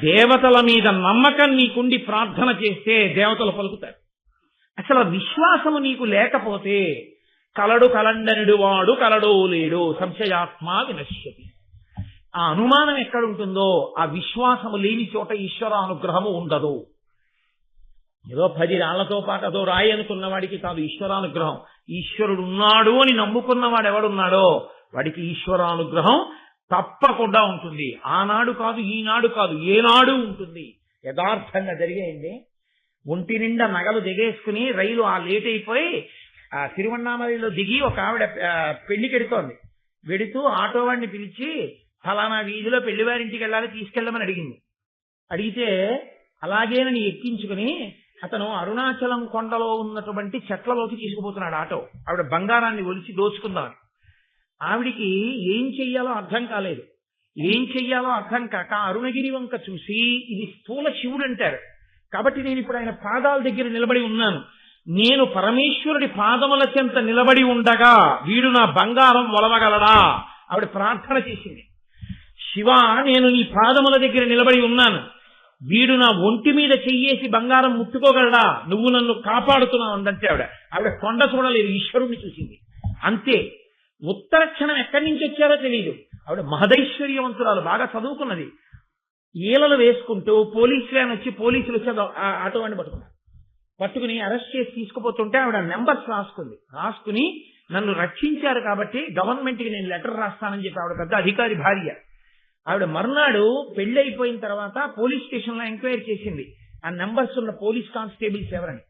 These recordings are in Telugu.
దేవతల మీద నమ్మకం నీకుండి ప్రార్థన చేస్తే దేవతలు పలుకుతారు. అసలు విశ్వాసము నీకు లేకపోతే కలడు కలండనుడు వాడు కలడో లేడో సంశయాత్మ వినశ్యతి. ఆ అనుమానం ఎక్కడుంటుందో ఆ విశ్వాసము లేని చోట ఈశ్వర అనుగ్రహము ఉండదు. ఏదో 10 రాళ్లతో పాటు అదో రాయి అనుకున్న వాడికి కాదు ఈశ్వరానుగ్రహం. ఈశ్వరుడు ఉన్నాడు అని నమ్ముకున్నవాడు ఎవడున్నాడో వాడికి ఈశ్వరానుగ్రహం తప్పకుండా ఉంటుంది. ఆనాడు కాదు, ఈనాడు కాదు, ఏనాడు ఉంటుంది. యథార్థంగా జరిగేయండి. ఒంటి నిండా నగలు దిగేసుకుని రైలు లేట్ అయిపోయి తిరువన్నామలలో దిగి ఒక ఆవిడ పెళ్లికి వెడుతోంది. వెడుతూ ఆటో వాడిని పిలిచి ఫలానా వీధిలో పెళ్లివారింటికి వెళ్ళాలి, తీసుకెళ్ళమని అడిగింది. అడిగితే అలాగేనని ఎక్కించుకుని అతను అరుణాచలం కొండలో ఉన్నటువంటి చెట్లలోకి తీసుకుపోతున్నాడు ఆటో. ఆవిడ బంగారాన్ని ఒలిచి దోచుకుందామని. ఆవిడికి ఏం చెయ్యాలో అర్థం కాలేదు. ఏం చెయ్యాలో అర్థం కాక అరుణగిరి వంక చూసి ఇది స్థూల శివుడు అంటారు కాబట్టి నేను ఇప్పుడు ఆయన పాదాల దగ్గర నిలబడి ఉన్నాను, నేను పరమేశ్వరుడి పాదముల చెంత నిలబడి ఉండగా వీడు నా బంగారం ఒలవగలడా? ఆవిడ ప్రార్థన చేసింది. శివ, నేను నీ పాదముల దగ్గర నిలబడి ఉన్నాను, వీడు నా ఒంటి మీద చెయ్యేసి బంగారం ముట్టుకోగలడా? నువ్వు నన్ను కాపాడుతున్నావు అందంటే ఆవిడ కొండ చూడలేదు, ఈశ్వరుణ్ణి చూసింది. అంతే. ఉత్తర క్షణం ఎక్కడి నుంచి వచ్చారో తెలియదు. ఆవిడ మహదైశ్వర్యవంతురాలు, బాగా చదువుకున్నది. ఈలలు వేసుకుంటూ పోలీసు వ్యాన్ వచ్చి పోలీసులు వచ్చి ఆటో వాడిని పట్టుకుని అరెస్ట్ చేసి తీసుకుపోతుంటే ఆవిడ నెంబర్స్ రాసుకుని నన్ను రక్షించారు కాబట్టి గవర్నమెంట్కి నేను లెటర్ రాస్తానని చెప్పి ఆవిడ పెద్ద అధికారి భార్య. ఆవిడ మర్నాడు పెళ్లి అయిపోయిన తర్వాత పోలీస్ స్టేషన్ లో ఎంక్వైరీ చేసింది ఆ నెంబర్స్ ఉన్న పోలీస్ కానిస్టేబుల్స్ ఎవరని.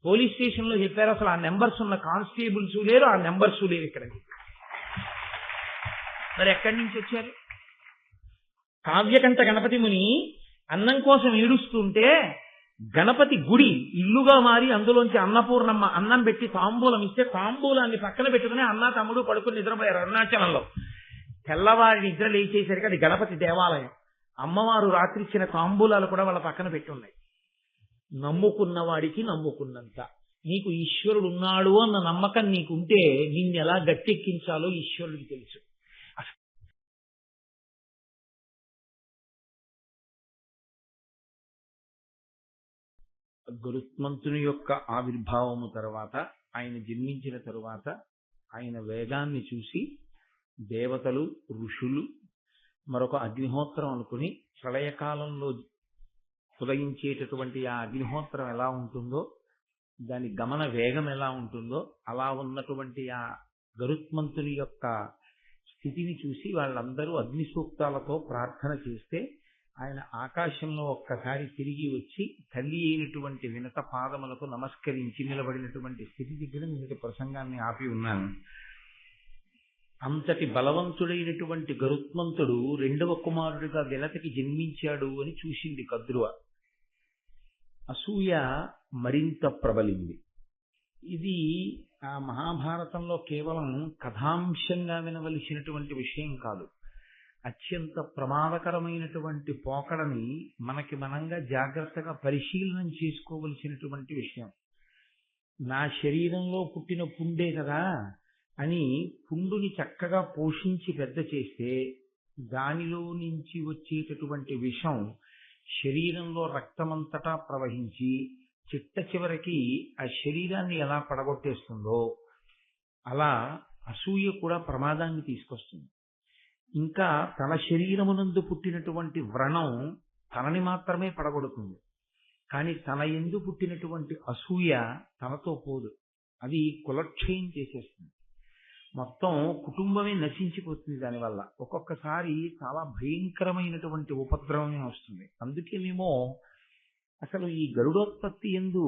పోలీస్ స్టేషన్ లో చెప్పారు అసలు ఆ నెంబర్స్ ఉన్న కానిస్టేబుల్స్ లేరు, ఆ నెంబర్స్ లేవు ఇక్కడ. మరి ఎక్కడి నుంచి వచ్చారు? కావ్యకంఠ గణపతి ముని అన్నం కోసం ఏడుస్తుంటే గణపతి గుడి ఇల్లుగా మారి అందులోంచి అన్నపూర్ణమ్మ అన్నం పెట్టి తాంబూలం ఇస్తే తాంబూలాన్ని పక్కన పెట్టుకుని అన్న తమ్ముడు పడుకుని నిద్రపోయారు అరుణాచలంలో. తెల్లవారి నిద్ర లేచేసరికి అది గణపతి దేవాలయం. అమ్మవారు రాత్రి ఇచ్చిన తాంబూలాలు కూడా వాళ్ళ పక్కన పెట్టున్నాయి. నమ్ముకున్న వాడికి నమ్ముకున్నంత. నీకు ఈశ్వరుడు ఉన్నాడు అన్న నమ్మకం నీకుంటే నిన్ను ఎలా గట్టెక్కించాలో ఈశ్వరుడికి తెలుసు. గరుత్మంతుని యొక్క ఆవిర్భావము తర్వాత, ఆయన జన్మించిన తరువాత ఆయన వేగాన్ని చూసి దేవతలు, ఋషులు మరొక అగ్నిహోత్రం అనుకుని ప్రళయకాలంలో ఉదయించేటటువంటి ఆ అగ్నిహోత్రం ఎలా ఉంటుందో, దాని గమన వేగం ఎలా ఉంటుందో అలా ఉన్నటువంటి ఆ గరుత్మంతుని యొక్క స్థితిని చూసి వాళ్ళందరూ అగ్ని సూక్తాలతో ప్రార్థన చేస్తే ఆయన ఆకాశంలో ఒక్కసారి తిరిగి వచ్చి తల్లి అయినటువంటి వినత పాదములకు నమస్కరించి నిలబడినటువంటి స్థితి దగ్గర నేను ప్రసంగాన్ని ఆపి ఉన్నాను. అంతటి బలవంతుడైనటువంటి గరుత్మంతుడు 2వ కుమారుడిగా వినతకి జన్మించాడు అని చూసింది కద్రువ. అసూయ మరింత ప్రబలింది. ఇది ఆ మహాభారతంలో కేవలం కథాంశంగా వినవలసినటువంటి విషయం కాదు. అత్యంత ప్రమాదకరమైనటువంటి పోకడని మనకి మనంగా జాగ్రత్తగా పరిశీలనం చేసుకోవలసినటువంటి విషయం. నా శరీరంలో పుట్టిన పుండే కదా అని పుండుని చక్కగా పోషించి పెద్ద చేస్తే దానిలో నుంచి వచ్చేటటువంటి విషం శరీరంలో రక్తమంతటా ప్రవహించి చిట్ట చివరికి ఆ శరీరాన్ని ఎలా పడగొట్టేస్తుందో అలా అసూయ కూడా ప్రమాదాన్ని తీసుకొస్తుంది. ఇంకా తన శరీరమునందు పుట్టినటువంటి వ్రణం తనని మాత్రమే పడగొడుతుంది, కానీ తన యందు పుట్టినటువంటి అసూయ తనతో పోదు, అది కులక్షయం చేసేస్తుంది. మొత్తం కుటుంబమే నశించిపోతుంది దానివల్ల. ఒక్కొక్కసారి చాలా భయంకరమైనటువంటి ఉపద్రవమే వస్తుంది. అందుకేనేమో అసలు ఈ గరుడోత్పత్తి యందు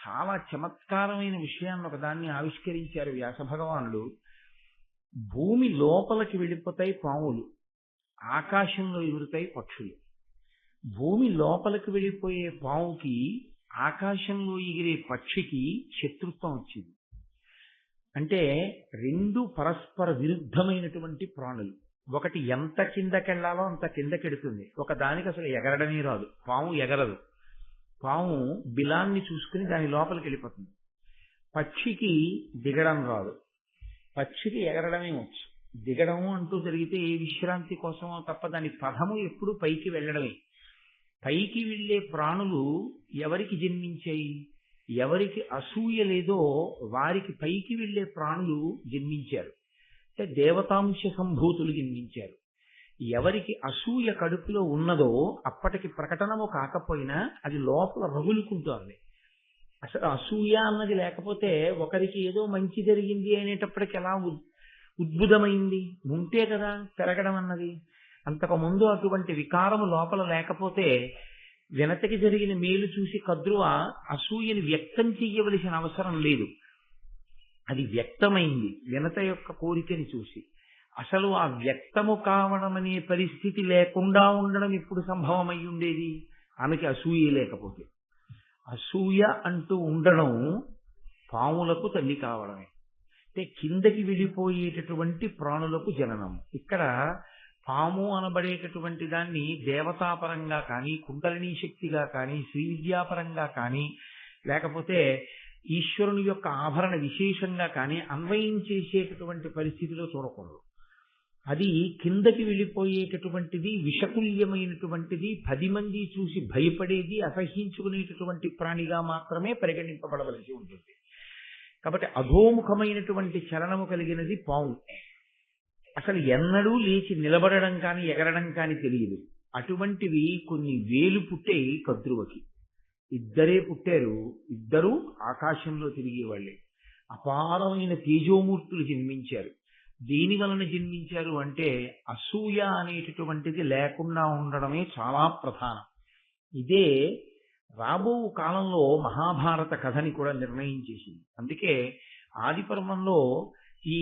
చాలా చమత్కారమైన విషయాన్ని ఒకదాన్ని ఆవిష్కరించారు వ్యాస భగవానుడు. భూమి లోపలికి వెళ్ళిపోతాయి పాములు, ఆకాశంలో ఎగురుతాయి పక్షులు. భూమి లోపలికి వెళ్ళిపోయే పాముకి ఆకాశంలో ఎగిరే పక్షికి శత్రుత్వం వచ్చింది. అంటే 2 పరస్పర విరుద్ధమైనటువంటి ప్రాణులు. ఒకటి ఎంత కిందకెళ్లాలో అంత కిందకెడుతుంది, ఒక దానికి అసలు ఎగరడమే రాదు. పాము ఎగరదు, పాము బిలాన్ని చూసుకుని దాని లోపలికి వెళ్ళిపోతుంది. పక్షికి దిగడం రాదు, పక్షికి ఎగరడమే వచ్చు. దిగడము అంటూ జరిగితే ఏ విశ్రాంతి కోసమో తప్ప దాని పదము ఎప్పుడు పైకి వెళ్ళడమే. పైకి వెళ్ళే ప్రాణులు ఎవరికి జన్మించాయి? ఎవరికి అసూయ లేదో వారికి పైకి వెళ్ళే ప్రాణులు జన్మించారు, అంటే దేవతాంశ సంభూతులు జన్మించారు. ఎవరికి అసూయ కడుపులో ఉన్నదో అప్పటికి ప్రకటనము కాకపోయినా అది లోపల రగులుకుంటోంది. అసలు అసూయ అన్నది లేకపోతే ఒకరికి ఏదో మంచి జరిగింది అనేటప్పటికి ఎలా ఉద్భుతమైంది? ఉంటే కదా పెరగడం అన్నది. అంతకుముందు అటువంటి వికారము లోపల లేకపోతే వినతకి జరిగిన మేలు చూసి కద్రువ అసూయని వ్యక్తం చెయ్యవలసిన అవసరం లేదు. అది వ్యక్తమైంది వినత యొక్క కోరికని చూసి. అసలు ఆ వ్యక్తము కావడం అనే పరిస్థితి లేకుండా ఉండడం ఇప్పుడు సంభవమై ఉండేది ఆమెకి అసూయ లేకపోతే. అసూయ అంటూ ఉండడం పాములకు తల్లి కావడమే, అంటే కిందకి వెళ్ళిపోయేటటువంటి ప్రాణులకు జననం. ఇక్కడ పాము అనబడేటటువంటి దాన్ని దేవతాపరంగా కానీ, కుండలినీ శక్తిగా కానీ, శ్రీ విద్యాపరంగా కానీ, లేకపోతే ఈశ్వరుని యొక్క ఆభరణ విశేషంగా కానీ అన్వయం చేసేటటువంటి పరిస్థితిలో చూడకూడదు. అది కిందకి వెళ్ళిపోయేటటువంటిది, విషతుల్యమైనటువంటిది, 10 మంది చూసి భయపడేది, అసహ్యించుకునేటటువంటి ప్రాణిగా మాత్రమే పరిగణింపబడవలసి ఉంటుంది. కాబట్టి అధోముఖమైనటువంటి చలనము కలిగినది పాము. అసలు ఎన్నడూ లేచి నిలబడడం కానీ ఎగరడం కానీ తెలియదు. అటువంటివి కొన్ని వేలు పుట్టే కద్రువకి. ఇద్దరే పుట్టారు, ఇద్దరూ ఆకాశంలో తిరిగేవాళ్ళే. అపారమైన తేజోమూర్తులు జన్మించారు. దేని వలన జన్మించారు అంటే అసూయ అనేటటువంటిది లేకుండా ఉండడమే చాలా ప్రధానం. ఇదే రాబో కాలంలో మహాభారత కథని కూడా నిర్ణయం చేసింది. అందుకే ఆది పర్వంలో ఈ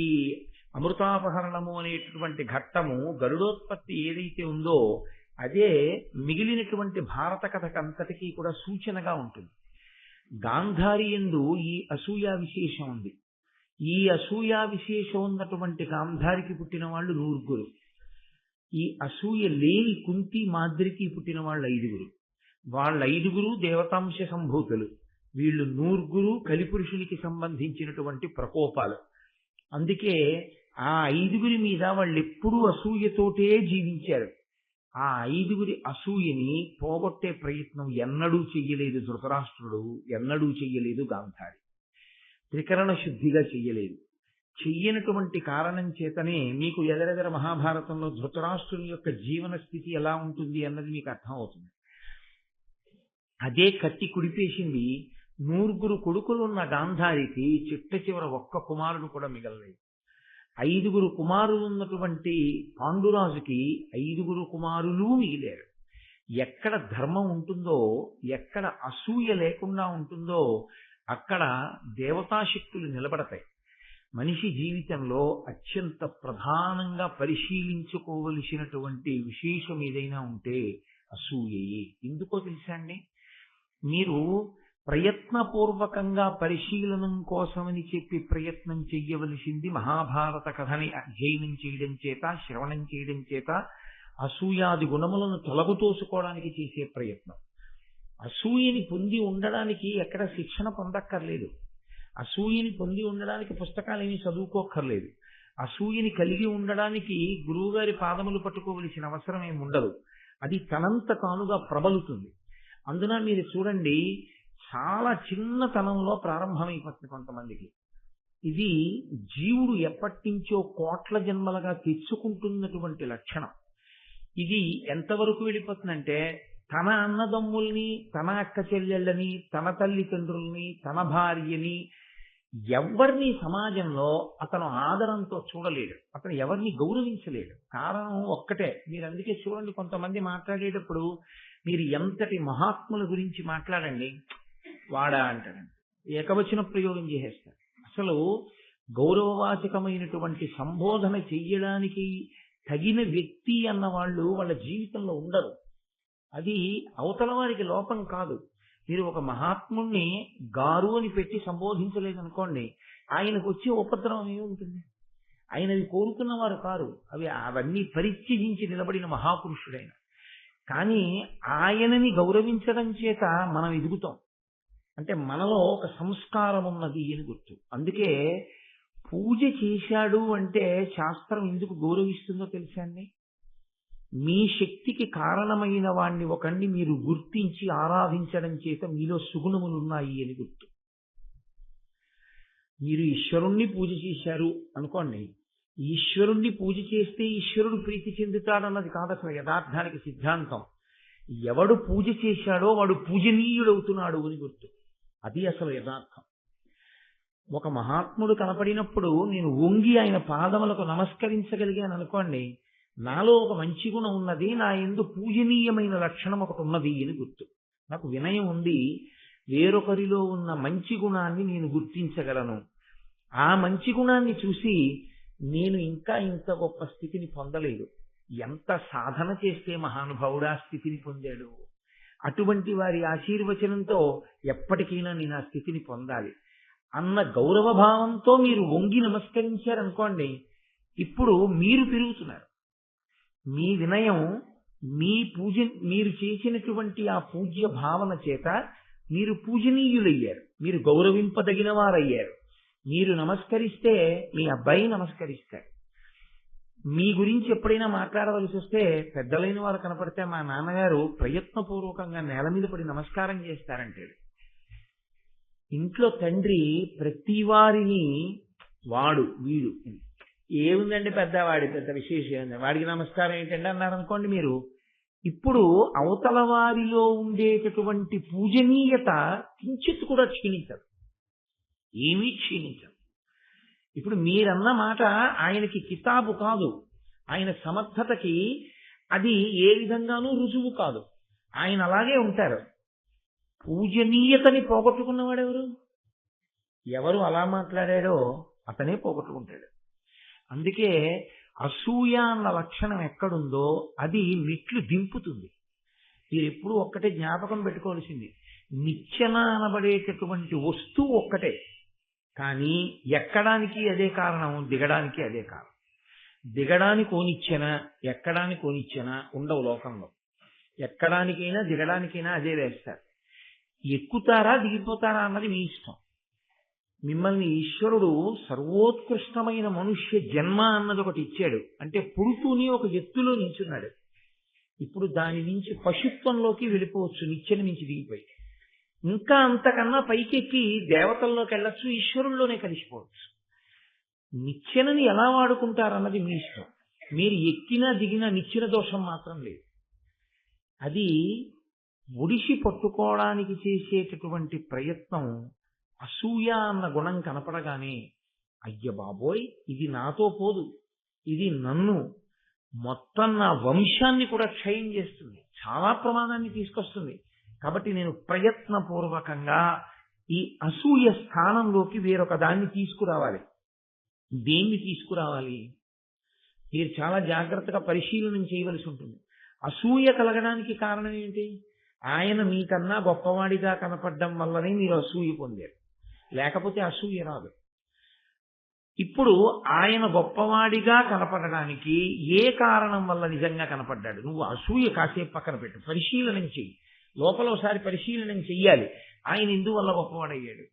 అమృతాపహరణము అనేటటువంటి ఘట్టము, గరుడోత్పత్తి ఏదైతే ఉందో అదే మిగిలినటువంటి భారత కథకంతటికీ కూడా సూచనగా ఉంటుంది. గాంధారి యందు ఈ అసూయ విశేషం ఉంది. ఈ అసూయ విశేషం ఉన్నటువంటి గాంధారికి పుట్టిన వాళ్ళు 9. ఈ అసూయ లేని కుంతి మాద్రికి పుట్టిన వాళ్ళు 5. వాళ్ళ 5 దేవతాంశ సంభూతులు. వీళ్ళు 9 కలిపురుషునికి సంబంధించినటువంటి ప్రకోపాలు. అందుకే ఆ 5 మీద వాళ్ళు ఎప్పుడూ అసూయతోటే జీవించారు. ఆ 5 అసూయని పోగొట్టే ప్రయత్నం ఎన్నడూ చెయ్యలేదు ధృతరాష్ట్రుడు, ఎన్నడూ చెయ్యలేదు గాంధారి. త్రికరణ శుద్ధిగా చెయ్యలేదు. చెయ్యనటువంటి కారణం చేతనే మీకు ఎదరెదర మహాభారతంలో ధృతరాష్ట్రుని యొక్క జీవన స్థితి ఎలా ఉంటుంది అన్నది మీకు అర్థం అవుతుంది. అదే కత్తి కుడిపేసింది. 9 కొడుకులున్న గాంధారికి చిట్ట చివర ఒక్క కుమారుడు కూడా మిగలలేదు. 5 కుమారులు ఉన్నటువంటి పాండురాజుకి 5 కుమారులు మిగిలారు. ఎక్కడ ధర్మం ఉంటుందో, ఎక్కడ అసూయ లేకుండా ఉంటుందో అక్కడ దేవతాశక్తులు నిలబడతాయి. మనిషి జీవితంలో అత్యంత ప్రధానంగా పరిశీలించుకోవలసినటువంటి విశేషం ఏదైనా ఉంటే అసూయే. ఎందుకో తెలుసా అండి? మీరు ప్రయత్నపూర్వకంగా పరిశీలనం కోసమని చెప్పి ప్రయత్నం చెయ్యవలసింది మహాభారత కథని అధ్యయనం చేయడం చేత, శ్రవణం చేయడం చేత అసూయాది గుణములను తొలగుతోసుకోవడానికి చేసే ప్రయత్నం. అసూయని పొంది ఉండడానికి ఎక్కడ శిక్షణ పొందక్కర్లేదు. అసూయని పొంది ఉండడానికి పుస్తకాలు ఏమీ చదువుకోక్కర్లేదు. అసూయని కలిగి ఉండడానికి గురువుగారి పాదములు పట్టుకోవలసిన అవసరం ఏమి ఉండదు. అది తనంత తానుగా ప్రబలుతుంది. అందున మీరు చూడండి, చాలా చిన్నతనంలో ప్రారంభమైపోతుంది కొంతమందికి. ఇది జీవుడు ఎప్పటి నుంచో కోట్ల జన్మలుగా తెచ్చుకుంటున్నటువంటి లక్షణం. ఇది ఎంతవరకు వెళ్ళిపోతుందంటే తన అన్నదమ్ముల్ని, తన అక్క చెల్లెళ్ళని, తన తల్లిదండ్రుల్ని, తన భార్యని ఎవరిని సమాజంలో అతను ఆదరంతో చూడలేడు. అతను ఎవరిని గౌరవించలేడు. కారణం ఒక్కటే. మీరు అందుకే చూడండి, కొంతమంది మాట్లాడేటప్పుడు మీరు ఎంతటి మహాత్ముల గురించి మాట్లాడండి, వాడా అంటాడండి, ఏకవచన ప్రయోగం చేసేస్తారు. అసలు గౌరవవాచకమైనటువంటి సంబోధన చెయ్యడానికి తగిన వ్యక్తి అన్న వాళ్ళు వాళ్ళ జీవితంలో ఉండరు. అది అవతల వారికి లోపం కాదు. మీరు ఒక మహాత్ముణ్ణి గారు అని పెట్టి సంబోధించలేదనుకోండి, ఆయనకు వచ్చే ఉపద్రవం ఏముంటుంది? ఆయనది కోరుకున్నవారు కారు. అవన్నీ పరిత్యజించి నిలబడిన మహాపురుషుడైన. కానీ ఆయనని గౌరవించడం చేత మనం ఎదుగుతాం. అంటే మనలో ఒక సంస్కారం ఉన్నది అని గుర్తు. అందుకే పూజ చేశాడు అంటే శాస్త్రం ఎందుకు గౌరవిస్తుందో తెలుసా అండి? మీ శక్తికి కారణమైన వాణ్ణి ఒకణ్ణి మీరు గుర్తించి ఆరాధించడం చేత మీలో సుగుణములున్నాయి అని గుర్తు. మీరు ఈశ్వరుణ్ణి పూజ చేశారు అనుకోండి, ఈశ్వరుణ్ణి పూజ చేస్తే ఈశ్వరుడు ప్రీతి చెందుతాడన్నది కాదు అసలు యథార్థానికి సిద్ధాంతం. ఎవడు పూజ చేశాడో వాడు పూజనీయుడవుతున్నాడు అని గుర్తు. అది అసలు యథార్థం. ఒక మహాత్ముడు కనపడినప్పుడు నేను వంగి ఆయన పాదములకు నమస్కరించగలిగాను అనుకోండి, నాలో ఒక మంచి గుణం ఉన్నది, నా యందు పూజనీయమైన లక్షణం ఒకటి ఉన్నది అని గుర్తు. నాకు వినయం ఉంది, వేరొకరిలో ఉన్న మంచి గుణాన్ని నేను గుర్తించగలను. ఆ మంచి గుణాన్ని చూసి నేను ఇంకా ఇంత గొప్ప స్థితిని పొందలేదు, ఎంత సాధన చేస్తే మహానుభావుడు ఆ స్థితిని పొందాడు, అటువంటి వారి ఆశీర్వచనంతో ఎప్పటికైనా నేను ఆ స్థితిని పొందాలి అన్న గౌరవభావంతో మీరు వంగి నమస్కరించారనుకోండి, ఇప్పుడు మీరు పెరుగుతున్నారు. మీ వినయం, మీ పూజ, మీరు చేసినటువంటి ఆ పూజ్య భావన చేత మీరు పూజనీయులయ్యారు, మీరు గౌరవింపదగిన వారయ్యారు. మీరు నమస్కరిస్తే మీ అబ్బాయి నమస్కరిస్తాడు. మీ గురించి ఎప్పుడైనా మాట్లాడవలసి వస్తే పెద్దలైన వారు కనపడితే మా నాన్నగారు ప్రయత్నపూర్వకంగా నేల మీద పడి నమస్కారం చేస్తారంటాడు. ఇంట్లో తండ్రి ప్రతి వారిని వాడు వీడు ఏముందండి పెద్దవాడి పెద్ద విశేషం, వాడికి నమస్కారం ఏంటంటే అన్నారనుకోండి మీరు, ఇప్పుడు అవతల వారిలో ఉండేటటువంటి పూజనీయత కించిత్ కూడా క్షీణించదు, ఏమీ క్షీణించదు. ఇప్పుడు మీరన్న మాట ఆయనకి కితాబు కాదు, ఆయన సమర్థతకి అది ఏ విధంగానూ రుజువు కాదు. ఆయన అలాగే ఉంటారు. పూజనీయతని పోగొట్టుకున్నవాడెవరు? ఎవరు అలా మాట్లాడాడో అతనే పోగొట్టుకుంటాడు. అందుకే అసూయ అన్న లక్షణం ఎక్కడుందో అది మెట్లు దింపుతుంది. మీరు ఎప్పుడు ఒక్కటే జ్ఞాపకం పెట్టుకోవాల్సింది, నిచ్చెన అనబడేటటువంటి వస్తువు ఒక్కటే, కానీ ఎక్కడానికి అదే కారణం, దిగడానికి అదే కారణం. దిగడానికి ఓ నిచ్చెన, ఎక్కడానికి ఓ నిచ్చెన ఉండవు లోకంలో. ఎక్కడానికైనా దిగడానికైనా అదే వేస్తారు. ఎక్కుతారా దిగిపోతారా అన్నది మీ ఇష్టం. మిమ్మల్ని ఈశ్వరుడు సర్వోత్కృష్టమైన మనుష్య జన్మ అన్నది ఒకటి ఇచ్చాడు. అంటే పుడుతూనే ఒక ఎత్తులో నించున్నాడు. ఇప్పుడు దాని నుంచి పశుత్వంలోకి వెళ్ళిపోవచ్చు, నిచ్చెన నుంచి దిగిపోయి. ఇంకా అంతకన్నా పైకెక్కి దేవతల్లోకి వెళ్ళొచ్చు, ఈశ్వరుల్లోనే కలిసిపోవచ్చు. నిచ్చెనని ఎలా వాడుకుంటారన్నది మీ ఇష్టం. మీరు ఎక్కినా దిగినా నిచ్చెన దోషం మాత్రం లేదు. అది ఒడిసి పట్టుకోవడానికి చేసేటటువంటి ప్రయత్నం. అసూయ అన్న గుణం కనపడగానే అయ్య బాబోయ్ ఇది నాతో పోదు, ఇది నన్ను మొత్తం నా వంశాన్ని కూడా క్షయం చేస్తుంది, చాలా ప్రమాదాన్ని తీసుకొస్తుంది. కాబట్టి నేను ప్రయత్నపూర్వకంగా ఈ అసూయ స్థానంలోకి వేరొక దాన్ని తీసుకురావాలి. దేన్ని తీసుకురావాలి? మీరు చాలా జాగ్రత్తగా పరిశీలన చేయవలసి ఉంటుంది. అసూయ కలగడానికి కారణం ఏంటి? ఆయన మీకన్నా గొప్పవాడిగా కనపడడం వల్లనే మీరు అసూయ పొందారు, లేకపోతే అసూయ రాదు. ఇప్పుడు ఆయన గొప్పవాడిగా కనపడడానికి ఏ కారణం వల్ల నిజంగా కనపడ్డాడు? నువ్వు అసూయ కాసేపు పక్కన పెట్టు, పరిశీలన చెయ్యి. లోపల ఒకసారి పరిశీలన చెయ్యాలి. ఆయన ఎందువల్ల గొప్పవాడయ్యాడు?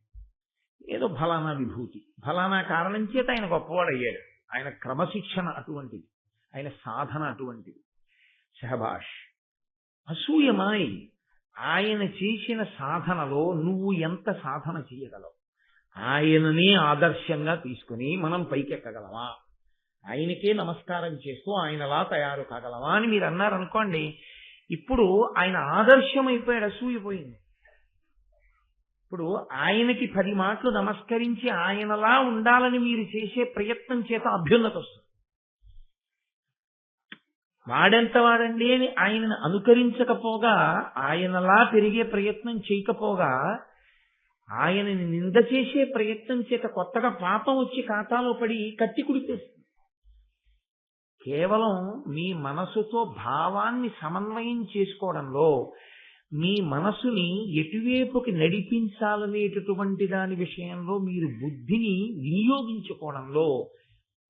ఏదో ఫలానా విభూతి, ఫలానా కారణం చేత ఆయన గొప్పవాడయ్యాడు. ఆయన క్రమశిక్షణ అటువంటిది, ఆయన సాధన అటువంటిది. శహబాష్. అసూయమాయి ఆయన చేసిన సాధనలో నువ్వు ఎంత సాధన చేయగలవు? ఆయననే ఆదర్శంగా తీసుకుని మనం పైకెక్కగలవా? ఆయనకే నమస్కారం చేస్తూ ఆయనలా తయారు కాగలవా అని మీరు అన్నారనుకోండి, ఇప్పుడు ఆయన ఆదర్శం అయిపోయాడు, అసూయపోయింది. ఇప్పుడు ఆయనకి 10 మాటలు నమస్కరించి ఆయనలా ఉండాలని మీరు చేసే ప్రయత్నం చేత అభ్యున్నతి వస్తుంది. వాడెంత వాడండి అని ఆయనను అనుకరించకపోగా, ఆయనలా పెరిగే ప్రయత్నం చేయకపోగా, ఆయనని నింద చేసే ప్రయత్నం చేత కొత్తగా పాపం వచ్చి ఖాతాలో పడి కట్టి కుడిపేస్తుంది. కేవలం మీ మనసుతో భావాన్ని సమన్వయం చేసుకోవడంలో, మీ మనసుని ఎటువైపుకి నడిపించాలనేటటువంటి దాని విషయంలో మీరు బుద్ధిని వినియోగించుకోవడంలో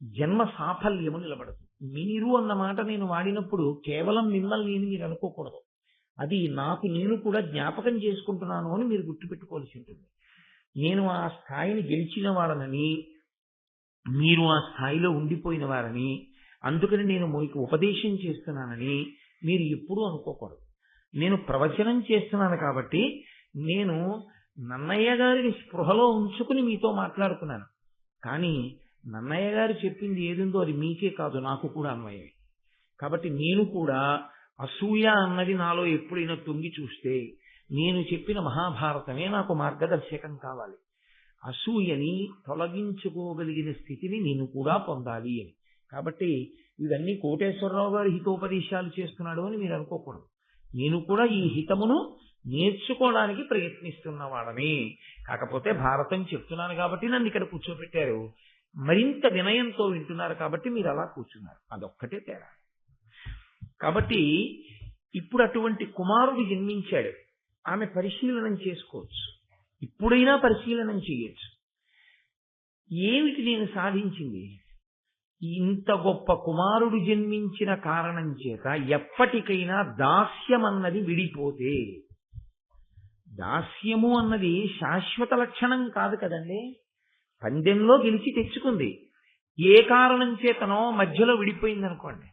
జన్మ సాఫల్యము నిలబడుతుంది. మీరు అన్న మాట నేను వాడినప్పుడు కేవలం మిమ్మల్ని మీరు అనుకోకూడదు. అది నాకు నేను కూడా జ్ఞాపకం చేసుకుంటున్నాను అని మీరు గుర్తుపెట్టుకోవాల్సి ఉంటుంది. నేను ఆ స్థాయిని గెలిచిన వాడనని, మీరు ఆ స్థాయిలో ఉండిపోయిన వారని, అందుకని నేను మీకు ఉపదేశం చేస్తున్నానని మీరు ఎప్పుడూ అనుకోకూడదు. నేను ప్రవచనం చేస్తున్నాను కాబట్టి నేను నన్నయ్య గారిని స్పృహలో ఉంచుకుని మీతో మాట్లాడుతున్నాను. కానీ నన్నయ్య గారు చెప్పింది ఏదుందో అది మీకే కాదు, నాకు కూడా అన్వయమే. కాబట్టి నేను కూడా అసూయ అన్నది నాలో ఎప్పుడైనా తొంగి చూస్తే నేను చెప్పిన మహాభారతమే నాకు మార్గదర్శకం కావాలి. అసూయని తొలగించుకోగలిగిన స్థితిని నేను కూడా పొందాలి అని. కాబట్టి ఇవన్నీ కోటేశ్వరరావు గారు హితోపదేశాలు చేస్తున్నాడు అని మీరు అనుకోకూడదు. నేను కూడా ఈ హితమును నేర్చుకోవడానికి ప్రయత్నిస్తున్నవాడని. కాకపోతే భారతం చెప్తున్నాను కాబట్టి నన్ను ఇక్కడ కూర్చోబెట్టారు, మరింత వినయంతో వింటున్నారు కాబట్టి మీరు అలా కూర్చున్నారు, అదొక్కటే తేడా. కాబట్టి ఇప్పుడు అటువంటి కుమారుడు జన్మించాడు, ఆమె పరిశీలనం చేసుకోవచ్చు, ఇప్పుడైనా పరిశీలనం చేయొచ్చు. ఏమిటి నేను సాధించింది? ఇంత గొప్ప కుమారుడు జన్మించిన కారణం చేత ఎప్పటికైనా దాస్యం అన్నది విడిపోతే, దాస్యము అన్నది శాశ్వత లక్షణం కాదు కదండి. పందెంలో గెలిచి తెచ్చుకుంది, ఏ కారణం చేతనో మధ్యలో విడిపోయింది అనుకోండి,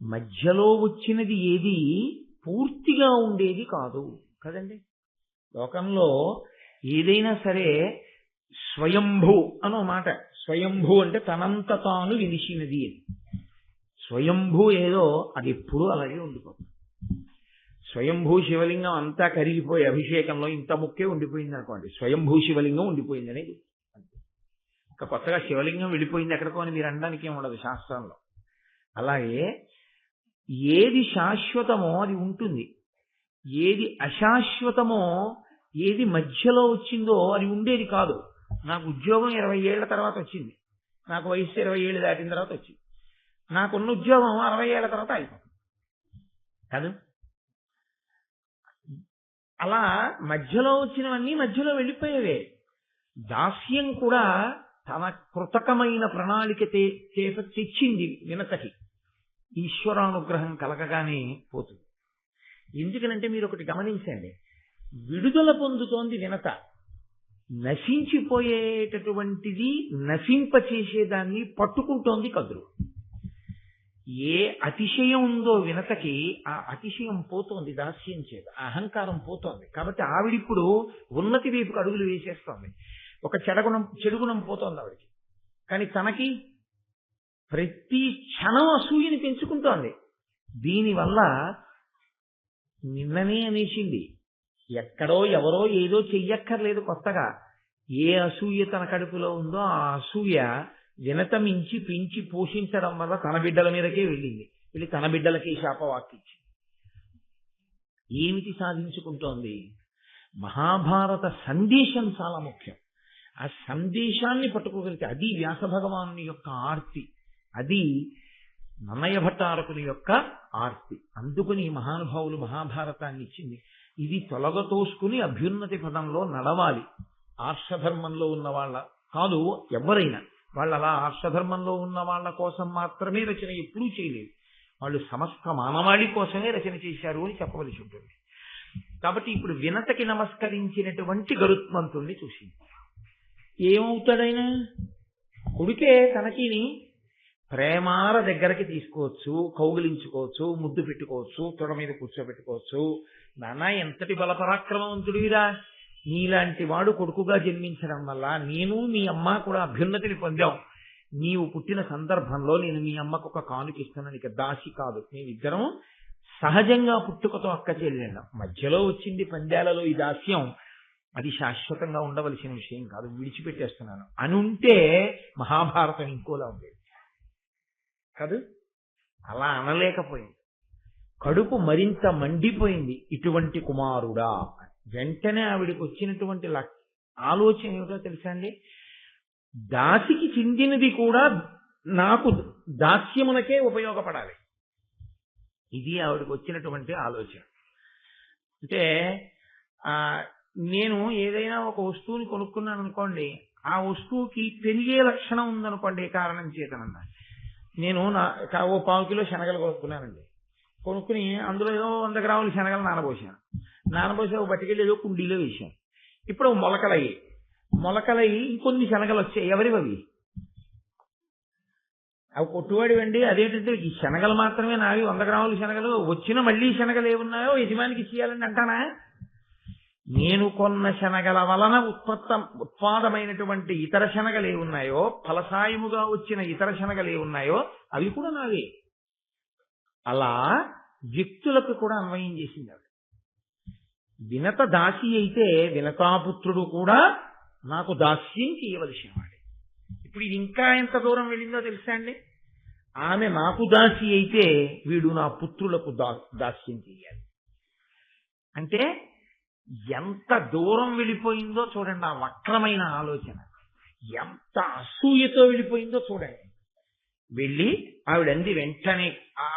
మధ్యలో వచ్చినది ఏది పూర్తిగా ఉండేది కాదు కదండి. లోకంలో ఏదైనా సరే స్వయంభూ అనో మాట, స్వయంభూ అంటే తనంత తాను వెలిసినది అని. స్వయంభూ ఏదో అది ఎప్పుడూ అలాగే ఉండిపోతుంది. స్వయంభూ శివలింగం అంతా కరిగిపోయి అభిషేకంలో ఇంత ముక్కే ఉండిపోయింది అనుకోండి, స్వయంభూ శివలింగం ఉండిపోయింది అనేది. ఇంకా కొత్తగా శివలింగం వెళ్ళిపోయింది ఎక్కడికో అని మీరు అనడానికి ఏమి ఉండదు శాస్త్రంలో. అలాగే ఏది శాశ్వతమో అది ఉంటుంది, ఏది అశాశ్వతమో ఏది మధ్యలో వచ్చిందో అది ఉండేది కాదు. నాకు ఉద్యోగం 20 ఏళ్ల తర్వాత వచ్చింది, నాకు వయసు 20 ఏళ్ళు దాటిన తర్వాత వచ్చింది, నాకున్న ఉద్యోగం 60 ఏళ్ల తర్వాత అయిపోతుంది కాదు. అలా మధ్యలో వచ్చినవన్నీ మధ్యలో వెళ్ళిపోయేవే. దాస్యం కూడా తన కృతకమైన ప్రణాళిక చేత తెచ్చింది వినతకి, ఈశ్వరానుగ్రహం కలగగానే పోతుంది. ఎందుకనంటే మీరు ఒకటి గమనించండి, విడుదల పొందుతోంది వినత, నశించిపోయేటటువంటిది నశింపచేసేదాన్ని పట్టుకుంటోంది కదురు. ఏ అతిశయం ఉందో వినతకి ఆ అతిశయం పోతోంది దాస్యం చేత, అహంకారం పోతోంది. కాబట్టి ఆవిడిప్పుడు ఉన్నతి వైపుకు అడుగులు వేసేస్తోంది. ఒక చెడుగుణం పోతోంది ఆవిడికి, కానీ తనకి ప్రతి క్షణం అసూయని పెంచుకుంటోంది. దీనివల్ల నిన్ననే అనేసింది, ఎక్కడో ఎవరో ఏదో చెయ్యక్కర్లేదు కొత్తగా. ఏ అసూయ తన కడుపులో ఉందో ఆ అసూయ వినతమించి పెంచి పోషించడం వల్ల తన బిడ్డల మీదకే వెళ్ళింది, వెళ్ళి తన బిడ్డలకే శాపవాక్కిచ్చింది. ఏమిటి సాధించుకుంటోంది? మహాభారత సందేశం చాలా ముఖ్యం. ఆ సందేశాన్ని పట్టుకోగలిగితే అది వ్యాస భగవాను యొక్క ఆర్తి, అది నన్నయ్య భట్టారకుని యొక్క ఆర్తి. అందుకని మహానుభావులు మహాభారతాన్ని ఇచ్చింది. ఇది తొలగతోసుకుని అభ్యున్నతి పదంలో నడవాలి. ఆర్షధర్మంలో ఉన్న వాళ్ళ కాదు ఎవరైనా, వాళ్ళు అలా ఆర్షధర్మంలో ఉన్న వాళ్ళ కోసం మాత్రమే రచన ఎప్పుడూ చేయలేదు, వాళ్ళు సమస్త మానవాళి కోసమే రచన చేశారు అని చెప్పవలసి ఉంటుంది. కాబట్టి ఇప్పుడు వినతకి నమస్కరించినటువంటి గరుత్మంతుణ్ణి చూసింది. ఏమవుతాడైనా కొడుకే, తనకిని ప్రేమార దగ్గరకి తీసుకోవచ్చు, కౌగిలించుకోవచ్చు, ముద్దు పెట్టుకోవచ్చు, తొడ మీద కూర్చోబెట్టుకోవచ్చు. నాన్న ఎంతటి బలపరాక్రమవంతుడివిరా, నీలాంటి వాడు కొడుకుగా జన్మించడం వల్ల నేను మీ అమ్మ కూడా అభ్యున్నతిని పొందాం. నీవు పుట్టిన సందర్భంలో నేను మీ అమ్మకు ఒక కానుకిస్తున్నాను, ఇక దాసి కాదు, మేమిద్దరం సహజంగా పుట్టుకతో అక్క చెల్లెళ్ళం. మధ్యలో వచ్చింది పందేలలో ఈ దాస్యం, అది శాశ్వతంగా ఉండవలసిన విషయం కాదు, విడిచిపెట్టేస్తున్నాను అని ఉంటే మహాభారతం ఇంకోలా ఉండేది కాదు. అలా అనలేకపోయింది, కడుపు మరింత మండిపోయింది. ఇటువంటి కుమారుడా, వెంటనే ఆవిడికి వచ్చినటువంటి ఆలోచన ఏమిటో తెలుసా అండి? దాసికి చెందినది కూడా నాకు దాస్యమునకే ఉపయోగపడాలి. ఇది ఆవిడకి వచ్చినటువంటి ఆలోచన. అంటే నేను ఏదైనా ఒక వస్తువుని కొనుక్కున్నాను అనుకోండి, ఆ వస్తువుకి పెరిగే లక్షణం ఉందనుకోండి, ఏ కారణం చేతనన్నా. నేను ఓ 1/4 కిలో శనగలు కొనుక్కున్నానండి, కొనుక్కుని అందులో ఏదో 100 గ్రాములు శనగలు నానబోసాను, ఓ బట్టికెళ్ళి ఏదో కుండీలో వేసాను. ఇప్పుడు మొలకలయ్యి ఇంకొన్ని శనగలు వచ్చాయి, ఎవరివి అవి? అవి కొట్టువాడివండి. అదేంటంటే ఈ శనగలు మాత్రమే నావి, 100 గ్రాముల శనగలు వచ్చిన మళ్ళీ శనగలు ఏమున్నాయో యజమానికి ఇచ్చేయాలని అంటానా? నేను కొన్న శనగల వలన ఉత్పాదమైనటువంటి ఇతర శనగలు ఏమున్నాయో, ఫలసాయముగా వచ్చిన ఇతర శనగలు ఏమున్నాయో అవి కూడా నావే. అలా వ్యక్తులకు కూడా అన్వయం చేసింది ఆవిడ. వినత దాసి అయితే వినతాపుత్రుడు కూడా నాకు దాస్యం చేయవలసిన వాడే. ఇప్పుడు ఇది ఇంకా ఎంత దూరం వెళ్ళిందో తెలుసా అండి? ఆమె నాకు దాసి అయితే వీడు నా పుత్రులకు దాస్యం చేయాలి అంటే ఎంత దూరం వెళ్ళిపోయిందో చూడండి. ఆ వక్రమైన ఆలోచన ఎంత అసూయతో వెళ్ళిపోయిందో చూడండి. వెళ్ళి ఆవిడంది వెంటనే ఆ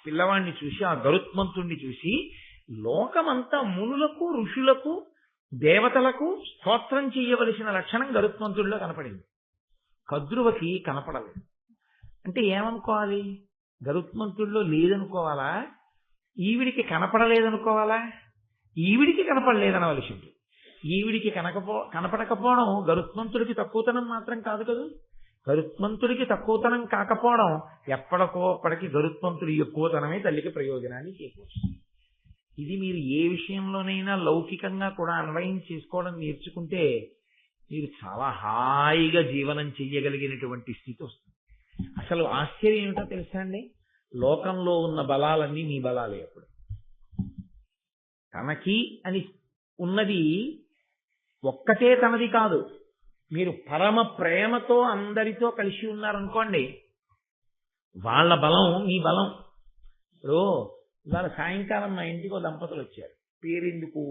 పిల్లవాడిని చూసి, ఆ గరుత్మంతుణ్ణి చూసి, లోకమంతా మునులకు ఋషులకు దేవతలకు స్తోత్రం చేయవలసిన లక్షణం గరుత్మంతుడిలో కనపడింది. కద్రువకి కనపడలేదు. అంటే ఏమనుకోవాలి? గరుత్మంతుడిలో లేదనుకోవాలా? ఈవిడికి కనపడలేదనుకోవాలా? ఈవిడికి కనపడలేదనవలసి ఉంటుంది. ఈవిడికి కనపడకపోవడం గరుత్మంతుడికి తక్కువతనం మాత్రం కాదు కదా. గరుత్మంతుడికి తక్కువతనం కాకపోవడం ఎప్పటికో అప్పటికి గరుత్మంతుడి ఎక్కువతనమే తల్లికి ప్రయోజనాన్ని చేకూరుస్తుంది. ఇది మీరు ఏ విషయంలోనైనా లౌకికంగా కూడా అన్వయం చేసుకోవడం నేర్చుకుంటే మీరు చాలా హాయిగా జీవనం చెయ్యగలిగినటువంటి స్థితి వస్తుంది. అసలు ఆశ్చర్యం ఏమిటో తెలుసా అండి? లోకంలో ఉన్న బలాలన్నీ మీ బలాలే. అప్పుడు తనకి అని ఉన్నది ఒక్కటే తనది కాదు. మీరు పరమ ప్రేమతో అందరితో కలిసి ఉన్నారనుకోండి, వాళ్ళ బలం మీ బలం. ఇప్పుడు ఇవాళ సాయంకాలం మా ఇంటికి ఒక దంపతులు వచ్చారు. పేరెందుకు?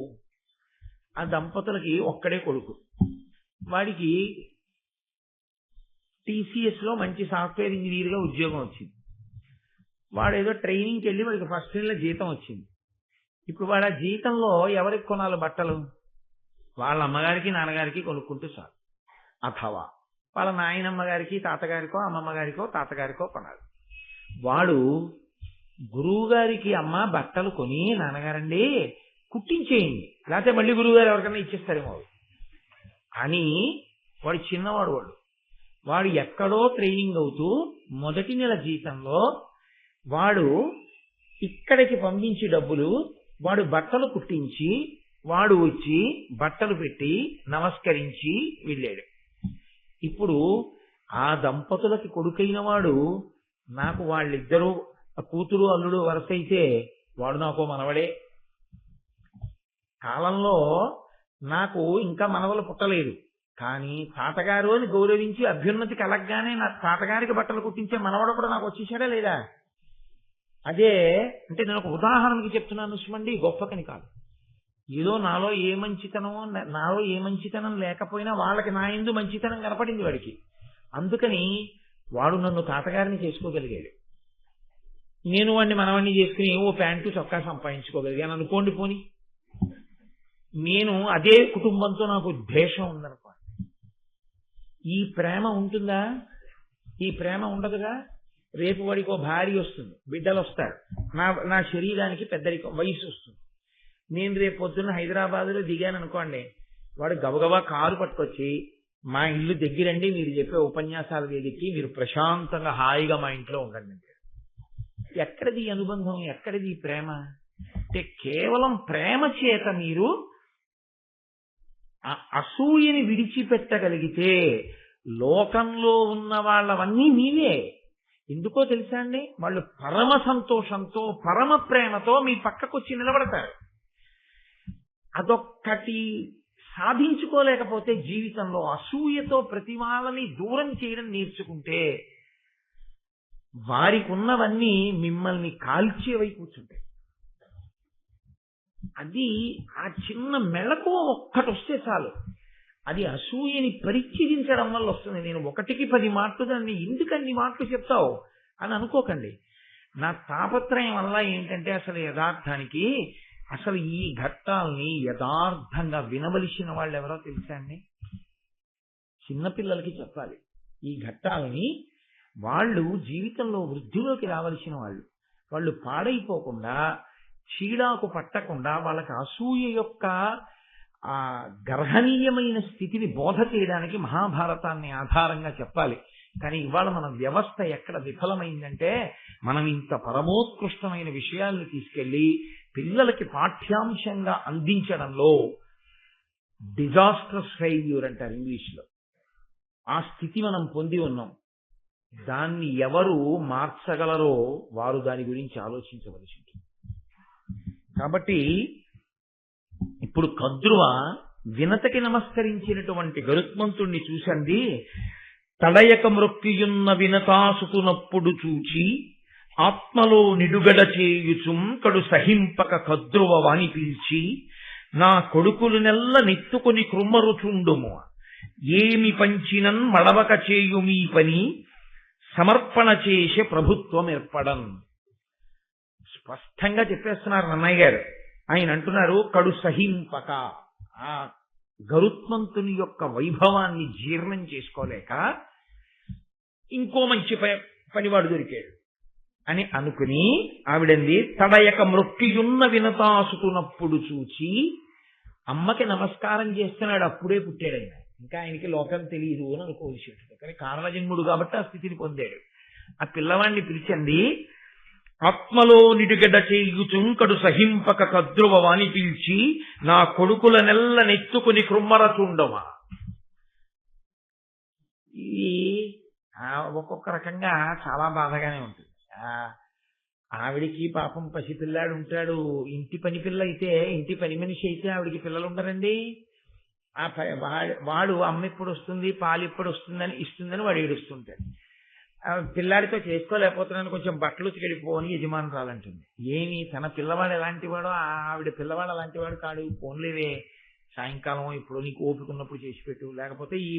ఆ దంపతులకి ఒక్కడే కొడుకు. వాడికి టీసీఎస్ లో మంచి సాఫ్ట్వేర్ ఇంజనీర్ గా ఉద్యోగం వచ్చింది. వాడేదో ట్రైనింగ్కి వెళ్ళి వాడికి ఫస్ట్ నెల జీతం వచ్చింది. ఇప్పుడు వాడు ఆ జీతంలో ఎవరికి కొనాలి బట్టలు? వాళ్ళ అమ్మగారికి నాన్నగారికి కొనుక్కుంటూ చాలు. అథవా వాళ్ళ నాయనమ్మ గారికి తాతగారికో అమ్మమ్మ గారికో తాతగారికో కొనాలి. వాడు గురువు గారికి అమ్మ బట్టలు కొని, నాన్నగారండి కుట్టించేయండి, లేకపోతే మళ్ళీ గురువు గారు ఎవరికైనా ఇచ్చేస్తారేమో అని వాడు చిన్నవాడు. వాడు ఎక్కడో ట్రైనింగ్ అవుతూ మొదటి నెల జీతంలో వాడు ఇక్కడికి పంపించి డబ్బులు వాడు బట్టలు కుట్టించి వాడు వచ్చి బట్టలు పెట్టి నమస్కరించి వెళ్ళాడు. ఇప్పుడు ఆ దంపతులకి కొడుకైన వాడు నాకు వాళ్ళిద్దరూ కూతురు అల్లుడు వరుస అయితే వాడు నాకు మనవడే. కాలంలో నాకు ఇంకా మనవలు పుట్టలేదు, కానీ తాతగారు అని గౌరవించి అభ్యున్నతి కలగగానే నా తాతగారికి బట్టలు కుట్టించే మనవడు కూడా నాకు వచ్చేసాడా లేదా? అదే అంటే నేను ఒక ఉదాహరణకి చెప్తున్నాను సుమండి, గొప్పకని కాదు. ఏదో నాలో ఏ మంచితనం లేకపోయినా వాళ్ళకి నా యందు మంచితనం కనపడింది వాడికి. అందుకని వాడు నన్ను తాతగారిని చేసుకోగలిగాడు. నేను వాడిని మనవాడిని చేసుకుని ఓ ప్యాంటు చొక్కా సంపాదించుకోగలిగాను అనుకోండి. పోని నేను అదే కుటుంబంతో నాకు ద్వేషం ఉందనుకో, ఈ ప్రేమ ఉంటుందా? ఈ ప్రేమ ఉండదుగా. రేపు వాడికి ఓ భార్య వస్తుంది, బిడ్డలు వస్తారు, నా శరీరానికి పెద్దరికం వయసు వస్తుంది. నేను రేపు పొద్దున్న హైదరాబాద్లో దిగాను అనుకోండి, వాడు గబగబా కారు పట్టుకొచ్చి మా ఇల్లు దగ్గరండి, మీరు చెప్పే ఉపన్యాసాల వేదికకి మీరు ప్రశాంతంగా హాయిగా మా ఇంట్లో ఉండండి అంటే ఎక్కడిది అనుబంధం? ఎక్కడిది ప్రేమ? అంటే కేవలం ప్రేమ చేత మీరు అసూయని విడిచిపెట్టగలిగితే లోకంలో ఉన్న వాళ్ళవన్నీ మీవే. ఎందుకో తెలుసా అండి? వాళ్ళు పరమ సంతోషంతో పరమ ప్రేమతో మీ పక్కకొచ్చి నిలబడతారు. అదొక్కటి సాధించుకోలేకపోతే జీవితంలో అసూయతో ప్రతి వాళ్ళని దూరం చేయడం నేర్చుకుంటే వారికి ఉన్నవన్నీ మిమ్మల్ని కాల్చేవై కూర్చుంటాయి. అది ఆ చిన్న మెళకు ఒక్కటి వస్తే చాలు, అది అసూయని పరిచ్ఛేదించడం వల్ల వస్తుంది. నేను 1కి 10 మాటలు దాన్ని ఎందుకన్ని మాటలు చెప్తావు అని అనుకోకండి. నా తాపత్రయం వల్ల ఏంటంటే అసలు యథార్థానికి అసలు ఈ ఘట్టాలని యథార్థంగా వినవలసిన వాళ్ళు ఎవరో తెలుసా అండి? చిన్నపిల్లలకి చెప్పాలి ఈ ఘట్టాలని. వాళ్ళు జీవితంలో వృద్ధిలోకి రావలసిన వాళ్ళు పాడైపోకుండా, చీడాకు పట్టకుండా, వాళ్ళకి అసూయ యొక్క ఆ గర్హనీయమైన స్థితిని బోధ చేయడానికి మహాభారతాన్ని ఆధారంగా చెప్పాలి. కానీ ఇవాళ మన వ్యవస్థ ఎక్కడ విఫలమైందంటే మనం ఇంత పరమోత్కృష్టమైన విషయాలను తీసుకెళ్లి పిల్లలకి పాఠ్యాంశంగా అందించడంలో డిజాస్ట్రస్ ఫెయిల్యూర్ అంటారు ఇంగ్లీష్లో. ఆ స్థితి మనం పొంది ఉన్నాం. దాన్ని ఎవరు మార్చగలరో వారు దాని గురించి ఆలోచించవలసి ఉంటుంది. కాబట్టి ఇప్పుడు కద్రువ వినతకి నమస్కరించినటువంటి గరుత్మంతుణ్ణి చూసండి, తడయక మ్రొక్కియున్న వినతాసుతునప్పుడు చూచి ఆత్మలో నిడుగడ చేయుచుం కడు సహింపక కద్రువ వాణి పిలిచి, నా కొడుకులు నెత్తుకొని కృమ్మరుచుండుము, ఏమి పంచినన్ మడవక చేయుమీ పని, సమర్పణ చేసే ప్రభుత్వం ఏర్పడన్. స్పష్టంగా చెప్పేస్తున్నారు నన్నయ్య గారు. ఆయన అంటున్నారు, కడు సహింపక, ఆ గరుత్మంతుని యొక్క వైభవాన్ని జీర్ణం చేసుకోలేక ఇంకో మంచి పనివాడు దొరికాడు అని అనుకుని ఆవిడంది, తడయక మ్రొక్కియున్న వినతాసుతున్నప్పుడు చూచి, అమ్మకి నమస్కారం చేస్తున్నాడు, అప్పుడే పుట్టాడు ఆయన, ఇంకా ఆయనకి లోకం తెలియదు అని అనుకోవలసి ఉంటుంది. కానీ కారణజన్ముడు కాబట్టి ఆ స్థితిని పొందాడు. ఆ పిల్లవాడిని పిలిచండి, ఆత్మలో నిడుగడ చేయుచుంకడు సహింపక కద్రువ వాణి పిలిచి, నా కొడుకుల నెత్తుకుని కృమ్మరచుండవా. ఇది ఒక్కొక్క రకంగా చాలా బాధగానే ఉంటుంది. ఆవిడికి పాపం పసిపిల్లాడు ఉంటాడు. ఇంటి పని పిల్ల అయితే, ఇంటి పని మనిషి అయితే ఆవిడికి పిల్లలు ఉండరండి. వాడు అమ్మ ఎప్పుడు వస్తుంది, పాలు ఎప్పుడు వస్తుందని ఇస్తుందని వాడు ఏడుస్తుంటాడు. పిల్లాడితో చేసుకోలేకపోతున్నాను, కొంచెం బట్టలు ఉతికెళ్ళిపోని యజమానురాలంటుంది. ఏమి తన పిల్లవాడు ఎలాంటి వాడో ఆవిడ పిల్లవాడు అలాంటి వాడు కాడు, పోన్లేవే సాయంకాలం ఇప్పుడు నీకు ఓపిక ఉన్నప్పుడు చేసి పెట్టు, లేకపోతే ఈ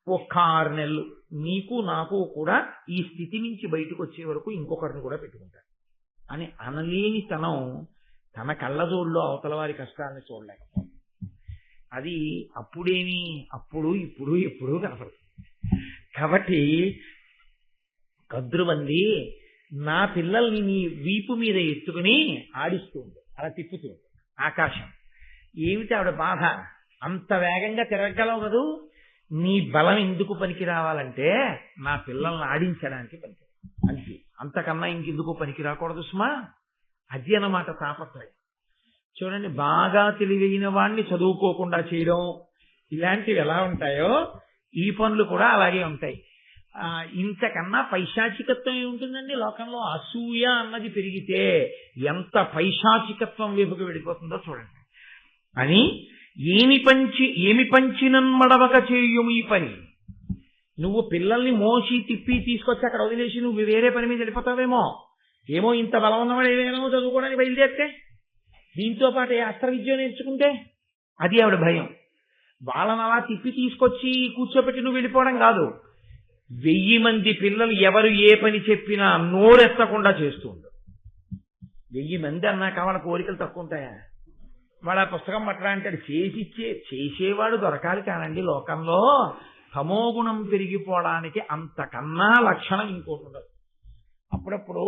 ఒక్క 6 నెలలు నీకు నాకు కూడా ఈ స్థితి నుంచి బయటకు వచ్చే వరకు ఇంకొకరిని కూడా పెట్టుకుంటాడు అని అనలేని తనం తన కళ్ళజోడులో అవతల వారి కష్టాన్ని చూడలేకపోతుంది. అది అప్పుడేమి, అప్పుడు ఇప్పుడు ఎప్పుడూ కనపడుతుంది. కాబట్టి కద్రువంది, నా పిల్లల్ని నీ వీపు మీద ఎత్తుకుని ఆడిస్తూ ఉంది, అలా తిప్పుతూ ఉంది ఆకాశం. ఏమిటి ఆవిడ బాధ? అంత వేగంగా తిరగలవు కదూ, నీ బలం ఎందుకు పనికి రావాలంటే నా పిల్లల్ని ఆడించడానికి పనికి, అంతే, అంతకన్నా ఇంకెందుకు పనికి రాకూడదు సుమా. అది అన్నమాట తాపత్రయం. చూడండి, బాగా తెలివైన వాడిని చదువుకోకుండా చేయడం ఇలాంటివి ఎలా ఉంటాయో ఈ పనులు కూడా అలాగే ఉంటాయి. ఇంతకన్నా పైశాచికత్వం ఏముంటుందండి లోకంలో? అసూయ అన్నది పెరిగితే ఎంత పైశాచికత్వం వైపుకు వెళ్ళిపోతుందో చూడండి. అని ఏమి పంచినన్మడవక చేయుము ఈ పని. నువ్వు పిల్లల్ని మోసి తిప్పి తీసుకొచ్చి అక్కడ వదిలేసి నువ్వు వేరే పని మీద వెళ్ళిపోతావేమో, ఏమో ఇంత బలం ఉన్నవాడు ఏదైనా చదువుకోవడానికి బయలుదేరితే, దీంతో పాటు అస్త్ర విద్య నేర్చుకుంటే, అది ఆవిడ భయం. వాళ్ళని అలా తిప్పి తీసుకొచ్చి కూర్చోబెట్టి నువ్వు వెళ్ళిపోవడం కాదు, 1000 మంది పిల్లలు ఎవరు ఏ పని చెప్పినా నోరెత్తకుండా చేస్తూ ఉండు. 1000 మంది అన్నాక వాళ్ళ కోరికలు తక్కువ ఉంటాయా? వాడు ఆ పుస్తకం పట్టరా అంటాడు, చేసేవాడు దొరకాలి కానండి లోకంలో. తమోగుణం పెరిగిపోవడానికి అంతకన్నా లక్షణం ఇంకోటి ఉండదు. అప్పుడప్పుడు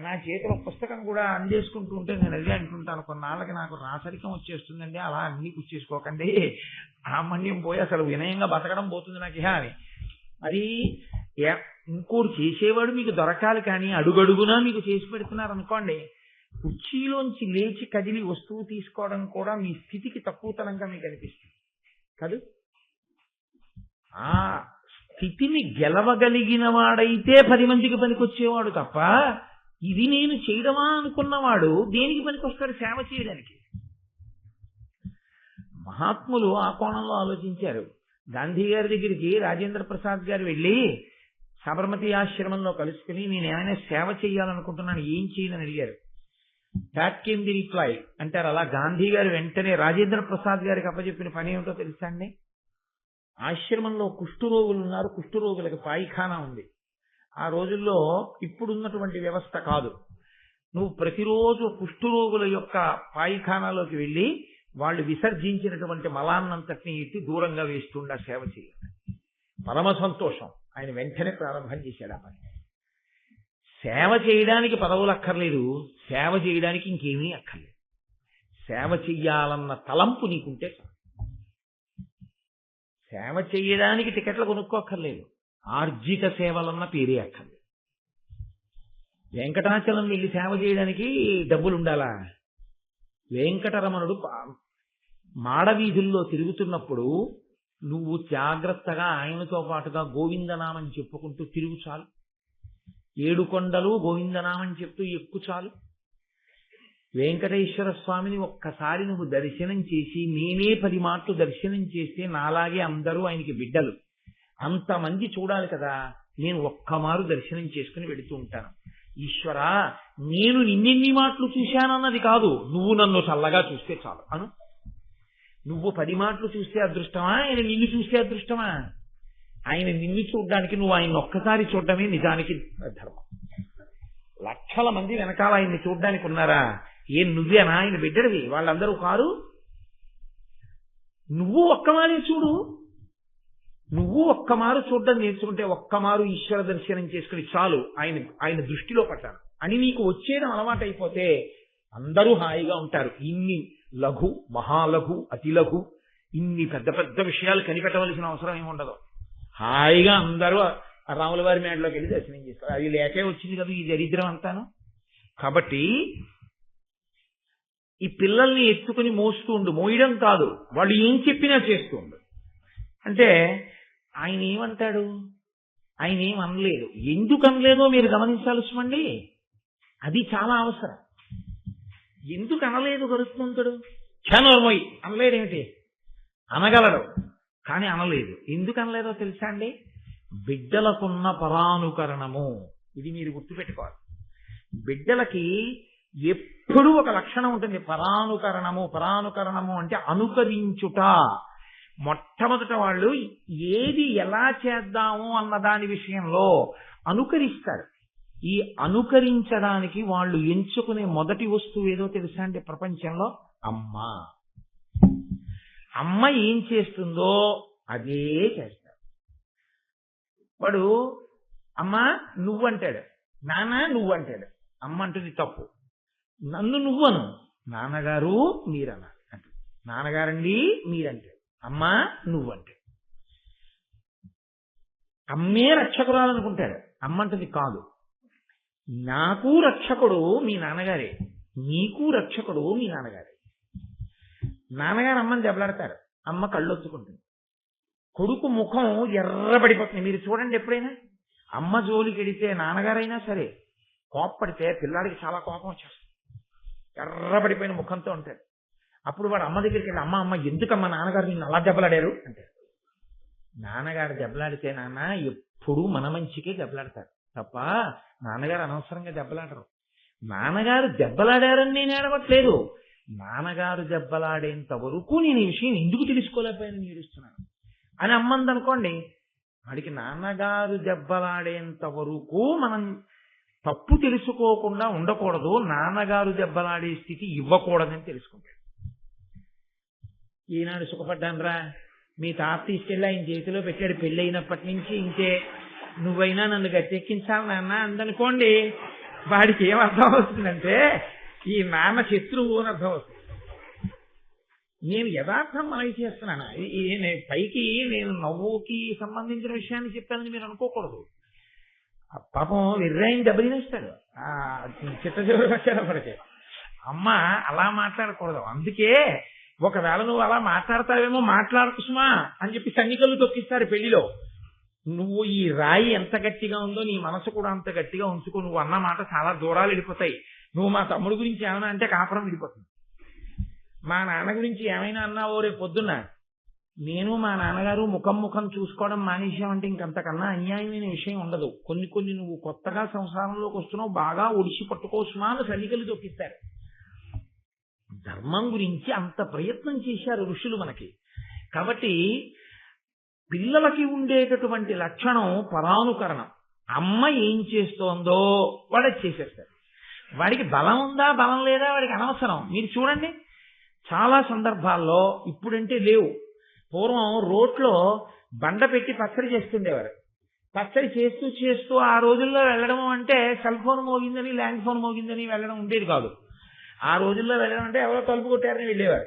నా చేతిలో పుస్తకం కూడా అందేసుకుంటూ ఉంటే నేను అదే అంటుంటాను, కొన్నాళ్ళకి నాకు రాసరికం వచ్చేస్తుందండి, అలా అన్ని కూర్చేసుకోకండి, సామాన్యం పోయి అసలు వినయంగా బతకడం పోతుంది నాకు ఇహ అని. మరి ఇంకోటి చేసేవాడు మీకు దొరకాలి, కానీ అడుగడుగునా మీకు చేసి పెడుతున్నారు అనుకోండి, కుర్చీలోంచి లేచి కదిలి వస్తువు తీసుకోవడం కూడా మీ స్థితికి తక్కువతనంగా మీకు అనిపిస్తుంది కాదు. ఆ స్థితిని గెలవగలిగిన వాడైతే 10 మందికి పనికొచ్చేవాడు తప్ప, ఇది నేను చేయడమా అనుకున్నవాడు దేనికి పనికొస్తాడు? సేవ చేయడానికి. మహాత్ములు ఆ కోణంలో ఆలోచించారు. గాంధీ గారి దగ్గరికి రాజేంద్ర ప్రసాద్ గారు వెళ్ళి సబర్మతి ఆశ్రమంలో కలుసుకుని, నేను ఏమైనా సేవ చేయాలనుకుంటున్నాను, ఏం చేయనని అడిగారు. దాట్ కేమ్ ది రిప్లై అంటారు. అలా గాంధీ గారు వెంటనే రాజేంద్ర ప్రసాద్ గారికి అప్పచెప్పిన పని ఏమిటో తెలుసా అండి? ఆశ్రమంలో కుష్ఠరోగులు ఉన్నారు, కుష్ఠరోగులకు పాయిఖానా ఉంది. ఆ రోజుల్లో ఇప్పుడున్నటువంటి వ్యవస్థ కాదు. నువ్వు ప్రతిరోజు కుష్ఠరోగుల యొక్క పాయిఖానాలోకి వెళ్ళి వాళ్ళు విసర్జించినటువంటి మలాన్నంతటిని ఎత్తి దూరంగా వేస్తుండా సేవ చేయాలి. పరమ సంతోషం. ఆయన వెంటనే ప్రారంభం చేశాడు ఆ పని. సేవ చేయడానికి పదవులు అక్కర్లేదు, సేవ చేయడానికి ఇంకేమీ అక్కర్లేదు. సేవ చెయ్యాలన్న తలంపు నీకుంటే సేవ చేయడానికి టికెట్లు కొనుక్కోక్కర్లేదు, ఆర్జిక సేవలన్న పేరే అక్కర్లేదు. వెంకటాచలం వెళ్ళి సేవ చేయడానికి డబ్బులు ఉండాలా? వెంకటరమణుడు మాడవీధుల్లో తిరుగుతున్నప్పుడు నువ్వు జాగ్రత్తగా ఆయనతో పాటుగా గోవిందనామం చెప్పుకుంటూ తిరుగు చాలు. 7 కొండలు గోవిందనామం చెప్తూ ఎక్కు చాలు. వెంకటేశ్వర స్వామిని ఒక్కసారి నువ్వు దర్శనం చేసి, నేనే 10 మాటలు దర్శనం చేస్తే నాలాగే అందరూ ఆయనకి బిడ్డలు, అంతమంది చూడాలి కదా. నేను ఒక్కమారు దర్శనం చేసుకుని వెళుతూ ఉంటాను. ఈశ్వరా, నేను నిన్నెన్ని మాటలు చూశానన్నది కాదు, నువ్వు నన్ను చల్లగా చూస్తే చాలు అను. నువ్వు 10 మాటలు చూస్తే అదృష్టమా, ఆయన నిన్ను చూస్తే అదృష్టమా? ఆయన నిన్ను చూడడానికి నువ్వు ఆయన ఒక్కసారి చూడటమే నిజానికి ధర్మం. లక్షల మంది వెనకాల ఆయన్ని చూడడానికి ఉన్నారా? ఏం నువ్వేనా ఆయన బిడ్డడివి? వాళ్ళందరూ కారు. నువ్వు ఒక్కమారే చూడు. నువ్వు ఒక్కమారు చూడడం నేర్చుకుంటే, ఒక్కమారు ఈశ్వర దర్శనం చేసుకుని చాలు ఆయన దృష్టిలో పడ్డాను అని నీకు వచ్చేయడం అలవాటైపోతే అందరూ హాయిగా ఉంటారు. ఇన్ని లఘు, మహాలఘు, అతి లఘు, ఇన్ని పెద్ద పెద్ద విషయాలు కనిపెట్టవలసిన అవసరం ఏముండదు. హాయిగా అందరూ రాముల వారి మేడలోకి వెళ్ళి దర్శనం చేస్తారు. అది లేకే వచ్చింది కదా ఈ దరిద్రం అంతాను. కాబట్టి ఈ పిల్లల్ని ఎత్తుకుని మోస్తూ ఉండు. మోయడం కాదు, వాళ్ళు ఏం చెప్పినా చేస్తూ ఉండు. అంటే ఆయన ఏమంటాడు? ఆయన ఏం అనలేదు. ఎందుకు అనలేదో మీరు గమనించాల్సిమండి. అది చాలా అవసరం. ఎందుకు అనలేదు గరుత్మంతుడు? క్షణోర్మోయి అనలేడేమిటి? అనగలడు, కానీ అనలేదు. ఎందుకు అనలేదో తెలుసా అండి? బిడ్డలకున్న పరానుకరణము. ఇది మీరు గుర్తుపెట్టుకోవాలి. బిడ్డలకి ఎప్పుడూ ఒక లక్షణం ఉంటుంది, పరానుకరణము. పరానుకరణము అంటే అనుకరించుట. మొట్టమొదట వాళ్ళు ఏది ఎలా చేద్దాము అన్న దాని విషయంలో అనుకరిస్తారు. ఈ అనుకరించడానికి వాళ్ళు ఎంచుకునే మొదటి వస్తువు ఏదో తెలుసా అంటే ప్రపంచంలో అమ్మ. అమ్మ ఏం చేస్తుందో అదే చేస్తారు. వాడు అమ్మ నువ్వంటాడు, నాన్న నువ్వంటాడు. అమ్మ అంటుంది తప్పు. నన్ను నువ్వను, నాన్నగారు మీరన్నారు అంటు. నాన్నగారండి మీరంటాడు, అమ్మ నువ్వంటాడు. అమ్మే రక్షకురాలనుకుంటాడు. అమ్మ అంటుంది కాదు, నాకు రక్షకుడు మీ నాన్నగారే, నీకు రక్షకుడు మీ నాన్నగారే. నాన్నగారు అమ్మని దెబ్బలాడతారు, అమ్మ కళ్ళొత్తుకుంటుంది. కొడుకు ముఖం ఎర్రబడిపోతుంది. మీరు చూడండి, ఎప్పుడైనా అమ్మ జోలికి వెడితే నాన్నగారైనా సరే కోప్పడితే పిల్లాడికి చాలా కోపం వచ్చేస్తుంది. ఎర్రబడిపోయిన ముఖంతో ఉంటాడు. అప్పుడు వాడు అమ్మ దగ్గరికి వెళ్ళి, అమ్మ అమ్మ ఎందుకమ్మా నాన్నగారు నిన్ను అలా దెబ్బలాడారు అంటే, నాన్నగారు దెబ్బలాడితే నాన్న ఎప్పుడూ మన మంచికే దెబ్బలాడతారు తప్ప నాన్నగారు అనవసరంగా దెబ్బలాడరు. నాన్నగారు దెబ్బలాడారని నేను ఏడవట్లేదు, నాన్నగారు దెబ్బలాడేంత వరకు నేను ఈ విషయం ఎందుకు తెలుసుకోలేకపోయాను ఏడుస్తున్నాను అని అమ్మందనుకోండి. వాడికి నాన్నగారు దెబ్బలాడేంత వరకు మనం తప్పు తెలుసుకోకుండా ఉండకూడదు, నాన్నగారు దెబ్బలాడే స్థితి ఇవ్వకూడదని తెలుసుకుంటాడు. ఈనాడు సుఖపడ్డానరా, మీ తాత తీసుకెళ్ళి ఆయన చేతిలో పెట్టాడు, పెళ్ళి అయినప్పటి నుంచి ఇంకే, నువ్వైనా నన్ను గట్టెక్కించాలి నాన్న అందనుకోండి. వాడికి ఏం అర్థం అవుతుందంటే ఈ నాన్న శత్రువు అని అర్థం అవుతుంది. నేను యథార్థం మనకి చేస్తున్నాను. పైకి నేను నవ్వుకి సంబంధించిన విషయాన్ని చెప్పానని మీరు అనుకోకూడదు. పాపం విర్రాయిని దెబ్బతినేస్తాడు చిట్ట చివరి వచ్చేటప్పటికే. అమ్మ అలా మాట్లాడకూడదు. అందుకే ఒకవేళ నువ్వు అలా మాట్లాడతావేమో మాట్లాడకు సుమా అని చెప్పి సన్నికలు తొక్కిస్తారు పెళ్లిలో. నువ్వు ఈ రాయి ఎంత గట్టిగా ఉందో నీ మనసు కూడా అంత గట్టిగా ఉంచుకో. నువ్వు అన్న మాట చాలా దూరాలు వెళ్ళిపోతాయి. నువ్వు మా తమ్ముడు గురించి ఏమైనా అంటే కాపురం విడిపోతుంది. మా నాన్న గురించి ఏమైనా అన్నావో రేపు పొద్దున్న నేను మా నాన్నగారు ముఖం చూసుకోవడం మానేసామంటే ఇంకంతకన్నా అన్యాయమైన విషయం ఉండదు. కొన్ని నువ్వు కొత్తగా సంసారంలోకి వస్తున్నావు, బాగా ఒడిసి పట్టుకోసుమా అని సన్నికలు తొక్కిస్తారు. ధర్మం గురించి అంత ప్రయత్నం చేశారు ఋషులు మనకి. కాబట్టి పిల్లలకి ఉండేటటువంటి లక్షణం పరానుకరణం. అమ్మ ఏం చేస్తోందో వాడు చేసేస్తాడు. వాడికి బలం ఉందా బలం లేదా వాడికి అనవసరం. మీరు చూడండి, చాలా సందర్భాల్లో ఇప్పుడంటే లేవు, పూర్వం రోడ్లో బండ పెట్టి పచ్చడి చేస్తుండేవారు. పచ్చడి చేస్తూ ఆ రోజుల్లో వెళ్ళడం అంటే సెల్ ఫోన్ మోగిందని ల్యాండ్ ఫోన్ మోగిందని వెళ్ళడం ఉండేది కాదు. ఆ రోజుల్లో వెళ్ళడం అంటే ఎవరో తలుపు కొట్టారని వెళ్ళేవారు.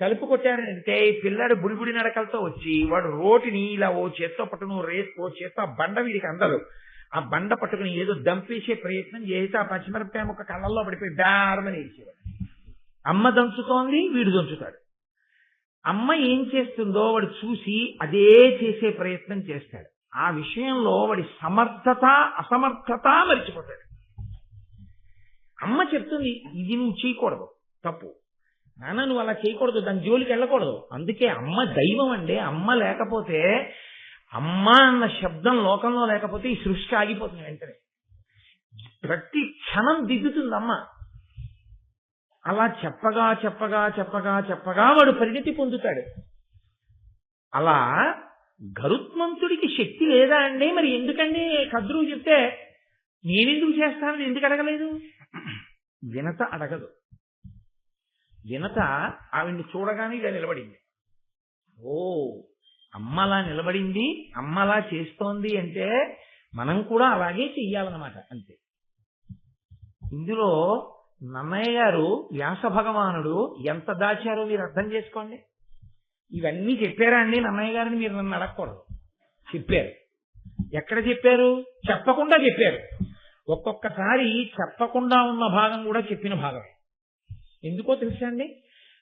తలుపు కొట్టారంటే పిల్లాడు బుడిబుడి నడకలతో వచ్చి వాడు రోటిని ఇలా ఓ చేత్తో పట్టును ఓ చేత్తో ఆ బండ వీడికి అందరు ఆ బండ పట్టుకుని ఏదో దంపేసే ప్రయత్నం చేసి ఆ పచ్చిమిరపకాయ ముక్క కళ్ళల్లో పడిపోయి దారుమని ఏడ్చేవాడు. అమ్మ దంచుతోంది, వీడు దంచుతాడు. అమ్మ ఏం చేస్తుందో వాడు చూసి అదే చేసే ప్రయత్నం చేస్తాడు. ఆ విషయంలో వాడి సమర్థత అసమర్థత మరిచిపోతాడు. అమ్మ చెప్తుంది ఇది నువ్వు చేయకూడదు, తప్పు, నాన్న నువ్వు అలా చేయకూడదు, దాని జోలికి వెళ్ళకూడదు. అందుకే అమ్మ దైవం అండి. అమ్మ లేకపోతే, అమ్మ అన్న శబ్దం లోకంలో లేకపోతే ఈ సృష్టి ఆగిపోతుంది. వెంటనే ప్రతి క్షణం దిద్దుతుంది అమ్మ. అలా చెప్పగా చెప్పగా చెప్పగా చెప్పగా వాడు పరిణతి పొందుతాడు. అలా గరుత్మంతుడికి శక్తి లేదా అండి? మరి ఎందుకండి కద్రువు చెప్తే నేనెందుకు చేస్తానని ఎందుకు అడగలేదు? వినత అడగదు. వినత ఆవిడ్ని చూడగానే ఇలా నిలబడింది. ఓ అమ్మలా నిలబడింది, అమ్మలా చేస్తోంది అంటే మనం కూడా అలాగే చెయ్యాలన్నమాట. అంతే. ఇందులో నన్నయ్య గారు వ్యాస భగవానుడు ఎంత దాచారో మీరు అర్థం చేసుకోండి. ఇవన్నీ చెప్పారా అండి నన్నయ్య గారిని మీరు నన్ను అడగకూడదు. చెప్పారు. ఎక్కడ చెప్పారు? చెప్పకుండా చెప్పారు. ఒక్కొక్కసారి చెప్పకుండా ఉన్న భాగం కూడా చెప్పిన భాగమే. ఎందుకో తెలుసా అండి?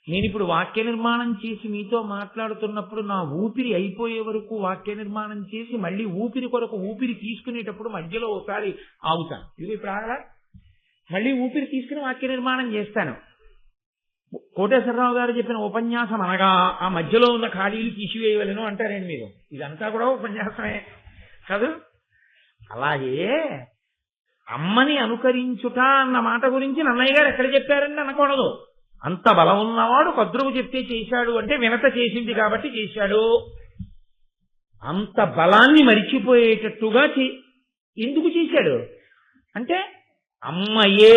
నేను ఇప్పుడు వాక్య నిర్మాణం చేసి మీతో మాట్లాడుతున్నప్పుడు నా ఊపిరి అయిపోయే వరకు వాక్య నిర్మాణం చేసి మళ్ళీ ఊపిరి కొరకు ఊపిరి తీసుకునేటప్పుడు మధ్యలో ఒకసారి ఆగుతాను. ఇది ఇప్పుడు ఆగలా, మళ్ళీ ఊపిరి తీసుకుని వాక్య నిర్మాణం చేస్తాను. కోటేశ్వరరావు గారు చెప్పిన ఉపన్యాసం అనగా ఆ మధ్యలో ఉన్న ఖాళీలు తీసివేయవలను అంటారండి మీరు. ఇదంతా కూడా ఉపన్యాసమే కాదు. అలాగే అమ్మని అనుకరించుట అన్న మాట గురించి నన్నయ్య గారు ఎక్కడ చెప్పారని అనకూడదు. అంత బలం ఉన్నవాడు కద్రువు చెప్తే చేశాడు అంటే వినత చేసింది కాబట్టి చేశాడు. అంత బలాన్ని మరిచిపోయేటట్టుగా ఎందుకు చేశాడు అంటే అమ్మయే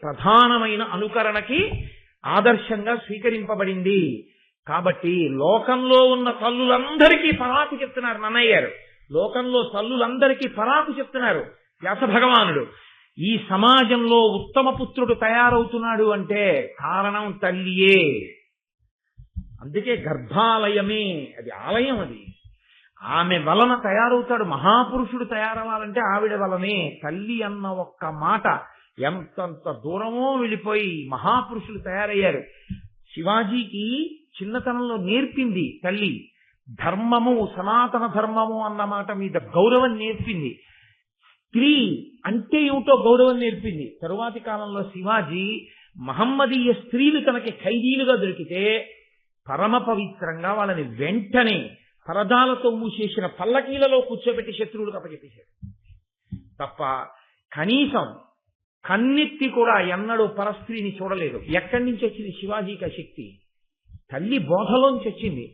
ప్రధానమైన అనుకరణకి ఆదర్శంగా స్వీకరింపబడింది కాబట్టి. లోకంలో ఉన్న తల్లులందరికీ పరాకు చెప్తున్నారు నన్నయ్య గారు. లోకంలో తల్లులందరికీ పరాకు చెప్తున్నారు వ్యాస భగవానుడు. ఈ సమాజంలో ఉత్తమ పుత్రుడు తయారవుతున్నాడు అంటే కారణం తల్లియే. అందుకే గర్భాలయమే అది ఆలయం. అది ఆమె వలన తయారవుతాడు. మహాపురుషుడు తయారవ్వాలంటే ఆవిడ వలనే. తల్లి అన్న ఒక్క మాట ఎంతంత దూరమో వెళ్ళిపోయి మహాపురుషులు తయారయ్యారు. శివాజీకి చిన్నతనంలో నేర్పింది తల్లి. ధర్మము, సనాతన ధర్మము అన్న మాట మీద గౌరవం నేర్పింది. స్త్రీ అంటే ఏమిటో గౌరవం నేర్పింది. తరువాతి కాలంలో శివాజీ మహమ్మదీయ స్త్రీలు తనకి ఖైదీలుగా దొరికితే పరమ పవిత్రంగా వాళ్ళని వెంటనే పరదాలతో మూసేసిన పల్లకీలలో కూర్చోబెట్టి శత్రువులకు అప్పచెప్పేశాడు తప్ప కనీసం కన్నెత్తి కూడా ఎన్నడూ పరస్త్రీని చూడలేదు. ఎక్కడి నుంచి వచ్చింది శివాజీకి ఆ శక్తి? తల్లి బోధలోంచి వచ్చింది.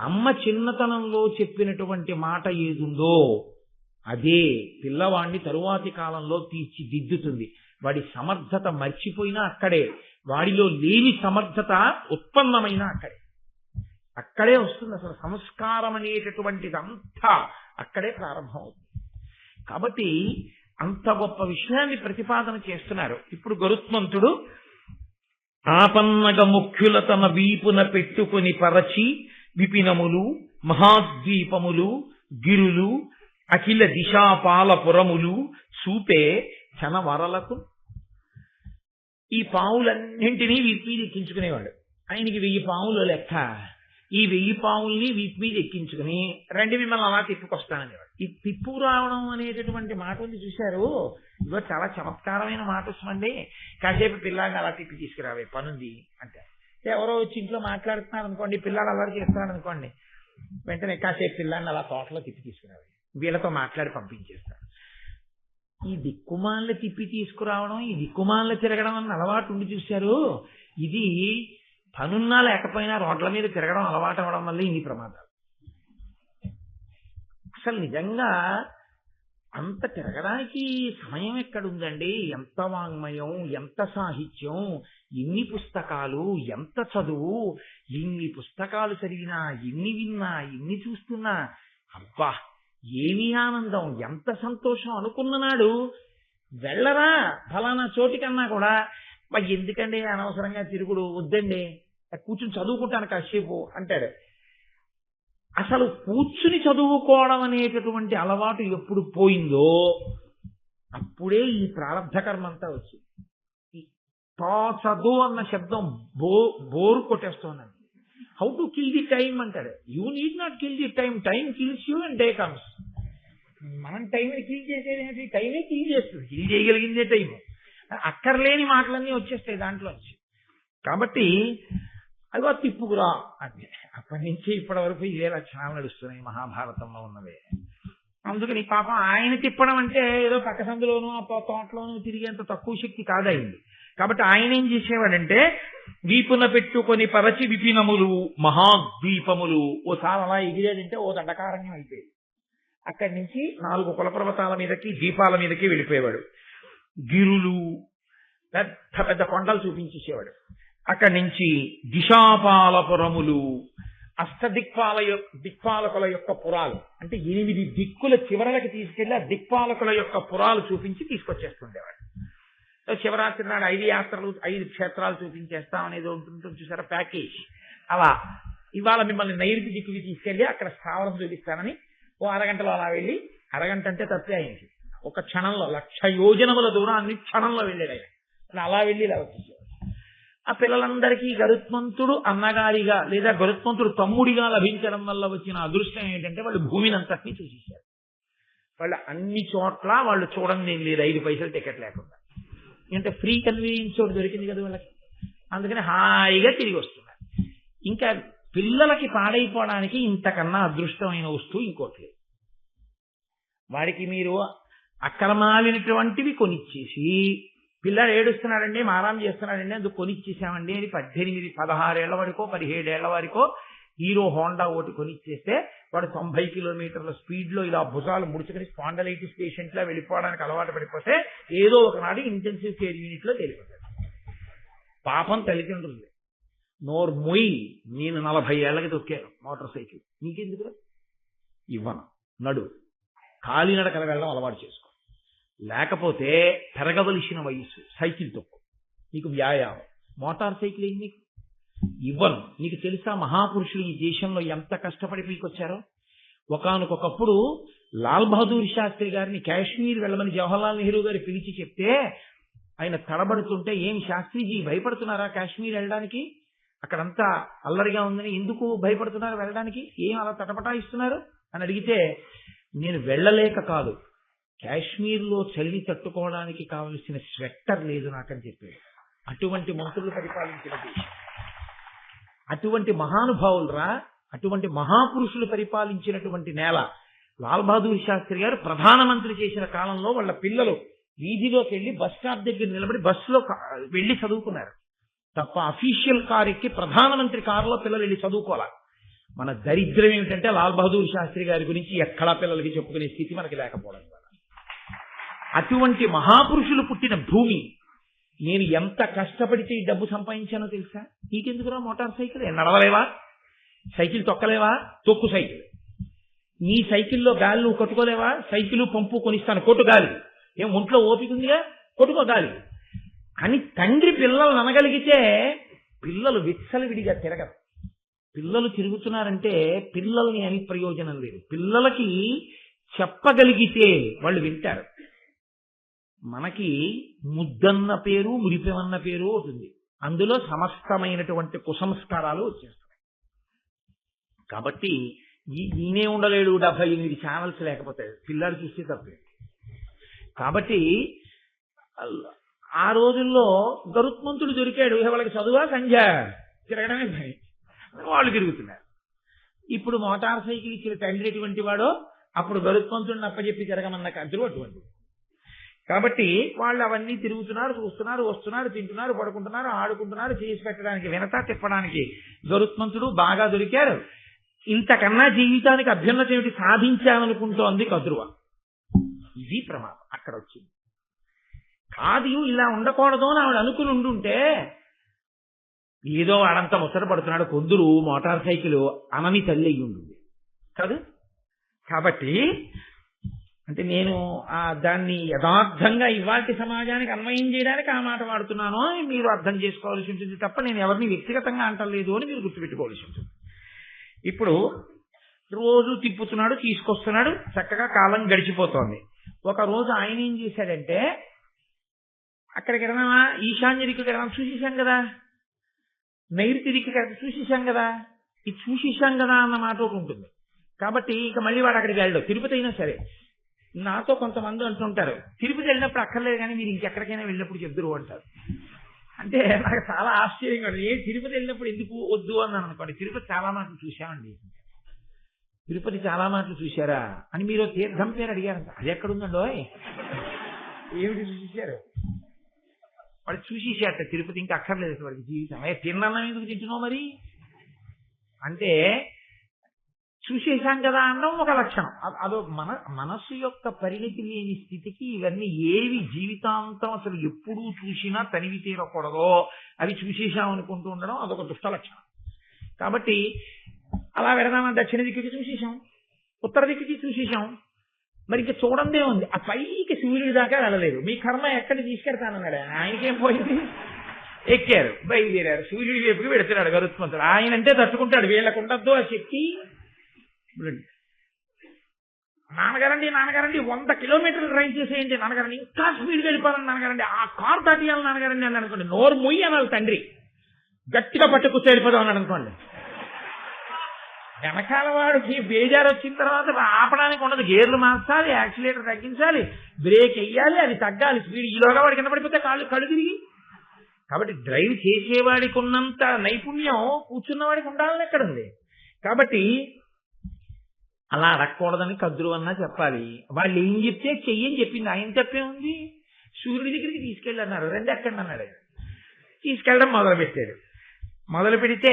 అమ్మ చిన్నతనంలో చెప్పినటువంటి మాట ఏదుందో అదే పిల్లవాడిని తరువాతి కాలంలో తీర్చిదిద్దుతుంది. వాడి సమర్థత మర్చిపోయినా అక్కడే, వాడిలో లేని సమర్థత ఉత్పన్నమైనా అక్కడే. అక్కడే వస్తుంది. అసలు సంస్కారం అనేటటువంటిదంతా అక్కడే ప్రారంభం అవుతుంది. కాబట్టి అంత గొప్ప విషయాన్ని ప్రతిపాదన చేస్తున్నారు. ఇప్పుడు గరుత్మంతుడు ఆపన్నగ ముఖ్యుల తన వీపున పెట్టుకుని పరచి విపినములు మహాద్వీపములు గిరులు అఖిల దిశాపాలపురములు చూపే చనవరలకు. ఈ పావులన్నింటినీ వీపు మీద ఎక్కించుకునేవాడు. ఆయనకి 1000 పావులు లెక్క. ఈ 1000 పావుల్ని వీపు మీద ఎక్కించుకుని రండి మిమ్మల్ని అలా తిప్పుకొస్తాననేవాడు. ఈ తిప్పు రావడం అనేటటువంటి మాట ఉంది చూశారు, ఇదో చాలా చమత్కారమైన మాట వస్తుందండి. కాసేపు పిల్లాడిని అలా తిప్పి తీసుకురావే పనుంది అంటే. ఎవరో వచ్చి ఇంట్లో మాట్లాడుతున్నారు అనుకోండి, పిల్లాడు అల్లరి చేస్తున్నాడు అనుకోండి, వెంటనే కాసేపు పిల్లాడిని అలా తోటలో తిప్పి తీసుకురావే, వీళ్ళతో మాట్లాడి పంపించేస్తారు. ఈ దిక్కుమాలను తిప్పి తీసుకురావడం, ఈ దిక్కుమాలను తిరగడం అన్న అలవాటు ఉండి చూశారు. ఇది పనున్నా లేకపోయినా రోడ్ల మీద తిరగడం అలవాటు అవ్వడం వల్ల ఇన్ని ప్రమాదాలు. అసలు నిజంగా అంత తిరగడానికి సమయం ఎక్కడుందండి? ఎంత వాంగ్మయం, ఎంత సాహిత్యం, ఎన్ని పుస్తకాలు, ఎంత చదువు, ఇన్ని పుస్తకాలు చదివినా, ఎన్ని విన్నా, ఎన్ని చూస్తున్నా, అబ్బా ఏమి ఆనందం, ఎంత సంతోషం అనుకున్ననాడు వెళ్ళరా ఫలానా చోటికన్నా కూడా ఎందుకండి అనవసరంగా తిరుగుడు, వద్దండి కూర్చుని చదువుకుంటాను కాసేపు అంటాడు. అసలు కూర్చుని చదువుకోవడం అనేటటువంటి అలవాటు ఎప్పుడు పోయిందో అప్పుడే ఈ ప్రారంభ కర్మ అంతా వచ్చింది. ఈ చదువు అన్న శబ్దం బోరు కొట్టేస్తోందండి. How to kill the time అంటాడు. You need not kill the time, time kills you and day comes. మనం టైంని కిల్ చేసేది టైమే కిల్ చేస్తుంది. కిల్ చేయగలిగిందే టైం. అక్కర్లేని మాటలన్నీ వచ్చేస్తాయి దాంట్లోంచి. కాబట్టి అదిగో తిప్పుకురా అంటే అప్పటి నుంచి ఇప్పటి వరకు ఇదే లక్షణాలు నడుస్తున్నాయి మహాభారతంలో ఉన్నవే. అందుకని పాపం ఆయన తిప్పడం అంటే ఏదో పక్క సందులోనూ తోటలోనూ తిరిగేంత తక్కువ శక్తి కాదయింది. కాబట్టి ఆయన ఏం చేసేవాడంటే వీపున పెట్టుకొని పరచి విపినములు మహాద్వీపములు ఓసారి అలా ఎగిరాడంటే ఓ దండకారణ్యం అయిపోయేది. అక్కడి నుంచి 4 కులపర్వతాల మీదకి దీపాల మీదకి వెళ్ళిపోయేవాడు. గిరులు పెద్ద పెద్ద కొండలు చూపించేసేవాడు. అక్కడి నుంచి దిశాపాలపురములు దిక్పాలకుల యొక్క పురాలు అంటే 8 దిక్కుల చివరలకి తీసుకెళ్లి ఆ దిక్పాలకుల యొక్క పురాలు చూపించి తీసుకొచ్చేస్తుండేవాడు. శివరాత్రి నాడు 5 యాత్రలు 5 క్షేత్రాలు చూపించేస్తామనేది ఉంటుంది చూసారా ప్యాకేజ్. అలా ఇవాళ మిమ్మల్ని నైరుతి దిక్కుకి తీసుకెళ్లి అక్కడ స్థావరం చూపిస్తానని ఓ అరగంటలో అలా వెళ్ళి, అరగంట అంటే తప్పే ఆయనకి, ఒక క్షణంలో 1,00,000 యోజనముల దూరాన్ని క్షణంలో వెళ్ళాడు ఆయన. అలా వెళ్ళి ఇలా వచ్చేసాడు. ఆ పిల్లలందరికీ గరుత్మంతుడు అన్నగారిగా లేదా గరుత్మంతుడు తమ్ముడిగా లభించడం వల్ల వచ్చిన అదృష్టం ఏంటంటే వాళ్ళు భూమిని అంతటినీ చూసేశారు. వాళ్ళు అన్ని చోట్ల వాళ్ళు చూడండి లేదు 5 పైసలు టికెట్ లేకుండా. అంటే ఫ్రీ కన్వీనియన్స్ చోటు దొరికింది కదా వాళ్ళకి. అందుకని హాయిగా తిరిగి వస్తున్నారు. ఇంకా పిల్లలకి పాడైపోవడానికి ఇంతకన్నా అదృష్టమైన వస్తువు ఇంకోటి లేదు. వాడికి మీరు అక్రమాలినటువంటివి కొనిచ్చేసి పిల్లాడు ఏడుస్తున్నాడండి మారాం చేస్తున్నాడండి అందుకు కొనిచ్చేసామండి అని 18, 16 ఏళ్ల వరకో 17 ఏళ్ల వరకో హీరో హోండా ఒకటి కొనిచ్చేస్తే వాడు 90 కిలోమీటర్ల స్పీడ్ లో ఇలా భుజాలు ముడుచుకుని స్పాండలైటిస్ పేషెంట్ లా వెళ్ళిపోవడానికి అలవాటు పడిపోతే ఏదో ఒకనాడు ఇంటెన్సివ్ కేర్ యూనిట్ లో తేలిపోతాడు. పాపం తల్లిదండ్రులు నోరు మొయ్యి, నేను 40 ఏళ్ళకి తొక్కాను మోటార్ సైకిల్, నీకెందుకు ఇవ్వను, నడు కాలినడకల వెళ్ళడం అలవాటు చేసుకో, లేకపోతే పెరగవలసిన వయస్సు సైకిల్ తొక్కు, నీకు వ్యాయామం. మోటార్ సైకిల్ ఏంటి నీకు ఇవ్వను. నీకు తెలుసా మహాపురుషులు ఈ దేశంలో ఎంత కష్టపడి పీకొచ్చారో? ఒకానొకప్పుడు లాల్ బహదూర్ శాస్త్రి గారిని కాశ్మీర్ వెళ్ళమని జవహర్లాల్ నెహ్రూ గారు పిలిచి చెప్తే ఆయన తడబడుతుంటే, ఏం శాస్త్రిజీ భయపడుతున్నారా కాశ్మీర్ వెళ్ళడానికి? అక్కడంతా అల్లరిగా ఉందని ఎందుకు భయపడుతున్నారు వెళ్ళడానికి? ఏం అలా తటపటాయిస్తున్నారు అని అడిగితే, నేను వెళ్ళలేక కాదు, కాశ్మీర్లో చలి తట్టుకోవడానికి కావలసిన స్వెట్టర్ లేదు నాకని చెప్పాడు. అటువంటి మంత్రులు పరిపాలించిన దేశం, అటువంటి మహానుభావులరా, అటువంటి మహాపురుషులు పరిపాలించినటువంటి నేల. లాల్ బహదూర్ శాస్త్రి గారు ప్రధానమంత్రి చేసిన కాలంలో వాళ్ళ పిల్లలు వీధిలోకి వెళ్ళి బస్ స్టాప్ దగ్గర నిలబడి బస్సులో వెళ్ళి చదువుకున్నారు తప్ప అఫీషియల్ కార్ ఎక్కి ప్రధానమంత్రి కారులో పిల్లలు వెళ్ళి చదువుకోవాలి. మన దరిద్రం ఏమిటంటే లాల్ బహదూర్ శాస్త్రి గారి గురించి ఎక్కడా పిల్లలకి చెప్పుకునే స్థితి మనకి లేకపోవడం వల్ల. అటువంటి మహాపురుషులు పుట్టిన భూమి. నేను ఎంత కష్టపడితే ఈ డబ్బు సంపాదించానో తెలుసా? నీకెందుకురా మోటార్ సైకిల్? నడవలేవా? సైకిల్ తొక్కలేవా? తొక్కు సైకిల్. నీ సైకిల్లో గాలి నువ్వు కొట్టుకోలేవా? సైకిల్ పంపు కొనిస్తాను, కొట్టు గాలి. ఏం ఒంట్లో ఓపిక ఉందిగా, కొట్టుకో గాలి అని తండ్రి పిల్లలు అనగలిగితే పిల్లలు విచ్చలవిడిగా తిరగరు. పిల్లలు తిరుగుతున్నారంటే పిల్లల్ని అని ప్రయోజనం లేదు. పిల్లలకి చెప్పగలిగితే వాళ్ళు వింటారు. మనకి ముద్దన్న పేరు మురిపెమన్న పేరు ఉంటుంది, అందులో సమస్తమైనటువంటి కుసంస్కారాలు వచ్చేస్తాయి. కాబట్టి ఈయనే ఉండలేడు 78 ఛానల్స్ లేకపోతే పిల్లాడు చూస్తే తప్పే. కాబట్టి ఆ రోజుల్లో గరుత్మంతుడు దొరికాడు, వాళ్ళకి చదువా సంధ్య తిరగడమే పని, వాళ్ళు తిరుగుతున్నారు. ఇప్పుడు మోటార్ సైకిల్ ఇచ్చిన తండ్రి ఎటువంటి వాడో అప్పుడు గరుత్మంతుడిని అప్పచెప్పి తిరగమన్న కద్దురు అటువంటి. కాబట్టి వాళ్ళు అవన్నీ తిరుగుతున్నారు, చూస్తున్నారు, వస్తున్నారు, తింటున్నారు, పడుకుంటున్నారు, ఆడుకుంటున్నారు. చేసి పెట్టడానికి వినత, తిప్పడానికి గరుత్మంతుడు బాగా దొరికారు. ఇంతకన్నా జీవితానికి అభ్యున్నతి ఏమిటి సాధించాలనుకుంటోంది కద్రువ. ఇది ప్రమాదం అక్కడ వచ్చింది. కాదు ఇలా ఉండకూడదు అని ఆవిడ అనుకుని ఉండుంటే, ఏదో వాడంతా ముచ్చట పడుతున్నాడు కొందరు మోటార్ సైకిల్ అనని తల్లి అయ్యి ఉంటుంది కాదు. కాబట్టి అంటే నేను దాన్ని యథార్థంగా ఇవాల్టి సమాజానికి అన్వయం చేయడానికి ఆ మాట వాడుతున్నాను అని మీరు అర్థం చేసుకోవాల్సి ఉంటుంది తప్ప నేను ఎవరిని వ్యక్తిగతంగా అంటలేదు అని మీరు గుర్తుపెట్టుకోవాల్సి ఉంటుంది. ఇప్పుడు రోజు తిప్పుతున్నాడు, తీసుకొస్తున్నాడు, చక్కగా కాలం గడిచిపోతోంది. ఒక రోజు ఆయన ఏం చేశాడంటే, అక్కడికి వెళ్ళినా ఈశాన్య దిక్కుకి వెళ్ళినా చూసేశాం కదా, నైరుతి దిక్కు చూసేశాం కదా, ఇది చూసేశాం కదా అన్న మాట ఒకటి ఉంటుంది. కాబట్టి ఇక మళ్ళీ వాడు అక్కడికి వెళ్ళడు. తిరుపతి అయినా సరే, నాతో కొంతమంది అంటుంటారు, తిరుపతి వెళ్ళినప్పుడు అక్కర్లేదు కానీ మీరు ఇంకెక్కడికైనా వెళ్ళినప్పుడు చెప్దురు అంటారు. అంటే నాకు చాలా ఆశ్చర్యంగా ఉంటుంది. తిరుపతి వెళ్ళినప్పుడు ఎందుకు వద్దు అన్నాను అనుకోండి, తిరుపతి చాలా మాటలు చూసామండి, తిరుపతి చాలా మాటలు చూశారా అని మీరు తీర్థం పేరు అడిగారంట. అది ఎక్కడుందండో, ఏమిటి చూసేశారు? వాడు చూసేసాట తిరుపతి, ఇంకా అక్కర్లేదు వాడికి జీవితం. తిన్నన్నం ఎందుకు తింటున్నావు మరి అంటే, చూసేశాం కదా అనడం ఒక లక్షణం. అదో మనస్సు యొక్క పరిణతి లేని స్థితికి ఇవన్నీ ఏవి జీవితాంతం అసలు ఎప్పుడూ చూసినా తనివి తీరకూడదో అవి చూసేశాం అనుకుంటూ ఉండడం అదొక దుష్ట లక్షణం. కాబట్టి అలా వెళదామా, దక్షిణ దిక్కుకి చూసేశాం, ఉత్తర దిక్కుకి చూసేశాం, మరి ఇంకా చూడందే ఉంది. ఆ పైకి సూర్యుడి దాకా వెళ్ళలేదు. మీ కర్మ ఎక్కడికి తీసుకెడతానన్నాడు. ఆయనకేం పోయింది, ఎక్కారు, బయలుదేరారు, సూర్యుడి వైపుకి పెడుతున్నాడు గరుత్మంతుడు. ఆయన అంటే తట్టుకుంటాడు, వీళ్ళకు ఉండద్దు ఆ శక్తి. నాన్నగారండి 100 కిలోమీటర్లు డ్రైవ్ చేసేయండి నాన్నగారండి, ఇంకా స్పీడ్గా వెళ్ళిపోవాలని నాన్నగారండి, ఆ కార్ దాటియాలి నాన్నగారండి అని అనుకోండి, నోరు మొయ్యి అనాలి తండ్రి, గట్టిగా పట్టు కూర్చో వెళ్ళిపోదాం అన్నాడు అనుకోండి. వెనకాల వాడికి బేజారు వచ్చిన తర్వాత ఆపడానికి ఉండదు, గేర్లు మార్చాలి, యాక్సిలేటర్ తగ్గించాలి, బ్రేక్ వెయ్యాలి, అది తగ్గాలి స్పీడ్. ఈలోగా వాడి కింద పడిపోతే కళ్ళు తిరిగి. కాబట్టి డ్రైవ్ చేసేవాడికి ఉన్నంత నైపుణ్యం కూర్చున్న వాడికి ఉండాలని ఎక్కడ ఉంది. కాబట్టి అలా అడగకూడదని కద్దురు అన్నా చెప్పాలి. వాళ్ళు ఏం చెప్తే చెయ్యని చెప్పింది, ఆయన తప్పే ఉంది. సూర్యుడి దగ్గరికి తీసుకెళ్ళి అన్నారు, రెండు ఎక్కండి అన్నాడు. తీసుకెళ్ళడం మొదలుపెట్టాడు. మొదలు పెడితే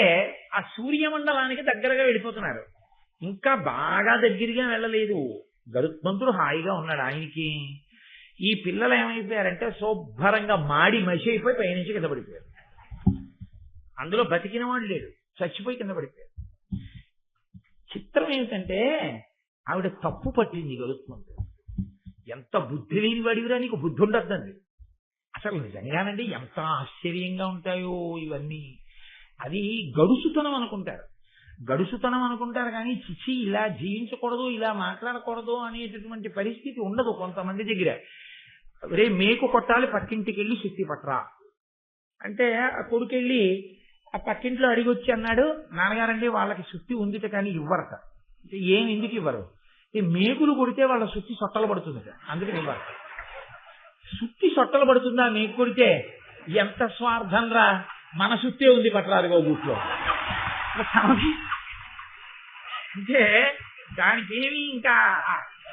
ఆ సూర్యమండలానికి దగ్గరగా వెళ్ళిపోతున్నారు. ఇంకా బాగా దగ్గరగా వెళ్ళలేదు. గరుత్మంతుడు హాయిగా ఉన్నాడు. ఆయనకి ఈ పిల్లలు ఏమైపోయారంటే శుభ్రంగా మాడి మసి అయిపోయి పైనుంచి కింద పడిపోయారు. అందులో బతికిన వాడు లేడు, చచ్చిపోయి కింద పడిపోయారు. చిత్రం ఏమిటంటే ఆవిడ తప్పు పట్టింది గరుత్మంతుడు. ఎంత బుద్ధి లేని వాడివిరా, నీకు బుద్ధి ఉండద్దండి. అసలు నిజంగానండి ఎంత ఆశ్చర్యంగా ఉంటాయో ఇవన్నీ. అది గడుసుతనం అనుకుంటారు కానీ చిచి ఇలా జీవించకూడదు, ఇలా మాట్లాడకూడదు అనేటటువంటి పరిస్థితి ఉండదు కొంతమంది దగ్గర. రే మేకు కొట్టాలి, పక్కింటికి వెళ్ళి శక్తి పట్టరా అంటే ఆ కొడుకెళ్ళి ఆ పక్కింట్లో అడిగి వచ్చి అన్నాడు, నాన్నగారండి వాళ్ళకి శుద్ధి ఉందిట కానీ ఇవ్వరట. అంటే ఏం ఎందుకు ఇవ్వరు? మేకులు కొడితే వాళ్ళ శుద్ధి సొట్టలు పడుతుందట, అందుకని ఇవ్వరు. శుద్ధి సొట్టలు పడుతుందా మేకు కొడితే? ఎంత స్వార్థం రా, మన శుద్ధే ఉంది పట్టరాదుగో గూట్లో. అంటే దానికి ఏమి ఇంకా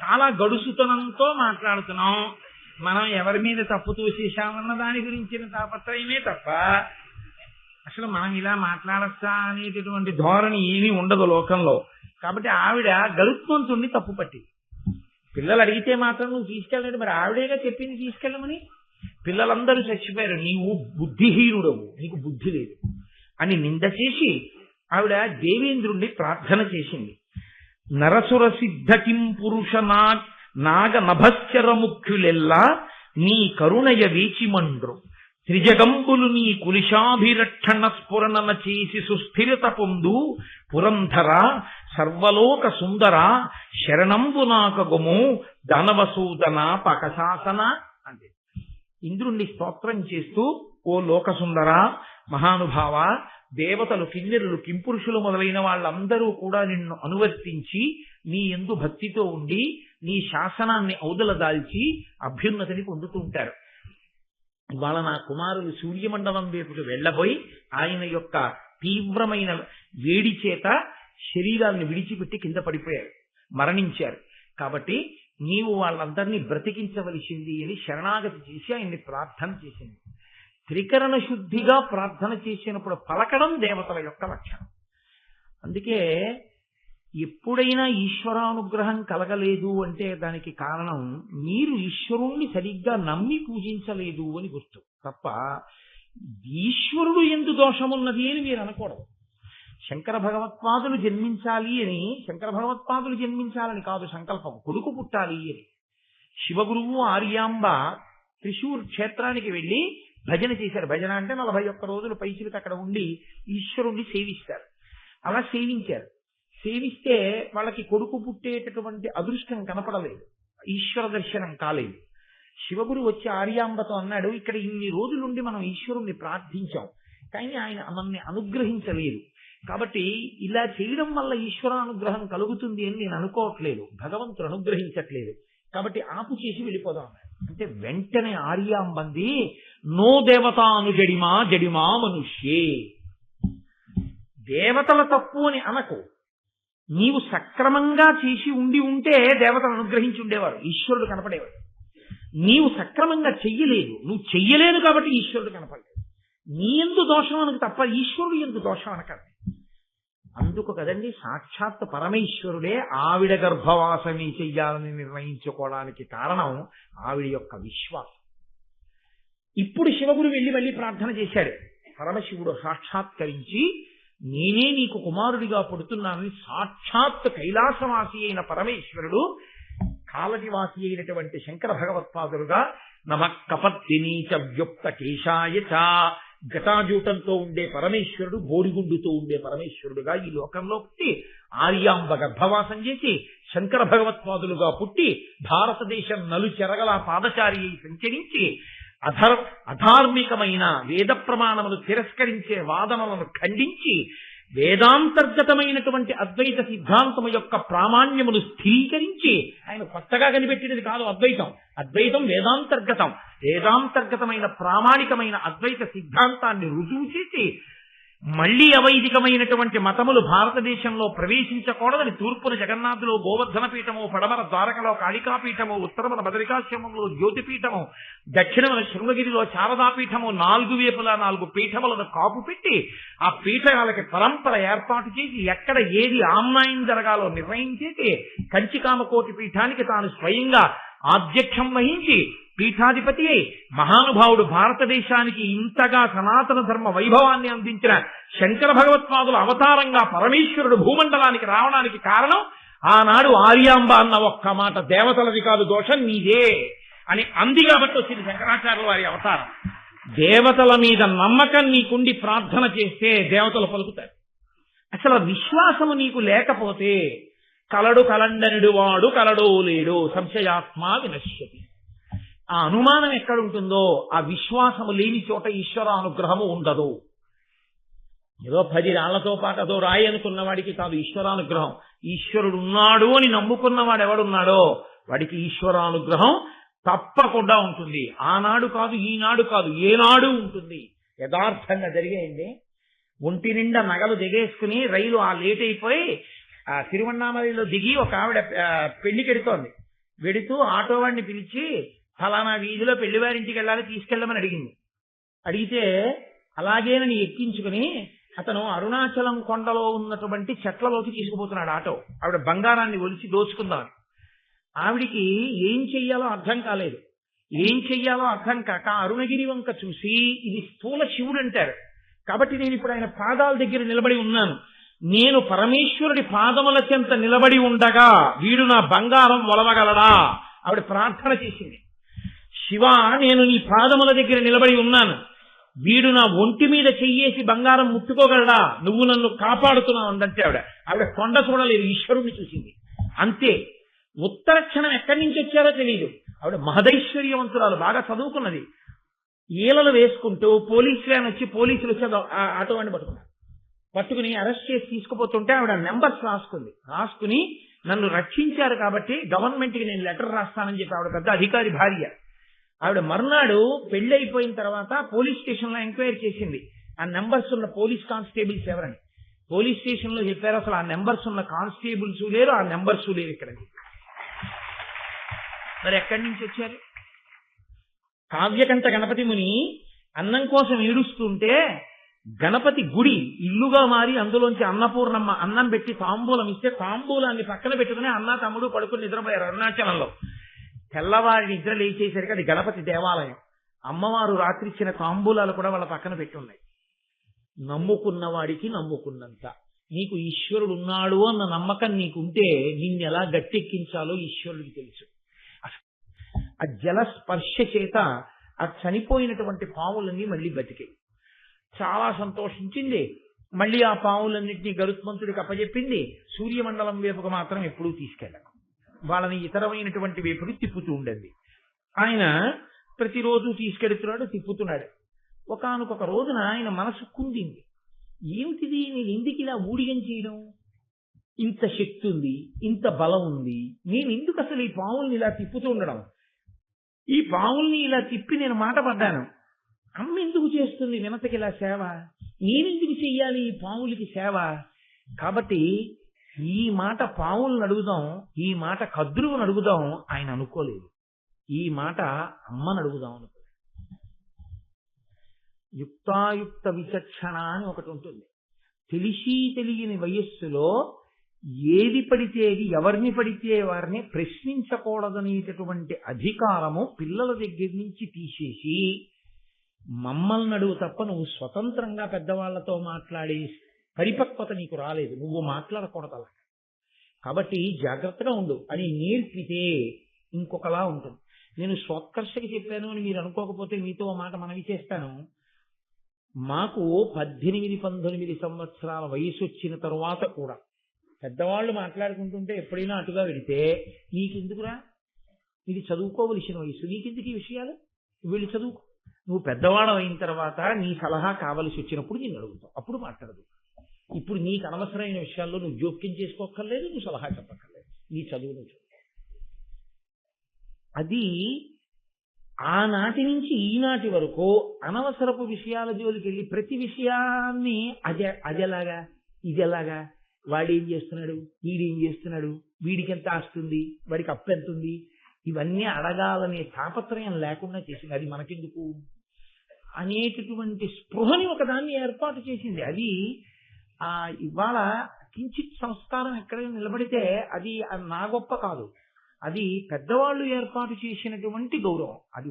చాలా గడుసుతనంతో మాట్లాడుతున్నాం. మనం ఎవరి మీద తప్పు తోసేశామన్న దాని గురించిన తాపత్రయమే తప్ప అసలు మనం ఇలా మాట్లాడచ్చా అనేటటువంటి ధోరణి ఏమీ ఉండదు లోకంలో. కాబట్టి ఆవిడ గరుత్మంతుణ్ణి తప్పు పట్టి, పిల్లలు అడిగితే మాత్రం నువ్వు తీసుకెళ్ళండి, మరి ఆవిడేగా చెప్పింది తీసుకెళ్ళమని. పిల్లలందరూ చచ్చిపోయారు, నీవు బుద్ధిహీనుడవు, నీకు బుద్ధి లేదు అని నింద చేసి ఆవిడ దేవేంద్రుణ్ణి ప్రార్థన చేసింది. నరసుర సిద్ధకిం పురుష నాగ నభశ్చర ముఖ్యులెల్లా నీ కరుణయ వీచిమండ్రు, త్రిజగంబులు నీ కులిశాభిరక్షణ స్ఫురణన చేసి సుస్థిరత పొందు పురంధర సర్వలోక సుందర శరణంబు నాకగుము దానవసూదన పకశాసన అంటే ఇంద్రుణ్ణి స్తోత్రం చేస్తూ, ఓ లోకసుందర మహానుభావ, దేవతలు, కిన్నెరులు, కింపురుషులు మొదలైన వాళ్ళందరూ కూడా నిన్ను అనువర్తించి నీ యందు భక్తితో ఉండి నీ శాసనాన్ని ఔదల దాల్చి అభ్యున్నతిని పొందుతూ ఉంటారు. ఇవాళ నా కుమారులు సూర్యమండలం వైపుకు వెళ్ళబోయి ఆయన యొక్క తీవ్రమైన వేడి చేత శరీరాన్ని విడిచిపెట్టి కింద పడిపోయారు, మరణించారు. కాబట్టి నీవు వాళ్ళందరినీ బ్రతికించవలసింది అని శరణాగతి చేసి ఆయన్ని ప్రార్థన చేసింది. త్రికరణ శుద్ధిగా ప్రార్థన చేసినప్పుడు పలకడం దేవతల యొక్క లక్షణం. అందుకే ఎప్పుడైనా ఈశ్వరానుగ్రహం కలగలేదు అంటే దానికి కారణం మీరు ఈశ్వరుణ్ణి సరిగ్గా నమ్మి పూజించలేదు అని గుర్తు తప్ప ఈశ్వరుడు ఎందు దోషమున్నది అని మీరు అనకూడదు. శంకర భగవత్పాదులు జన్మించాలి అని కాదు సంకల్పం, కొడుకు పుట్టాలి అని. శివగురువు ఆర్యాంబ త్రిశూర్ క్షేత్రానికి వెళ్ళి భజన చేశారు. భజన అంటే 41 రోజులు పైచిలకు అక్కడ ఉండి ఈశ్వరుణ్ణి సేవిస్తారు. అలా సేవించారు. సేవిస్తే వాళ్ళకి కొడుకు పుట్టేటటువంటి అదృష్టం కనపడలేదు, ఈశ్వర దర్శనం కాలేదు. శివగురు వచ్చి ఆర్యాంబతో అన్నాడు, ఇక్కడ ఇన్ని రోజులుండి మనం ఈశ్వరుణ్ణి ప్రార్థించాం, కానీ ఆయన మనల్ని అనుగ్రహించలేదు. కాబట్టి ఇలా చేయడం వల్ల ఈశ్వరానుగ్రహం కలుగుతుంది అని నేను అనుకోవట్లేదు, భగవంతుడు అనుగ్రహించట్లేదు, కాబట్టి ఆపు చేసి వెళ్ళిపోదాం అంటే వెంటనే ఆర్యాంబంది, నో దేవతాను జడిమా జడిమా మనుష్యే. దేవతల తప్పు అని అనకు, నీవు సక్రమంగా చేసి ఉంటే దేవతలు అనుగ్రహించి ఉండేవారు, ఈశ్వరుడు కనపడేవాడు. నీవు సక్రమంగా చెయ్యలేదు, నువ్వు చెయ్యలేదు కాబట్టి ఈశ్వరుడు కనపడలేదు. నీ ఎందు దోషం అనకు తప్ప ఈశ్వరుడు ఎందు దోషం అనకండి. అందుకు కదండి సాక్షాత్ పరమేశ్వరుడే ఆవిడ గర్భవాసమే చెయ్యాలని నిర్ణయించుకోవడానికి కారణం ఆవిడ యొక్క విశ్వాసం. ఇప్పుడు శివగురు వెళ్ళి మళ్ళీ ప్రార్థన చేశాడు. పరమశివుడు సాక్షాత్కరించి, నేనే నీకు కుమారుడిగా పుడుతున్నానని సాక్షాత్ కైలాసవాసి అయిన పరమేశ్వరుడు కాలటివాసి అయినటువంటి శంకర భగవత్పాదులుగా నమ కపర్దినీ చ వ్యుక్త కేశాయ చ, జటాజూటంతో ఉండే పరమేశ్వరుడు, బోడిగుండుతో ఉండే పరమేశ్వరుడుగా ఈ లోకంలో పుట్టి ఆర్యాంబ గర్భవాసం చేసి శంకర భగవత్పాదులుగా పుట్టి భారతదేశం నలుచెరగల పాదచారి అయి సంచరించి అధార్మికమైన వేద ప్రమాణములు తిరస్కరించే వాదనలను ఖండించి వేదాంతర్గతమైనటువంటి అద్వైత సిద్ధాంతము యొక్క ప్రామాణ్యమును స్థిరీకరించి, ఆయన కొత్తగా కనిపెట్టినది కాదు అద్వైతం, అద్వైతం వేదాంతర్గతం, వేదాంతర్గతమైన ప్రామాణికమైన అద్వైత సిద్ధాంతాన్ని రుజువు చేసి మళ్లీ అవైదికమైనటువంటి మతములు భారతదేశంలో ప్రవేశించకూడదని తూర్పున జగన్నాథులో గోవర్ధన పీఠము, పడమర ద్వారకలో కాళికాపీఠము, ఉత్తరమున బదరికాశ్రమంలో జ్యోతిపీఠము, దక్షిణమున శృంగగిరిలో శారదాపీఠము, 4 వైపులా 4 పీఠములను కాపు పెట్టి ఆ పీఠాలకి పరంపర ఏర్పాటు చేసి ఎక్కడ ఏది ఆమ్నాయం జరగాలో నిర్ణయం చేసి కంచికామకోటి పీఠానికి తాను స్వయంగా ఆధ్యక్షం వహించి పీఠాధిపతి మహానుభావుడు, భారతదేశానికి ఇంతగా సనాతన ధర్మ వైభవాన్ని అందించిన శంకర భగవత్పాదుల అవతారంగా పరమేశ్వరుడు భూమండలానికి రావడానికి కారణం ఆనాడు ఆర్యాంబ అన్న ఒక్క మాట, దేవతలది కాదు దోషం నీదే అని అంది కాబట్టి వచ్చింది శంకరాచార్యుల వారి అవతారం. దేవతల మీద నమ్మకం నీకుండి ప్రార్థన చేస్తే దేవతలు పలుకుతారు. అసలు విశ్వాసము నీకు లేకపోతే కలడు కలండనుడు వాడు కలడో లేడు సంశయాత్మా వినశ్యతి. ఆ అనుమానం ఎక్కడుంటుందో ఆ విశ్వాసము లేని చోట ఈశ్వరానుగ్రహము ఉండదు. ఏదో 10 రాళ్లతో పాటు అదో రాయి అనుకున్న వాడికి కాదు ఈశ్వరానుగ్రహం. ఈశ్వరుడు ఉన్నాడు అని నమ్ముకున్నవాడు ఎవడున్నాడో వాడికి ఈశ్వరానుగ్రహం తప్పకుండా ఉంటుంది. ఆనాడు కాదు, ఈనాడు కాదు, ఏనాడు ఉంటుంది. యథార్థంగా జరిగేయండి. ఒంటి నిండా నగలు దిగేసుకుని రైలు లేట్ అయిపోయి తిరువన్నామలలో దిగి ఒక ఆవిడ పెళ్లికి వెడుతోంది. వెడుతూ ఆటో వాడిని పిలిచి ఫలానా వీధిలో పెళ్లివారింటికి వెళ్ళాలి, తీసుకెళ్ళమని అడిగింది. అడిగితే అలాగేనని ఎక్కించుకుని అతను అరుణాచలం కొండలో ఉన్నటువంటి చెట్లలోకి తీసుకుపోతున్నాడు ఆటో. ఆవిడ బంగారాన్ని ఒలిచి దోచుకుందామని. ఆవిడికి ఏం చెయ్యాలో అర్థం కాలేదు. ఏం చెయ్యాలో అర్థం కాక అరుణగిరి వంక చూసి, ఇది స్థూల శివుడు అంటారు కాబట్టి నేను ఇప్పుడు ఆయన పాదాల దగ్గర నిలబడి ఉన్నాను, నేను పరమేశ్వరుడి పాదముల చెంత నిలబడి ఉండగా వీడు నా బంగారం ఒలవగలడా? ఆవిడ ప్రార్థన చేసింది. శివ, నేను నీ పాదముల దగ్గర నిలబడి ఉన్నాను, వీడు నా ఒంటి మీద చెయ్యేసి బంగారం ముట్టుకోగలడా? నువ్వు నన్ను కాపాడుతున్నావు అందంటే ఆవిడ కొండ చూడలేదు, ఈశ్వరుణ్ణి చూసింది అంతే. ఉత్తర క్షణం ఎక్కడి నుంచి వచ్చారో తెలియదు. ఆవిడ మహదైశ్వర్యవంతురాలు, బాగా చదువుకున్నది. ఈలలు వేసుకుంటూ పోలీసు వ్యాన్ వచ్చి పోలీసులు వచ్చి ఆటో వాడిని పట్టుకుని అరెస్ట్ చేసి తీసుకుపోతుంటే ఆవిడ నెంబర్స్ రాసుకుని నన్ను రక్షించారు కాబట్టి గవర్నమెంట్కి నేను లెటర్ రాస్తానని చెప్పి, ఆవిడ పెద్ద అధికారి భార్య. ఆవిడ మర్నాడు పెళ్లి అయిపోయిన తర్వాత పోలీస్ స్టేషన్ లో ఎంక్వైరీ చేసింది ఆ నెంబర్స్ ఉన్న పోలీస్ కానిస్టేబుల్స్ ఎవరని. పోలీస్ స్టేషన్ లో చెప్పారు అసలు ఆ నెంబర్స్ ఉన్న కానిస్టేబుల్స్ లేరు, ఆ నెంబర్స్ లేరు ఇక్కడ. మరి ఎక్కడి నుంచి వచ్చారు? కావ్యకంఠ గణపతి ముని అన్నం కోసం ఏడుస్తుంటే గణపతి గుడి ఇల్లుగా మారి అందులోంచి అన్నపూర్ణమ్మ అన్నం పెట్టి తాంబూలం ఇస్తే తాంబూలాన్ని పక్కన పెట్టుకుని అన్న తమ్ముడు పడుకుని నిద్రపోయారు అరుణాచలంలో. తెల్లవారి నిద్ర లేచేసరికి అది గణపతి దేవాలయం. అమ్మవారు రాత్రి ఇచ్చిన తాంబూలాలు కూడా వాళ్ళ పక్కన పెట్టున్నాయి. నమ్ముకున్న వాడికి నమ్ముకున్నంత. నీకు ఈశ్వరుడు ఉన్నాడు అన్న నమ్మకం నీకుంటే నిన్ను ఎలా గట్టెక్కించాలో ఈశ్వరుడికి తెలుసు. ఆ జల స్పర్శ చేత ఆ చనిపోయినటువంటి పావులన్నీ మళ్ళీ బతికాయి. చాలా సంతోషించింది. మళ్ళీ ఆ పావులన్నింటినీ గరుత్మంతుడికి అప్పచెప్పింది. సూర్యమండలం వైపుకు మాత్రం ఎప్పుడూ తీసుకెళ్ళను, వాళ్ళని ఇతరమైనటువంటి వైపుకి తిప్పుతూ ఉండేది. ఆయన ప్రతిరోజు తీసుకెడుతున్నాడు, తిప్పుతున్నాడు. ఒకానొక రోజున ఆయన మనసు కుందింది. ఏమిటిది, నేను ఎందుకు ఇలా ఊడిగం చేయడం? ఇంత శక్తి ఉంది, ఇంత బలం ఉంది, నేను ఎందుకు అసలు ఈ పావుల్ని ఇలా తిప్పుతూ ఉండడం? ఈ పావుల్ని ఇలా తిప్పి నేను మాట పడ్డాను. అమ్మ ఎందుకు చేస్తుంది వినతకి ఇలా సేవ? నేనెందుకు చెయ్యాలి ఈ పావులకి సేవ? కాబట్టి ఈ మాట పావులను అడుగుదాం, ఈ మాట కద్రువును అడుగుదాం ఆయన అనుకోలేదు. ఈ మాట అమ్మను అడుగుదాం అనుకోలేదు. యుక్తాయుక్త విచక్షణ అని ఒకటి ఉంటుంది. తెలిసి తెలియని వయస్సులో ఏది పడితే ఏది, ఎవరిని పడితే వారిని ప్రశ్నించకూడదనేటటువంటి అధికారము పిల్లల దగ్గర నుంచి తీసేసి మమ్మల్ని అడుగు తప్ప నువ్వు స్వతంత్రంగా పెద్దవాళ్లతో మాట్లాడే పరిపక్వత నీకు రాలేదు, నువ్వు మాట్లాడకూడదు అలా. కాబట్టి జాగ్రత్తగా ఉండు అని నేర్పితే ఇంకొకలా ఉంటుంది. నేను స్వోత్కర్షకి చెప్పాను అని మీరు అనుకోకపోతే మీతో మాట మనవి చేస్తాను. మాకు 18-19 సంవత్సరాల వయసు వచ్చిన తరువాత కూడా పెద్దవాళ్ళు మాట్లాడుకుంటుంటే ఎప్పుడైనా అటుగా వెళితే, నీకెందుకురా, ఇది చదువుకోవలసిన వయసు, నీకెందుకు ఈ విషయాలు, వీళ్ళు చదువుకో, నువ్వు పెద్దవాడు అయిన తర్వాత నీ సలహా కావలసి వచ్చినప్పుడు నేను అడుగుతావు, అప్పుడు మాట్లాడదు. ఇప్పుడు నీకు అనవసరమైన విషయాల్లో నువ్వు జోక్యం చేసుకోక్కర్లేదు, నువ్వు సలహా చెప్పక్కర్లేదు, నీ చదువు నువ్వు చదువు. అది ఆనాటి నుంచి ఈనాటి వరకు అనవసరపు విషయాల జోలికి వెళ్ళి ప్రతి విషయాన్ని అదెలాగా ఇదెలాగా, వాడేం చేస్తున్నాడు, వీడేం చేస్తున్నాడు, వీడికి ఎంత ఆస్తుంది, వాడికి అప్పు ఎంత ఉంది, ఇవన్నీ అడగాలనే తాపత్రయం లేకుండా చేసింది. అది మనకెందుకు అనేటటువంటి స్పృహని ఒకదాన్ని ఏర్పాటు చేసింది. అది ఇవాళ కించిత్ సంస్కారం ఎక్కడైనా నిలబడితే అది నా గొప్ప కాదు, అది పెద్దవాళ్ళు ఏర్పాటు చేసినటువంటి గౌరవం, అది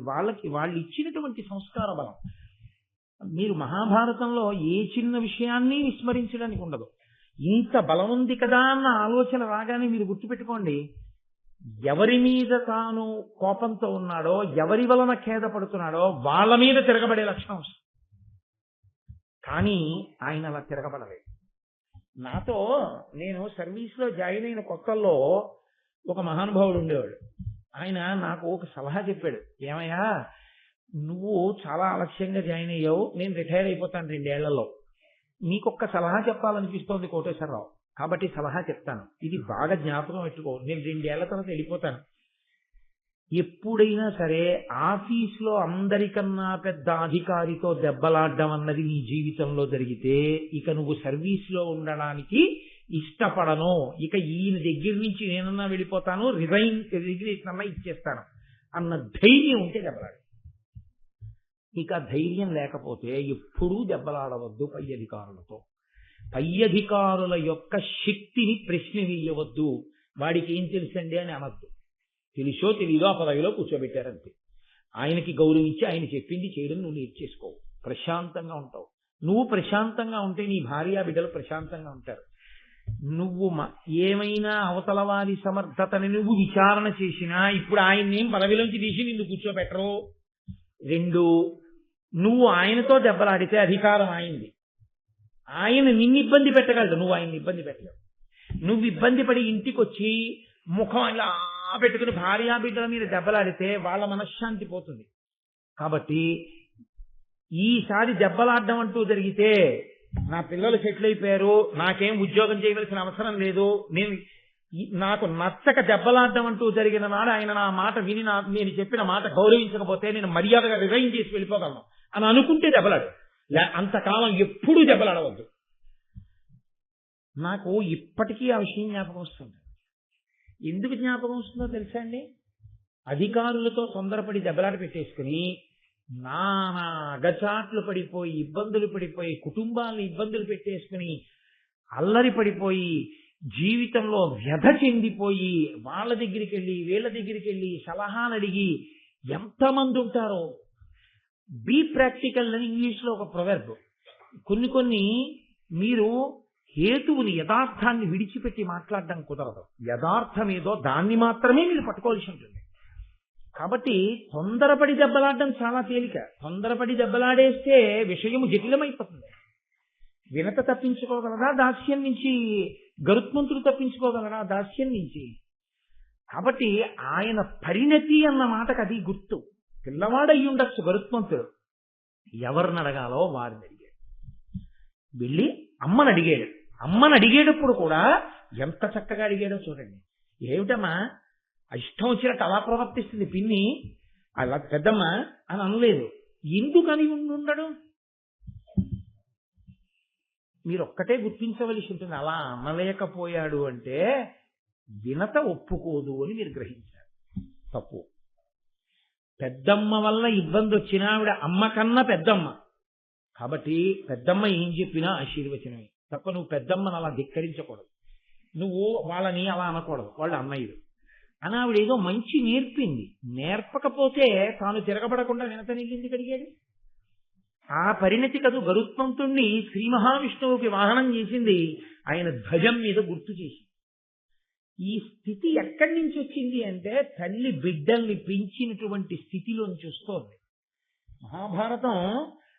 వాళ్ళు ఇచ్చినటువంటి సంస్కార బలం. మీరు మహాభారతంలో ఏ చిన్న విషయాన్ని విస్మరించడానికి ఉండదు. ఇంత బలం ఉంది కదా అన్న ఆలోచన రాగానే మీరు గుర్తుపెట్టుకోండి, ఎవరి మీద తాను కోపంతో ఉన్నాడో, ఎవరి వలన ఖేద పడుతున్నాడో వాళ్ళ మీద తిరగబడే లక్షణం వస్తుంది. కానీ ఆయన అలా తిరగబడలేదు. నాతో నేను సర్వీస్లో జాయిన్ అయిన కొత్తల్లో ఒక మహానుభావుడు ఉండేవాడు. ఆయన నాకు ఒక సలహా చెప్పాడు. ఏమయ్యా, నువ్వు చాలా ఆలస్యంగా జాయిన్ అయ్యావు, నేను రిటైర్ అయిపోతాను 2 ఏళ్లలో, నీకొక్క సలహా చెప్పాలనిపిస్తోంది కోటేశ్వరరావు, కాబట్టి సలహా చెప్తాను, ఇది బాగా జ్ఞాపకం పెట్టుకో, నేను 2 ఏళ్ల తర్వాత వెళ్ళిపోతాను. ఎప్పుడైనా సరే ఆఫీసులో అందరికన్నా పెద్ద అధికారితో దెబ్బలాడడం అన్నది నీ జీవితంలో జరిగితే ఇక నువ్వు సర్వీస్లో ఉండడానికి ఇష్టపడను, ఇక ఈయన దగ్గర నుంచి నేనన్నా వెళ్ళిపోతాను, రిజిగ్నేషన్ అన్నా ఇచ్చేస్తాను అన్న ధైర్యం ఉంటే దెబ్బలాడు. ఇక ధైర్యం లేకపోతే ఎప్పుడూ దెబ్బలాడవద్దు పై అధికారులతో. పై అధికారుల యొక్క శక్తిని ప్రశ్న వేయవద్దు. వాడికి ఏం తెలుసండి అని అనద్దు. తెలుసో తెలీదో ఆ పదవిలో కూర్చోబెట్టారంతే. ఆయనకి గౌరవించి ఆయన చెప్పింది చేయడం నువ్వు నేర్చేసుకోవు, ప్రశాంతంగా ఉంటావు. నువ్వు ప్రశాంతంగా ఉంటే నీ భార్య బిడ్డలు ప్రశాంతంగా ఉంటారు. నువ్వు ఏమైనా అవతల వారి సమర్థతని నువ్వు విచారణ చేసినా ఇప్పుడు ఆయన్నేం పదవిలోంచి తీసి నిన్ను కూర్చోబెట్టరు. 2, నువ్వు ఆయనతో దెబ్బలాడితే అధికారం ఆయనది, ఆయన నిన్ను ఇబ్బంది పెట్టగలడు, నువ్వు ఆయన్ని ఇబ్బంది పెట్టలేవు. నువ్వు ఇబ్బంది పడి ఇంటికి వచ్చి ముఖం ఇలా పెట్టుకుని భార్యా బిడ్డల మీద దెబ్బలాడితే వాళ్ళ మనశ్శాంతి పోతుంది. కాబట్టి ఈసారి దెబ్బలాడడం అంటూ జరిగితే, నా పిల్లలు సెటిల్ అయిపోయారు, నాకేం ఉద్యోగం చేయవలసిన అవసరం లేదు, నాకు నచ్చక దెబ్బలాడడం అంటూ జరిగిన నాడు ఆయన నా మాట విని నేను చెప్పిన మాట గౌరవించకపోతే నేను మర్యాదగా రిజైన్ చేసి వెళ్ళిపోగలను అని అనుకుంటే దెబ్బలాడు. అంతకాలం ఎప్పుడూ దెబ్బలాడవద్దు. నాకు ఇప్పటికీ ఆ విషయం జ్ఞాపకం వస్తుంది. ఎందుకు జ్ఞాపకం వస్తుందో తెలుసా అండి? అధికారులతో తొందరపడి దెబ్బలాట పెట్టేసుకుని నానా అగచాట్లు పడిపోయి, ఇబ్బందులు పడిపోయి, కుటుంబాలను ఇబ్బందులు పెట్టేసుకుని అల్లరి పడిపోయి, జీవితంలో వ్యధ చెందిపోయి, వాళ్ళ దగ్గరికి వెళ్ళి వీళ్ళ దగ్గరికి వెళ్ళి సలహాలు అడిగి ఎంతమంది ఉంటారో. బీ ప్రాక్టికల్ అని ఇంగ్లీష్లో ఒక ప్రొవర్బ్. కొన్ని మీరు హేతువుని, యథార్థాన్ని విడిచిపెట్టి మాట్లాడడం కుదరదు. యథార్థం ఏదో దాన్ని మాత్రమే మీరు పట్టుకోవాల్సి ఉంటుంది. కాబట్టి తొందరపడి దెబ్బలాడడం చాలా తేలిక. తొందరపడి దెబ్బలాడేస్తే విషయము జటిలమైపోతుంది. వినత తప్పించుకోగలరా దాస్యం నుంచి? గరుత్మంతుడు తప్పించుకోగలరా దాస్యం నుంచి? కాబట్టి ఆయన పరిణతి అన్న మాటకు అది గుర్తు. పిల్లవాడయ్యి ఉండొచ్చు గరుత్మంతుడు, ఎవరిని అడగాలో వారిని అడిగాడు. వెళ్ళి అమ్మని అడిగాడు. అమ్మని అడిగేటప్పుడు కూడా ఎంత చక్కగా అడిగాడో చూడండి. ఏమిటమ్మా ఇష్టం వచ్చినట్టు అలా ప్రవర్తిస్తుంది పిన్ని, అలా పెద్దమ్మ అని అనలేదు. ఎందుకని ఉండడు? మీరు ఒక్కటే గుర్తించవలసి ఉంటుంది. అలా అనలేకపోయాడు అంటే వినత ఒప్పుకోదు అని మీరు గ్రహించారు. తప్పు. పెద్దమ్మ వల్ల ఇబ్బంది వచ్చినా ఆవిడ అమ్మ కన్నా పెద్దమ్మ కాబట్టి పెద్దమ్మ ఏం చెప్పినా ఆశీర్వచనమే తప్ప నువ్వు పెద్దమ్మని అలా ధిక్కరించకూడదు. నువ్వు వాళ్ళని అలా అనకూడదు, వాళ్ళు అన్నయ్యుడు అని ఆవిడ ఏదో మంచి నేర్పింది. నేర్పకపోతే తాను తిరగబడకుండా వినత నీళ్ళింది కడిగాడు. ఆ పరిణతి కదు గరుత్మంతుణ్ణి శ్రీ మహావిష్ణువుకి వాహనం చేసింది, ఆయన ధ్వజం మీద గుర్తు చేసి. ఈ స్థితి ఎక్కడి నుంచి వచ్చింది అంటే తల్లి బిడ్డల్ని పెంచినటువంటి స్థితిలోంచి వస్తోంది. మహాభారతం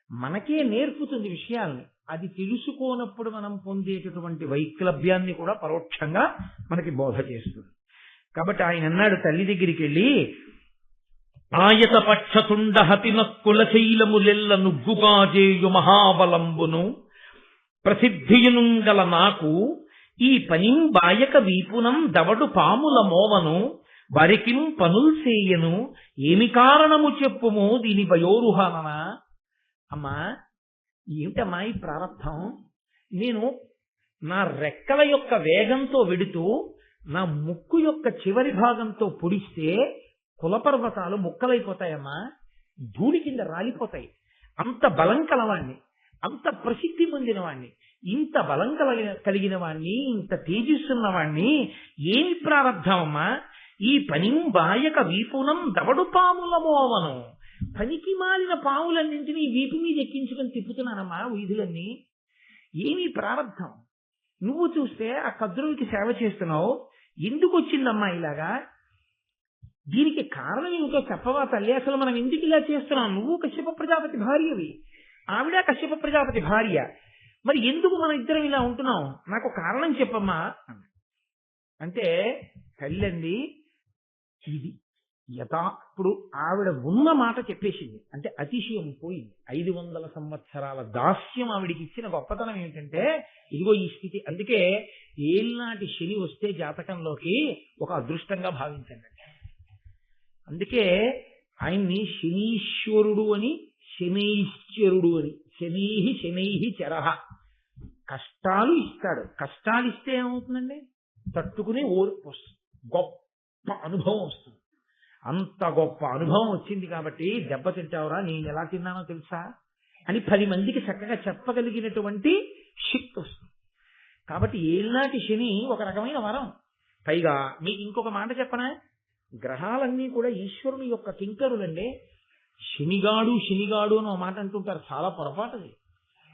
మనకే నేర్పుతుంది విషయాల్ని. అది తెలుసుకోనప్పుడు మనం పొందేటటువంటి వైక్లభ్యాన్ని కూడా పరోక్షంగా మనకి బోధ చేస్తుంది. కాబట్టి ఆయన అన్నాడు తల్లి దగ్గరికి వెళ్ళి, ఆయత పక్షతుండ హతిన కులశైలములెల్ల నుగ్గుగాజేయు మహాబలంబును ప్రసిద్ధియునుంగల నాకు ఈ పనిం బాయక వీపునం దవడు పాముల మోవను వరికిం పనుల్ సేయను ఏమి కారణము చెప్పుము దీని వయోరుహాననా. అమ్మా ఏమిటమ్మా ఈ ప్రారంభం? నేను నా రెక్కల యొక్క వేగంతో వెడుతూ నా ముక్కు యొక్క చివరి భాగంతో పొడిస్తే కులపర్వతాలు ముక్కలైపోతాయమ్మా, ధూళి కింద రాలిపోతాయి. అంత బలం కలవాణ్ణి, అంత ప్రసిద్ధి పొందిన వాణ్ణి, ఇంత బలం కలిగిన వాణ్ణి, ఇంత తేజస్సున్న వాణ్ణి ఏమి ప్రారంభమమ్మా? ఈ పని బాయక వీపునం దవడు పాముల మోవను, పనికి మాలిన పాములన్నింటినీ వీపు మీద ఎక్కించుకొని తిప్పుతున్నానమ్మా వీధులన్నీ. ఏమి ప్రారంభం? నువ్వు చూస్తే ఆ కద్రుడికి సేవ చేస్తున్నావు, ఎందుకు వచ్చిందమ్మా ఇలాగా? దీనికి కారణం ఏమిటో చెప్పవా తల్లి? అసలు మనం ఎందుకు ఇలా చేస్తున్నాం? నువ్వు కశ్యప ప్రజాపతి భార్యవి, ఆవిడ కశ్యప ప్రజాపతి భార్య, మరి ఎందుకు మన ఇద్దరం ఇలా ఉంటున్నాం? నాకు కారణం చెప్పమ్మా అంటే తల్లి ఇది ఇప్పుడు ఆవిడ ఉన్న మాట చెప్పేసింది అంటే అతిశయం పోయింది. 500 సంవత్సరాల దాస్యం ఆవిడికి ఇచ్చిన గొప్పతనం ఏమిటంటే ఇదిగో ఈ స్థితి. అందుకే ఏళ్ళనాటి శని వస్తే జాతకంలోకి ఒక అదృష్టంగా భావించండి. అందుకే ఆయన్ని శనీశ్వరుడు అని, శనైశ్వరుడు అని, శనైహి శనైహి చరహ, కష్టాలు ఇస్తాడు. కష్టాలు ఇస్తే ఏమవుతుందండి? తట్టుకునే ఓర్పు వస్తుంది, గొప్ప అనుభవం వస్తుంది. అంత గొప్ప అనుభవం వచ్చింది కాబట్టి దెబ్బతింటావురా, నేను ఎలా తిన్నానో తెలుసా అని 10 మందికి చక్కగా చెప్పగలిగినటువంటి శక్తి వస్తుంది. కాబట్టి ఏళ్ళనాటి శని ఒక రకమైన వరం. పైగా మీకు ఇంకొక మాట చెప్పనా, గ్రహాలన్నీ కూడా ఈశ్వరుని యొక్క కింకరులండి. శనిగాడు శనిగాడు అని ఒక మాట అంటుంటారు, చాలా పొరపాటుది.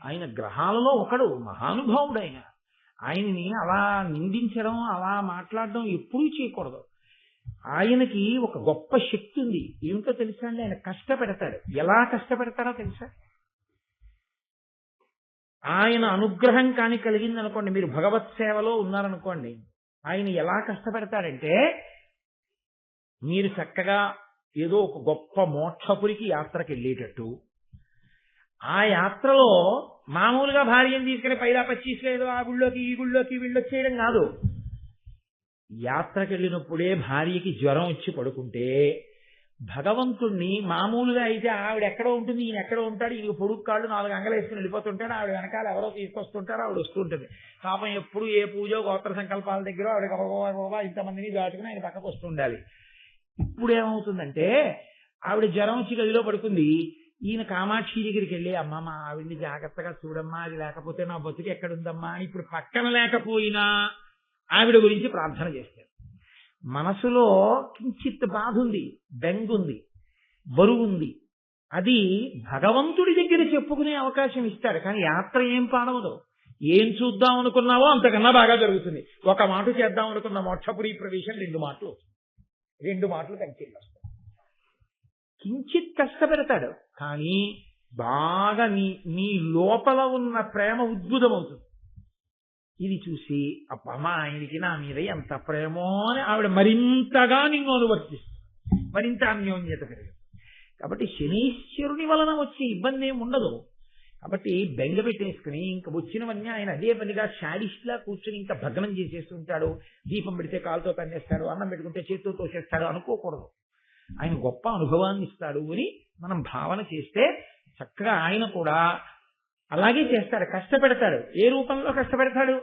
ఆయన గ్రహాలలో ఒకడు, మహానుభావుడు. ఆయనని అలా నిందించడం, అలా మాట్లాడడం ఎప్పుడూ చేయకూడదు. ఆయనకి ఒక గొప్ప శక్తి ఉంది. ఏమిటో తెలుసా అండి? ఆయన కష్టపెడతాడు. ఎలా కష్టపెడతారో తెలుసా? ఆయన అనుగ్రహం కానీ కలిగింది అనుకోండి, మీరు భగవత్ సేవలో ఉన్నారనుకోండి, ఆయన ఎలా కష్టపెడతాడంటే మీరు చక్కగా ఏదో ఒక గొప్ప మోక్షపురికి యాత్రకి వెళ్ళేటట్టు, ఆ యాత్రలో మామూలుగా భార్యను తీసుకుని పైలా 25 లేదు ఆ గుళ్ళోకి ఈ గుళ్ళోకి వీళ్ళొచ్చేయడం కాదు. యాత్రకి వెళ్ళినప్పుడే భార్యకి జ్వరం వచ్చి పడుకుంటే భగవంతుణ్ణి మామూలుగా అయితే ఆవిడ ఎక్కడో ఉంటుంది, ఈయన ఎక్కడో ఉంటాడు, ఈయన పొడుగు కాళ్ళు 4 అంగలు వేసుకుని వెళ్ళిపోతుంటాడు, ఆవిడ వెనకాల ఎవరో తీసుకొస్తుంటారో ఆవిడ వస్తుంటుంది. పాపం ఎప్పుడు ఏ పూజో గోత్ర సంకల్పాల దగ్గర ఆవిడ ఇంతమందిని దాటుకుని ఆయన పక్కకు వస్తుండాలి. ఇప్పుడు ఏమవుతుందంటే ఆవిడ జ్వరం వచ్చి గదిలో పడుకుంది, ఈయన కామాక్షి దగ్గరికి వెళ్ళి అమ్మ మా ఆవిడ్ని జాగ్రత్తగా చూడమ్మా, అది లేకపోతే నా బతుకు ఎక్కడుందమ్మా అని ఇప్పుడు పక్కన లేకపోయినా ఆవిడ గురించి ప్రార్థన చేస్తాడు. మనసులో కించిత్ బాధ ఉంది, బెంగుంది, బరువుంది, అది భగవంతుడి దగ్గర చెప్పుకునే అవకాశం ఇస్తాడు. కానీ యాత్ర ఏం పాడవదు. ఏం చూద్దాం అనుకున్నావో అంతకన్నా బాగా జరుగుతుంది. ఒక మాట చేద్దాం అనుకున్న మోక్షపురి ప్రవేశం 2 మాటలు కంచెలు వస్తాయి. కించిత్ కష్టపెడతాడు, కానీ బాగా నీ లోపల ఉన్న ప్రేమ ఉద్భుతమవుతుంది. ఇది చూసి అబ్బా మా ఆయనకి నా మీద ఎంత ప్రేమో అని ఆవిడ మరింతగా నిన్ను అనువర్తిస్తుంది, మరింత అన్యోన్యత పెరుగుతుంది. కాబట్టి శనీశ్వరుని వలన వచ్చే ఇబ్బంది ఏమి ఉండదు. కాబట్టి బెంగ పెట్టేసుకుని ఇంక వచ్చినవన్నీ ఆయన అదే పనిగా షాడిస్ట్లా కూర్చుని ఇంకా భగ్నం చేసేస్తుంటాడు. దీపం పెడితే కాలుతో తన్నేస్తాడు, అన్నం పెట్టుకుంటే చేతితో తోసేస్తాడు అనుకోకూడదు. ఆయన గొప్ప అనుభవాన్ని ఇస్తాడు అని మనం భావన చేస్తే చక్కగా ఆయన కూడా అలాగే చేస్తాడు, కష్టపెడతాడు. ఏ రూపంలో కష్టపెడతాడు?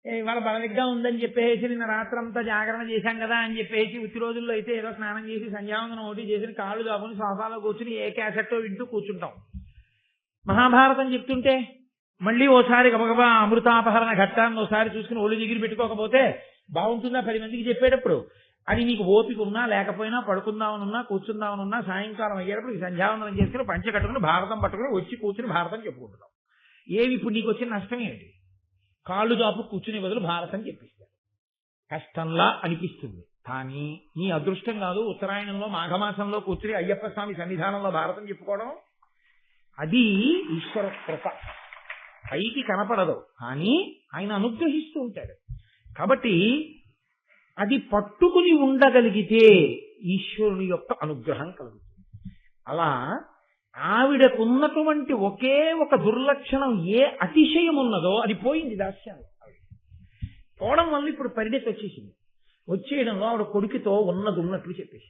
ఇవాళ బలవిగ్గా ఉందని చెప్పేసి నిన్న రాత్రంతా జాగరణ చేశాం కదా అని చెప్పేసి ఉత్తి రోజుల్లో అయితే ఏదో స్నానం చేసి సంధ్యావందనం ఒకటి చేసి కాళ్ళు దాపుని సోఫాలో కూర్చుని ఏ క్యాసెట్టో వింటూ కూర్చుంటాం. మహాభారతం చెప్తుంటే మళ్ళీ ఓసారి గబగబా అమృతాపహరణ ఘట్టాన్ని ఒకసారి చూసుకుని ఒళ్ళు దిగిరి పెట్టుకోకపోతే బాగుంటుందా 10 మందికి చెప్పేటప్పుడు? అని నీకు ఓపిక ఉన్నా లేకపోయినా పడుకుందామనున్నా కూర్చుందామనున్నా సాయంకాలం అయ్యేటప్పుడు ఈ సంధ్యావందనం చేసుకుని పంచె కట్టుకుని భారతం పట్టుకుని వచ్చి కూర్చుని భారతం చెప్పుకుంటున్నాం. ఏమి ఇప్పుడు నీకు వచ్చిన నష్టం ఏంటి? కాళ్ళు దాపు కూర్చునే బదులు భారతం చెప్పిస్తారు. కష్టంలా అనిపిస్తుంది, కానీ నీ అదృష్టం కాదు. ఉత్తరాయణంలో మాఘమాసంలో కూర్చుని అయ్యప్ప స్వామి సన్నిధానంలో భారతం చెప్పుకోవడం అది ఈశ్వర కృప. పైకి కనపడదు, కానీ ఆయన అనుగ్రహిస్తూ ఉంటాడు. కాబట్టి అది పట్టుకుని ఉండగలిగితే ఈశ్వరుని యొక్క అనుగ్రహం కలుగుతుంది. అలా ఆవిడకున్నటువంటి ఒకే ఒక దుర్లక్షణం ఏ అతిశయం ఉన్నదో అది పోయింది. దాస్యాన్ని పోవడం వల్ల ఇప్పుడు పరిణతి వచ్చేసింది. వచ్చేయడంలో ఆవిడ కొడుకుతో ఉన్నట్లు చెప్పేసి,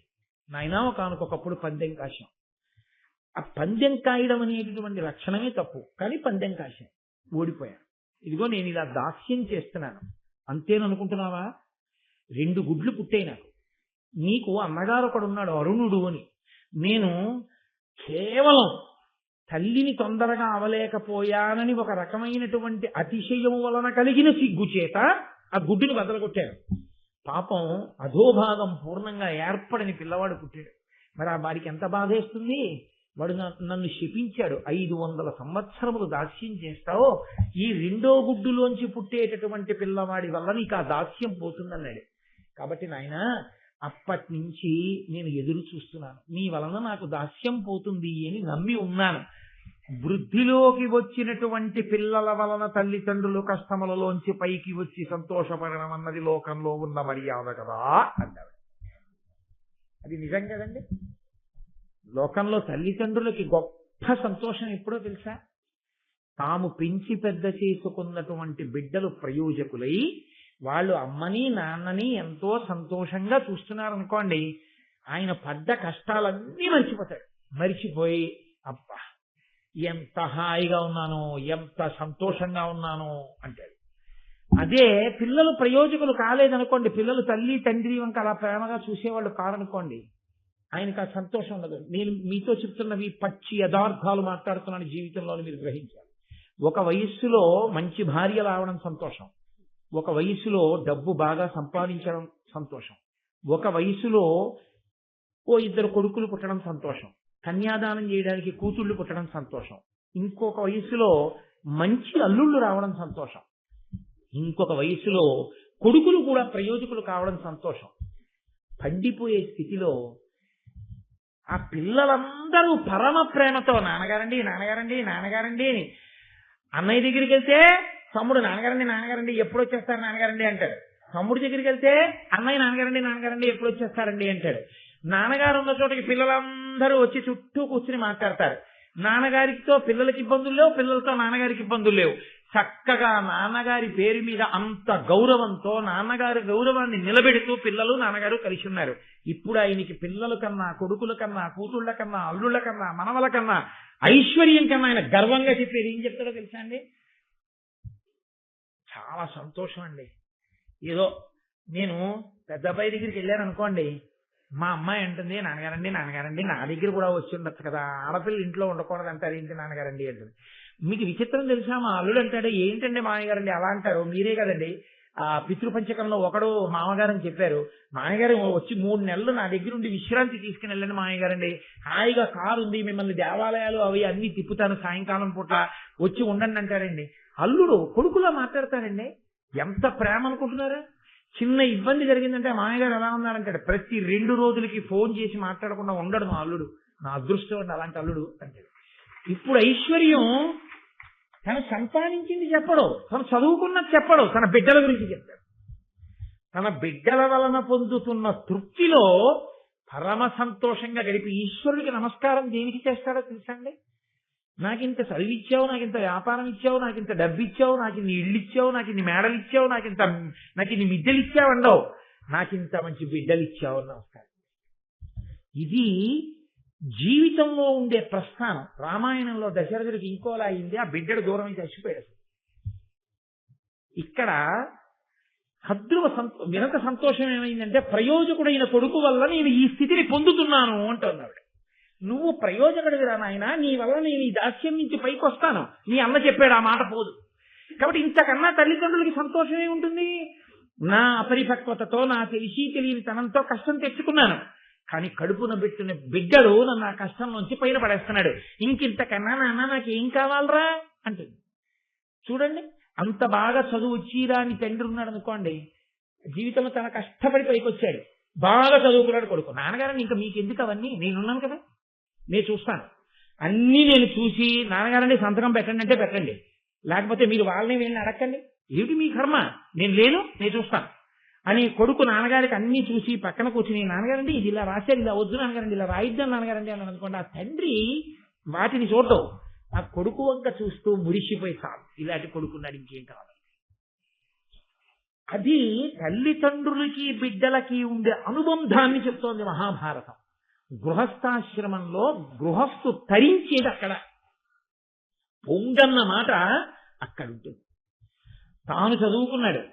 నాయనా ఒకనకొకప్పుడు పందెం కాశాం. ఆ పందెం కాయడం అనేటటువంటి లక్షణమే తప్పు, కానీ పందెం కాశాం, ఓడిపోయాను. ఇదిగో నేను ఇలా దాస్యం చేస్తున్నాను అంతేననుకుంటున్నావా? 2 గుడ్లు పుట్టాయి నాకు. నీకు అన్నగారు ఒకడున్నాడు అరుణుడు అని. నేను కేవలం తల్లిని తొందరగా అవలేకపోయానని ఒక రకమైనటువంటి అతిశయము వలన కలిగిన సిగ్గు చేత ఆ గుడ్డుని బదలగొట్టాను. పాపం అధోభాగం పూర్ణంగా ఏర్పడని పిల్లవాడు పుట్టాడు. మరి ఆ వాడికి ఎంత బాధేస్తుంది? వాడు నన్ను శపించాడు, 500 సంవత్సరములు దాస్యం చేస్తావో ఈ 2వ గుడ్డులోంచి పుట్టేటటువంటి పిల్లవాడి వల్ల నీకు ఆ దాస్యం పోతుందన్నాడు. కాబట్టి నాయనా అప్పటి నుంచి నేను ఎదురు చూస్తున్నాను, నీ వలన నాకు దాస్యం పోతుంది అని నమ్మి ఉన్నాను. వృద్ధిలోకి వచ్చినటువంటి పిల్లల వలన తల్లిదండ్రులు కష్టములలోంచి పైకి వచ్చి సంతోషపడడం అన్నది లోకంలో ఉన్న మర్యాద కదా అన్నాడు. అది నిజం కదండి. లోకంలో తల్లిదండ్రులకి గొప్ప సంతోషం ఎప్పుడో తెలుసా? తాము పెంచి పెద్ద చేసుకున్నటువంటి బిడ్డలు ప్రయోజకులై వాళ్ళు అమ్మని నాన్నని ఎంతో సంతోషంగా చూస్తున్నారనుకోండి, ఆయన పడ్డ కష్టాలన్నీ మర్చిపోతాడు. మర్చిపోయి అబ్బా ఎంత హాయిగా ఉన్నాను, ఎంత సంతోషంగా ఉన్నాను అంటాడు. అదే పిల్లలు ప్రయోజకులు కాలేదనుకోండి, పిల్లలు తల్లి తండ్రి వంక అలా ప్రేమగా చూసేవాళ్ళు కారనుకోండి, ఆయనకు ఆ సంతోషం ఉండదు. నేను మీతో చెప్తున్నవి పచ్చి యథార్థాలు మాట్లాడుతున్నాను. జీవితంలో మీరు గ్రహించాలి. ఒక వయస్సులో మంచి భార్య రావడం సంతోషం, ఒక వయసులో డబ్బు బాగా సంపాదించడం సంతోషం, ఒక వయసులో 2 కొడుకులు పుట్టడం సంతోషం, కన్యాదానం చేయడానికి కూతుళ్ళు పుట్టడం సంతోషం, ఇంకొక వయసులో మంచి అల్లుళ్ళు రావడం సంతోషం, ఇంకొక వయసులో కొడుకులు కూడా ప్రయోజకులు కావడం సంతోషం. పండిపోయే స్థితిలో ఆ పిల్లలందరూ పరమ ప్రేమతో నాన్నగారండి నాన్నగారండి నాన్నగారండి అని, అన్నయ్య దగ్గరికి వెళ్తే తమ్ముడు నాన్నగారండి ఎప్పుడు వచ్చేస్తారు నాన్నగారండి అంటాడు. తమ్ముడి దగ్గరికి వెళ్తే అన్నయ్య నాన్నగారండి ఎప్పుడు వచ్చేస్తారండి అంటాడు. నాన్నగారు ఉన్న చోటకి పిల్లలందరూ వచ్చి చుట్టూ కూర్చుని మాట్లాడతారు. నాన్నగారితో పిల్లలకి ఇబ్బందులు లేవు, పిల్లలతో నాన్నగారికి ఇబ్బందులు లేవు. చక్కగా నాన్నగారి పేరు మీద అంత గౌరవంతో నాన్నగారి గౌరవాన్ని నిలబెడుతూ పిల్లలు నాన్నగారు కలిసి ఉన్నారు. ఇప్పుడు ఆయనకి పిల్లల కన్నా కొడుకుల కన్నా కూతుళ్ల కన్నా అల్లుళ్ళ కన్నా మనవల కన్నా ఐశ్వర్యం కన్నా ఆయన గర్వంగా చెప్పేది ఏం చెప్తాడో తెలుసా అండి? చాలా సంతోషం అండి. ఏదో నేను పెద్ద అబ్బాయి దగ్గరికి వెళ్ళాను అనుకోండి, మా అమ్మాయి అంటుంది నాన్నగారండి నా దగ్గర కూడా వచ్చి ఉండొచ్చు కదా, ఆడపిల్ల ఇంట్లో ఉండకూడదు అంటారు, ఏంటి నాన్నగారండి అంటుంది. మీకు విచిత్రం తెలుసా? మా అల్లుడు అంటాడు, ఏంటండి మామయ్యగారండి అలా అంటారు, మీరే కదండి ఆ పితృపంచకంలో ఒకడు మామగారని చెప్పారు. మామయ్యగారు వచ్చి 3 నెలలు నా దగ్గర ఉండి విశ్రాంతి తీసుకుని వెళ్ళండి మామయ్యగారండి, హాయిగా కారు ఉంది, మిమ్మల్ని దేవాలయాలు అవి అన్ని తిప్పుతాను, సాయంకాలం పూట వచ్చి ఉండండి అంటారండి. అల్లుడు కొడుకులా మాట్లాడతారండి. ఎంత ప్రేమ అనుకుంటున్నారు? చిన్న ఇబ్బంది జరిగిందంటే మామయ్య గారు ఎలా ఉన్నారంటాడు. ప్రతి 2 రోజులకి ఫోన్ చేసి మాట్లాడకుండా ఉండడు మా అల్లుడు. నా అదృష్టం అండి అలాంటి అల్లుడు అంటాడు. ఇప్పుడు ఐశ్వర్యం తను సంపాదించింది చెప్పడు, తను చదువుకున్నది చెప్పడు, తన బిడ్డల గురించి చెప్తాడు. తన బిడ్డల వలన పొందుతున్న తృప్తిలో పరమ సంతోషంగా గడిపి ఈశ్వరుడికి నమస్కారం దేనికి చేస్తాడో తెలుసండి. నాకింత చదివిచ్చావు, నాకింత వ్యాపారం ఇచ్చావు, నాకింత డబ్బు ఇచ్చావు, నాకు ఇన్ని ఇళ్ళు ఇచ్చావు, నాకు ఇన్ని మేడలు ఇచ్చావు, నాకు ఇన్ని మిద్దెలు ఇచ్చావు అండవు, నాకింత మంచి బిడ్డలు ఇచ్చావు నమస్కారం. ఇది జీవితంలో ఉండే ప్రస్థానం. రామాయణంలో దశరథుడికి ఇంకోలా అయింది, ఆ బిడ్డడు దూరం నుంచి చచ్చిపోయాడు. ఇక్కడ హద్రువ వినత సంతోషం ఏమైందంటే ప్రయోజకుడైన కొడుకు వల్ల నేను ఈ స్థితిని పొందుతున్నాను అంటున్నాడు. నువ్వు ప్రయోజకుడివిరా నాయన, నీ వల్ల నేను ఈ దాస్యం నుంచి పైకి వస్తాను. నీ అన్న చెప్పాడు, ఆ మాట పోదు. కాబట్టి ఇంతకన్నా తల్లిదండ్రులకి సంతోషమే ఉంటుంది. నా అపరిపక్వతతో, నా తెలియని తనంతో కష్టం తెచ్చుకున్నాను, కానీ కడుపున పెట్టిన బిడ్డడు నన్ను ఆ కష్టంలోంచి పైన పడేస్తున్నాడు. ఇంకింతకన్నా నాన్న నాకేం కావాలరా అంటుంది. చూడండి, అంత బాగా చదువు వచ్చిరా అని తండ్రి ఉన్నాడు అనుకోండి, జీవితంలో తన కష్టపడి పైకి వచ్చాడు, బాగా చదువుకున్నాడు కొడుకు. నాన్నగారని ఇంకా మీకు ఎందుకు అవన్నీ, నేనున్నాను కదా, నేను చూస్తాను, అన్నీ నేను చూసి నాన్నగారండి సంతకం పెట్టండి అంటే పెట్టండి, లేకపోతే మీరు వాళ్ళని వీళ్ళని అడగండి, ఏమిటి మీ కర్మ, నేను చూస్తాను అని కొడుకు నాన్నగారికి అన్ని చూసి పక్కన కూర్చుని నాన్నగారండి ఇది ఇలా రాశారు, ఇలా వద్దు నాన్నగారండి, ఇలా రాయిద్దాం నాన్నగారండి అని అనుకోండి. ఆ తండ్రి వాటిని చూడటం, ఆ కొడుకు వంక చూస్తూ మురిసిపోయి చాలు, ఇలాంటి కొడుకున్నాడు ఇంకేం కావాలి. అది తల్లిదండ్రులకి బిడ్డలకి ఉండే అనుబంధాన్ని చెప్తోంది మహాభారతం. గృహస్థాశ్రమంలో గృహస్థు తరించేది అక్కడ, పొంగన్న మాట అక్కడ ఉంటుంది. తాను చదువుకున్నాడు,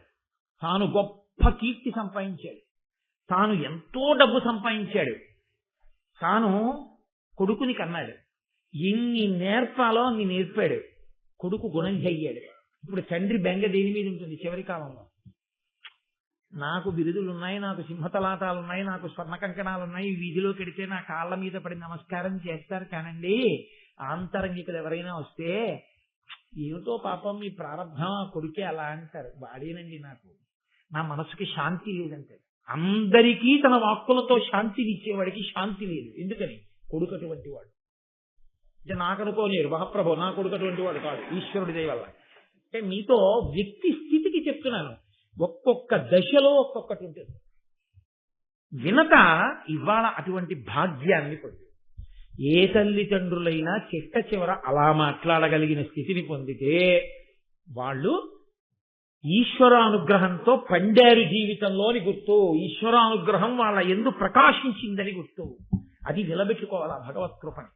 తాను గొప్ప కీర్తి సంపాదించాడు, తాను ఎంతో డబ్బు సంపాదించాడు, తాను కొడుకుని కన్నాడు, ఎన్ని నేర్పాలో అన్ని నేర్పాడు, కొడుకు గుణంజయ్యాడు. ఇప్పుడు తండ్రి బెంగ దేని మీద ఉంటుంది చివరి కాలంలో, నాకు బిరుదులున్నాయి, నాకు సింహతలాటాలున్నాయి, నాకు స్వర్ణ కంకణాలున్నాయి, వీధిలో కెడితే నా కాళ్ళ మీద పడి నమస్కారం చేస్తారు కానండి, ఆంతరంగికులు ఎవరైనా వస్తే ఏమిటో పాపం మీ ప్రారంభం ఆ కొడుకే అలా అంటారు, వాడేనండి నాకు నా మనసుకి శాంతి లేదంటే. అందరికీ తన వాక్కులతో శాంతిని ఇచ్చేవాడికి శాంతి లేదు. ఎందుకని? కొడుకు అటువంటి వాడు. అంటే నాకు అనుకోలేరు మహాప్రభు, నా కొడుకు అటువంటి వాడు కాదు, ఈశ్వరుడి దయ వల్ల. అంటే మీతో వ్యక్తి స్థితికి చెప్తున్నాను, ఒక్కొక్క దశలో ఒక్కొక్కటి ఉంటుంది. వినత ఇవాళ అటువంటి భాగ్యాన్ని పొంది, ఏ తల్లిదండ్రులైనా చిట్ట చివర అలా మాట్లాడగలిగిన స్థితిని పొందితే వాళ్ళు ఈశ్వరానుగ్రహంతో పండారు జీవితంలోని గుర్తు, ఈశ్వరానుగ్రహం వాళ్ళ యందు ప్రకాశించిందని గుర్తు. అది నిలబెట్టుకోవాలి ఆ భగవత్ కృపని.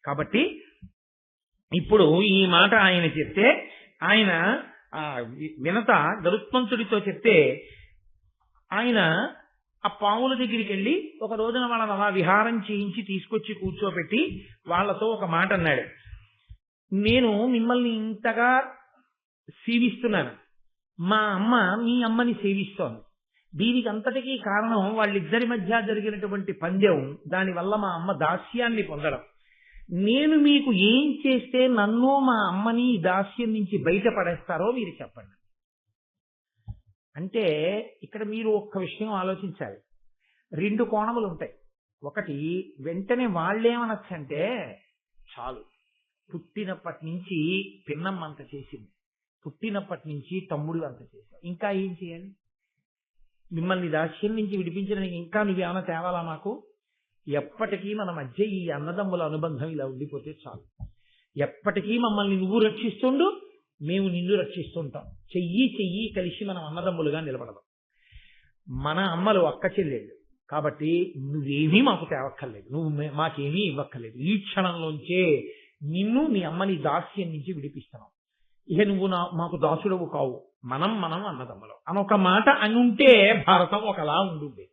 కాబట్టి ఇప్పుడు ఈ మాట ఆయన చెప్తే, ఆయన వినత గరుత్మంతుడితో చెప్తే, ఆయన ఆ పాముల దగ్గరికి వెళ్ళి ఒక రోజున వాళ్ళని అలా విహారం చేయించి తీసుకొచ్చి కూర్చోబెట్టి వాళ్ళతో ఒక మాట అన్నాడు. నేను మిమ్మల్ని ఇంతగా సేవిస్తున్నాను, మా అమ్మ మీ అమ్మని సేవిస్తోంది, దీనికి అంతటికీ కారణం వాళ్ళిద్దరి మధ్య జరిగినటువంటి పందెం, దానివల్ల మా అమ్మ దాస్యాన్ని పొందడం. నేను మీకు ఏం చేస్తే నన్ను మా అమ్మని దాస్యం నుంచి బయటపడేస్తారో మీరు చెప్పండి అంటే, ఇక్కడ మీరు ఒక్క విషయం ఆలోచించాలి. 2 కోణములు ఉంటాయి. ఒకటి, వెంటనే వాళ్ళేమనొచ్చంటే, చాలు పుట్టినప్పటి నుంచి పిన్నమ్మ అంత చేసింది, పుట్టినప్పటి నుంచి తమ్ముడు అంత చేశావు, ఇంకా ఏం చేయాలి, మిమ్మల్ని దాస్యం నుంచి విడిపించడానికి ఇంకా నువ్వేమైనా తేవాలా మాకు, ఎప్పటికీ మన మధ్య ఈ అన్నదమ్ముల అనుబంధం ఇలా ఉండిపోతే చాలు, ఎప్పటికీ మమ్మల్ని నువ్వు రక్షిస్తుండు, మేము నిన్ను రక్షిస్తుంటాం, చెయ్యి కలిసి మనం అన్నదమ్ములుగా నిలబడదాం. మన అమ్మలు అక్క చెల్లెళ్ళు కాబట్టి నువ్వేమీ మాకు తేవక్కర్లేదు, నువ్వు మాకేమీ ఇవ్వక్కర్లేదు, ఈ క్షణంలోంచే నిన్ను మీ అమ్మని దాస్యం నుంచి విడిపిస్తున్నాం, ఇక నువ్వు మాకు దాసుడవు కావు, మనం అన్నదమ్ములం అని ఒక మాట అని ఉంటే భారతం ఒకలా ఉండుండే.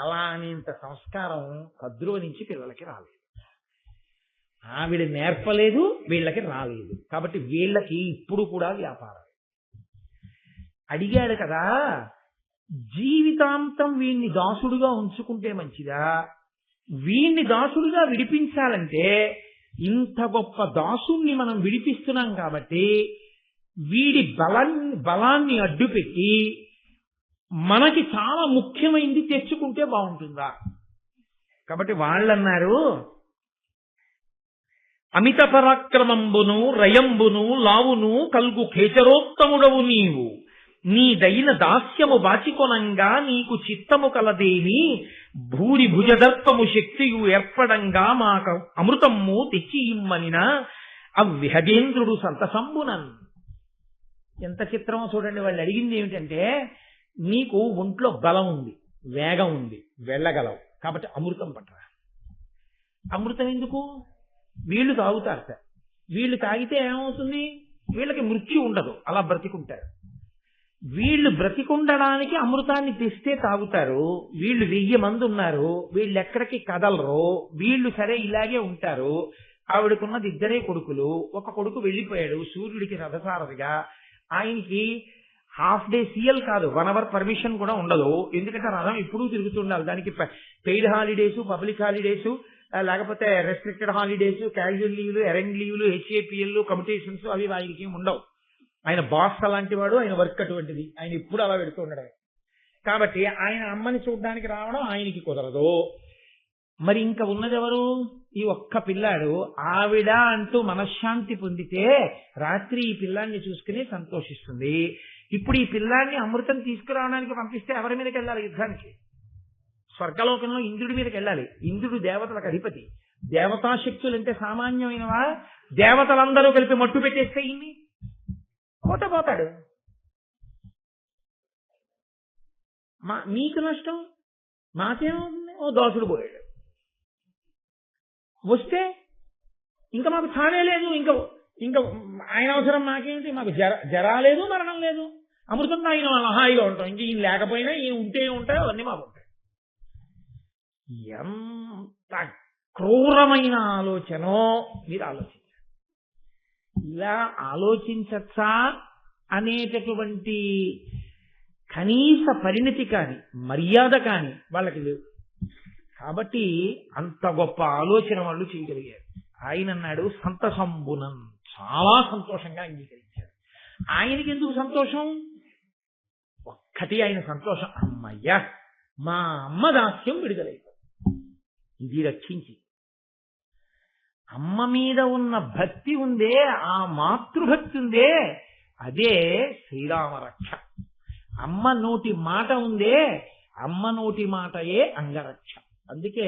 అలా అనేంత సంస్కారం కద్రువ నుంచి పిల్లలకి రాలేదు, ఆవిడ నేర్పలేదు, వీళ్ళకి రాలేదు. కాబట్టి వీళ్ళకి ఇప్పుడు కూడా వ్యాపారం. అడిగాడు కదా, జీవితాంతం వీణ్ణి దాసుడుగా ఉంచుకుంటే మంచిదా, వీణ్ణి దాసుడుగా విడిపించాలంటే ఇంత గొప్ప దాసుణ్ణి మనం విడిపిస్తున్నాం కాబట్టి వీడి బలాన్ని అడ్డుపెట్టి మనకి చాలా ముఖ్యమైనది తెచ్చుకుంటే బాగుంటుందా? కాబట్టి వాళ్ళన్నారు, అమిత పరాక్రమంబును రయంబును లావును కల్గు ఖేచరోత్తముడవు నీవు, నీదైన దాస్యము బాచికొనంగా నీకు చిత్తము కలదేమి, భూరి భుజదర్పము శక్తియు ఏర్పడంగా మాక అమృతమ్ము తెచ్చి ఇమ్మనిన అవ్విహగేంద్రుడు సంతసంబునన్. ఎంత చిత్రమో చూడండి. వాళ్ళు అడిగింది ఏమిటంటే, నీకు ఒంట్లో బలం ఉంది, వేగం ఉంది, వెళ్ళగలవు, కాబట్టి అమృతం పట్టరా. అమృతం ఎందుకు? వీళ్ళు తాగుతారట. వీళ్ళు తాగితే ఏమవుతుంది? వీళ్ళకి మృత్యు ఉండదు, అలా బ్రతికుంటారు. వీళ్ళు బ్రతికుండడానికి అమృతాన్ని తెస్తే తాగుతారు. వీళ్ళు 1000 మంది ఉన్నారు, వీళ్ళు ఎక్కడికి కదలరు, వీళ్ళు సరే ఇలాగే ఉంటారు. ఆవిడకున్నది 2 కొడుకులు. ఒక కొడుకు వెళ్ళిపోయాడు సూర్యుడికి రథసారథిగా. ఆయనకి హాఫ్ డే సీఎల్ కాదు, 1 అవర్ పర్మిషన్ కూడా ఉండదు. ఎందుకంటే రథం ఎప్పుడూ తిరుగుతుండాలి. దానికి పెయిడ్ హాలిడేస్, పబ్లిక్ హాలిడేస్, లేకపోతే రెస్ట్రిక్టెడ్ హాలిడేస్, క్యాజువల్ లీవ్లు, ఎరెండ్ లీవ్లు, హెచ్ఏపిఎల్, కమిటేషన్స్ అవి ఆయనకి ఉండవు. ఆయన బాస్ అలాంటి వాడు, ఆయన వర్క్ అటువంటిది. ఆయన ఎప్పుడు అలా పెడుతూ ఉండడమే. కాబట్టి ఆయన అమ్మని చూడడానికి రావడం ఆయనకి కుదరదు. మరి ఇంకా ఉన్నదెవరు? ఈ ఒక్క పిల్లాడు. ఆవిడ అంటూ మనశ్శాంతి పొందితే రాత్రి ఈ పిల్లాన్ని చూసుకుని సంతోషిస్తుంది. ఇప్పుడు ఈ పిల్లాన్ని అమృతం తీసుకురావడానికి పంపిస్తే ఎవరి మీదకి వెళ్ళాలి? యుద్ధానికి. స్వర్గలోకంలో ఇంద్రుడి మీదకి వెళ్ళాలి. ఇంద్రుడు దేవతలకు అధిపతి. దేవతాశక్తులు అంటే సామాన్యమైనవా? దేవతలందరూ కలిపి మట్టు పెట్టేస్తే ఇన్ని పోతాడు. మీకు నష్టం, మాకేమవుతుంది? ఓ దోసుడు పోయాడు. వస్తే ఇంకా మాకు చావే లేదు, ఇంకా ఆయన అవసరం మాకేమిటి? మాకు జరా లేదు, మరణం లేదు. అమృతం తాగిన వాళ్ళ హాయిగా ఉంటాం. ఇంక ఈయన లేకపోయినా ఈయన ఉంటే ఉంటాయో అవన్నీ మాకు ఉంటాయి. ఎంత క్రూరమైన ఆలోచనో మీరు ఆలోచించారు. ఇలా ఆలోచించచ్చా అనేటటువంటి కనీస పరిణతి కాని మర్యాద కాని వాళ్ళకి లేవు. కాబట్టి అంత గొప్ప ఆలోచన వాళ్ళు చేయగలిగారు. ఆయన అన్నాడు సంతసంబునన్, చాలా సంతోషంగా అంగీకరించారు. ఆయనకి ఎందుకు సంతోషం? ఒక్కటి ఆయన సంతోషం, అమ్మయ్యా మా అమ్మ దాస్యం విడుదలైపోయింది, ఇది రక్షించి. అమ్మ మీద ఉన్న భక్తి ఉందే, ఆ మాతృభక్తి ఉందే, అదే శ్రీరామ రక్ష. అమ్మ నోటి మాట ఉందే, అమ్మ నోటి మాటయే అంగరక్ష. అందుకే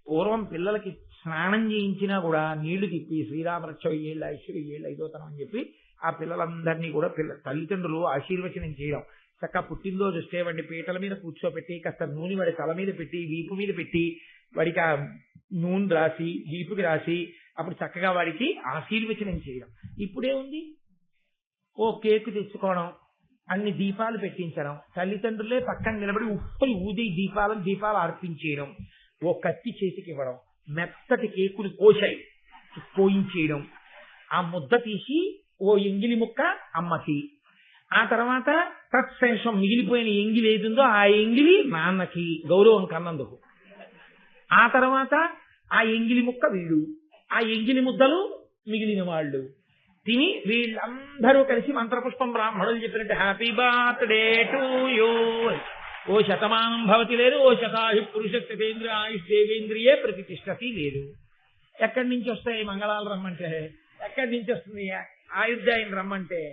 పూర్వం పిల్లలకి స్నానం చేయించినా కూడా నీళ్లు తిప్పి శ్రీరామరక్ష 7 ఐశ్వర్య 7 ఐదోతనం అని చెప్పి ఆ పిల్లలందరినీ కూడా తల్లిదండ్రులు ఆశీర్వచనం చేయడం. చక్కగా పుట్టినరోజు వస్తే వాడిని పీటల మీద కూర్చోపెట్టి కాస్త నూనె వాడి తల మీద పెట్టి వీపు మీద పెట్టి వాడికి ఆ నూనె రాసి వీపుకి రాసి అప్పుడు చక్కగా వాడికి ఆశీర్వచనం చేయడం. ఇప్పుడే ఉంది, ఓ కేకు తెచ్చుకోవడం, అన్ని దీపాలు పెట్టించడం, తల్లిదండ్రులే పక్కన నిలబడి ఉప్పలు ఊది దీపాలు అర్పించేయడం, ఓ కత్తి చేతికి ఇవ్వడం, మెత్తటి కేకులు కోయించేయడం, ఆ ముద్ద తీసి ఓ ఎంగిలి ముక్క అమ్మకి, ఆ తర్వాత తత్శేషం మిగిలిపోయిన ఎంగిలి ఏదుందో ఆ ఎంగిలి నాన్నకి గౌరవం కన్నందుకు, ఆ తర్వాత ఆ ఎంగిలి ముక్క వీడు, ఆ ఎంగిలి ముద్దలు మిగిలిన వాళ్ళు తిని వీళ్ళందరూ కలిసి మంత్రపుష్పం బ్రాహ్మణులు చెప్పినట్టు హ్యాపీ బర్త్డే టు యూ, ఓ శతమానం భవతి లేదు, ఓ శతాయు పురుష శతేంద్రియ ఆయుష్ దేవేంద్రియే ప్రతిష్టతి లేదు. ఎక్కడి నుంచి వస్తాయి మంగళాలు రమ్మంటే? ఎక్కడి నుంచి వస్తుంది ఆయుర్దాయం రమ్మంటే?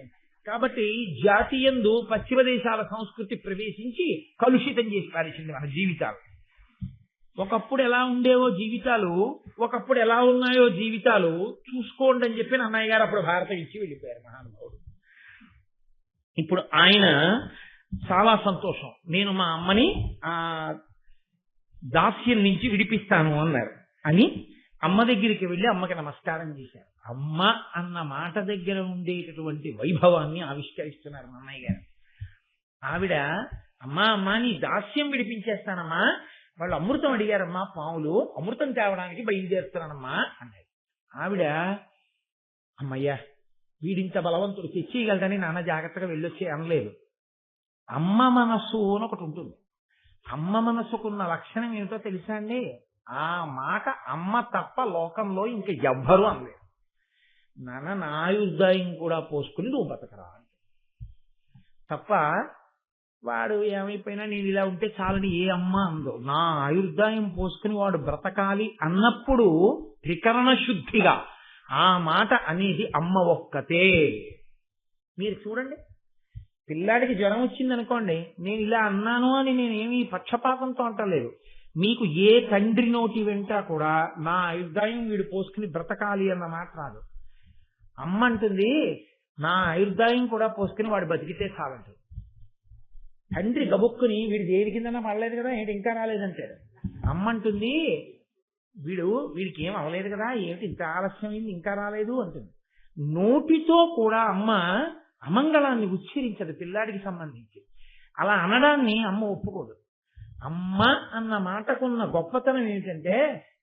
కాబట్టి జాతీయందు పశ్చిమ దేశాల సంస్కృతి ప్రవేశించి కలుషితం చేసి పారేసింది మన జీవితాలు. ఒకప్పుడు ఎలా ఉండేవో జీవితాలు, ఒకప్పుడు ఎలా ఉన్నాయో జీవితాలు చూసుకోండి అని చెప్పి అన్నయ్య గారు అప్పుడు భారతం ఇచ్చి వెళ్ళిపోయారు మహానుభావుడు. ఇప్పుడు ఆయన చాలా సంతోషం, నేను మా అమ్మని ఆ దాస్యం నుంచి విడిపిస్తాను అన్నారు అని అమ్మ దగ్గరికి వెళ్ళి అమ్మకి నమస్కారం చేశారు. అమ్మ అన్న మాట దగ్గర ఉండేటటువంటి వైభవాన్ని ఆవిష్కరిస్తున్నారు అన్నయ్య గారు. ఆవిడ అమ్మా నీ దాస్యం విడిపించేస్తానమ్మా, వాళ్ళు అమృతం అడిగారమ్మా, పాములు అమృతం తేవడానికి బయలుదేరుతున్నానమ్మా అన్నారు. ఆవిడ అమ్మయ్యా వీడింత బలవంతుడు తెచ్చేయగలదని నాన్న జాగ్రత్తగా వెళ్ళొచ్చే అనలేదు. అమ్మ మనస్సు అని ఒకటి ఉంటుంది. అమ్మ మనస్సుకున్న లక్షణం ఏమిటో తెలుసా అండి? ఆ మాట అమ్మ తప్ప లోకంలో ఇంక ఎవ్వరూ అనలేదు. నాన్న నా ఆయుర్దాయం కూడా పోసుకుని నువ్వు బతకరా తప్ప వాడు ఏమైపోయినా నేను ఇలా ఉంటే చాలని ఏ అమ్మ అందో. నా ఆయుర్దాయం పోసుకుని వాడు బ్రతకాలి అన్నప్పుడు త్రికరణ శుద్ధిగా ఆ మాట అనేది అమ్మ ఒక్కతే. మీరు చూడండి, పిల్లాడికి జ్వరం వచ్చింది అనుకోండి, నేను ఇలా అన్నాను అని నేనేమి పక్షపాతంతో అంటలేదు. మీకు ఏ తండ్రి నోటి వెంట కూడా నా ఆయుర్దాయం వీడు పోసుకుని బ్రతకాలి అన్న మాట రాదు. అమ్మ అంటుంది నా ఆయుర్దాయం కూడా పోసుకుని వాడు బతికితే చాలంటుంది. తండ్రి గబుక్కుని వీడు దేని కిందన్నా పడలేదు కదా, ఏంటి ఇంకా రాలేదంటాడు. అమ్మ అంటుంది వీడికి ఏం అవ్వలేదు కదా, ఏమిటి ఇంత ఆలస్యమైంది ఇంకా రాలేదు అంటుంది. నోటితో కూడా అమ్మ అమంగళాన్ని ఉచ్చరించదు పిల్లాడికి సంబంధించి. అలా అనడాన్ని అమ్మ ఒప్పుకోదు. అమ్మ అన్న మాటకున్న గొప్పతనం ఏమిటంటే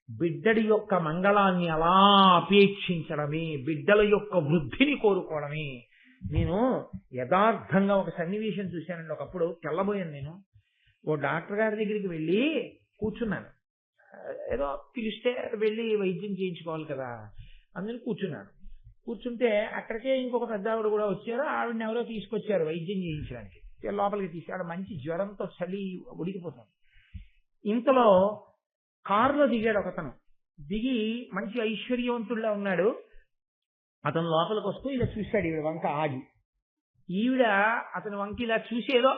బిడ్డడి యొక్క మంగళాన్ని అలా అపేక్షించడమే, బిడ్డల యొక్క వృద్ధిని కోరుకోవడమే. నేను యథార్థంగా ఒక సన్నివేశం చూశానండి. ఒకప్పుడు తెల్లబోయాను. నేను ఓ డాక్టర్ గారి దగ్గరికి వెళ్ళి కూర్చున్నాను. ఏదో పిలిస్తే వెళ్ళి వైద్యం చేయించుకోవాలి కదా, అందుకని కూర్చున్నాను. కూర్చుంటే అక్కడికే ఇంకొక పెద్ద ఆవిడ కూడా వచ్చారు. ఆవిడని ఎవరో తీసుకొచ్చారు వైద్యం చేయించడానికి. లోపలికి తీసాడు. మంచి జ్వరంతో చలి ఉడికిపోతాను. ఇంతలో కారులో దిగాడు ఒకతను. దిగి మంచి ఐశ్వర్యవంతుడిలా ఉన్నాడు. అతను లోపలికి వస్తూ ఇలా చూశాడు. ఈవిడ వంక ఆగి, ఈవిడ అతని వంక ఇలా చూసి ఏదో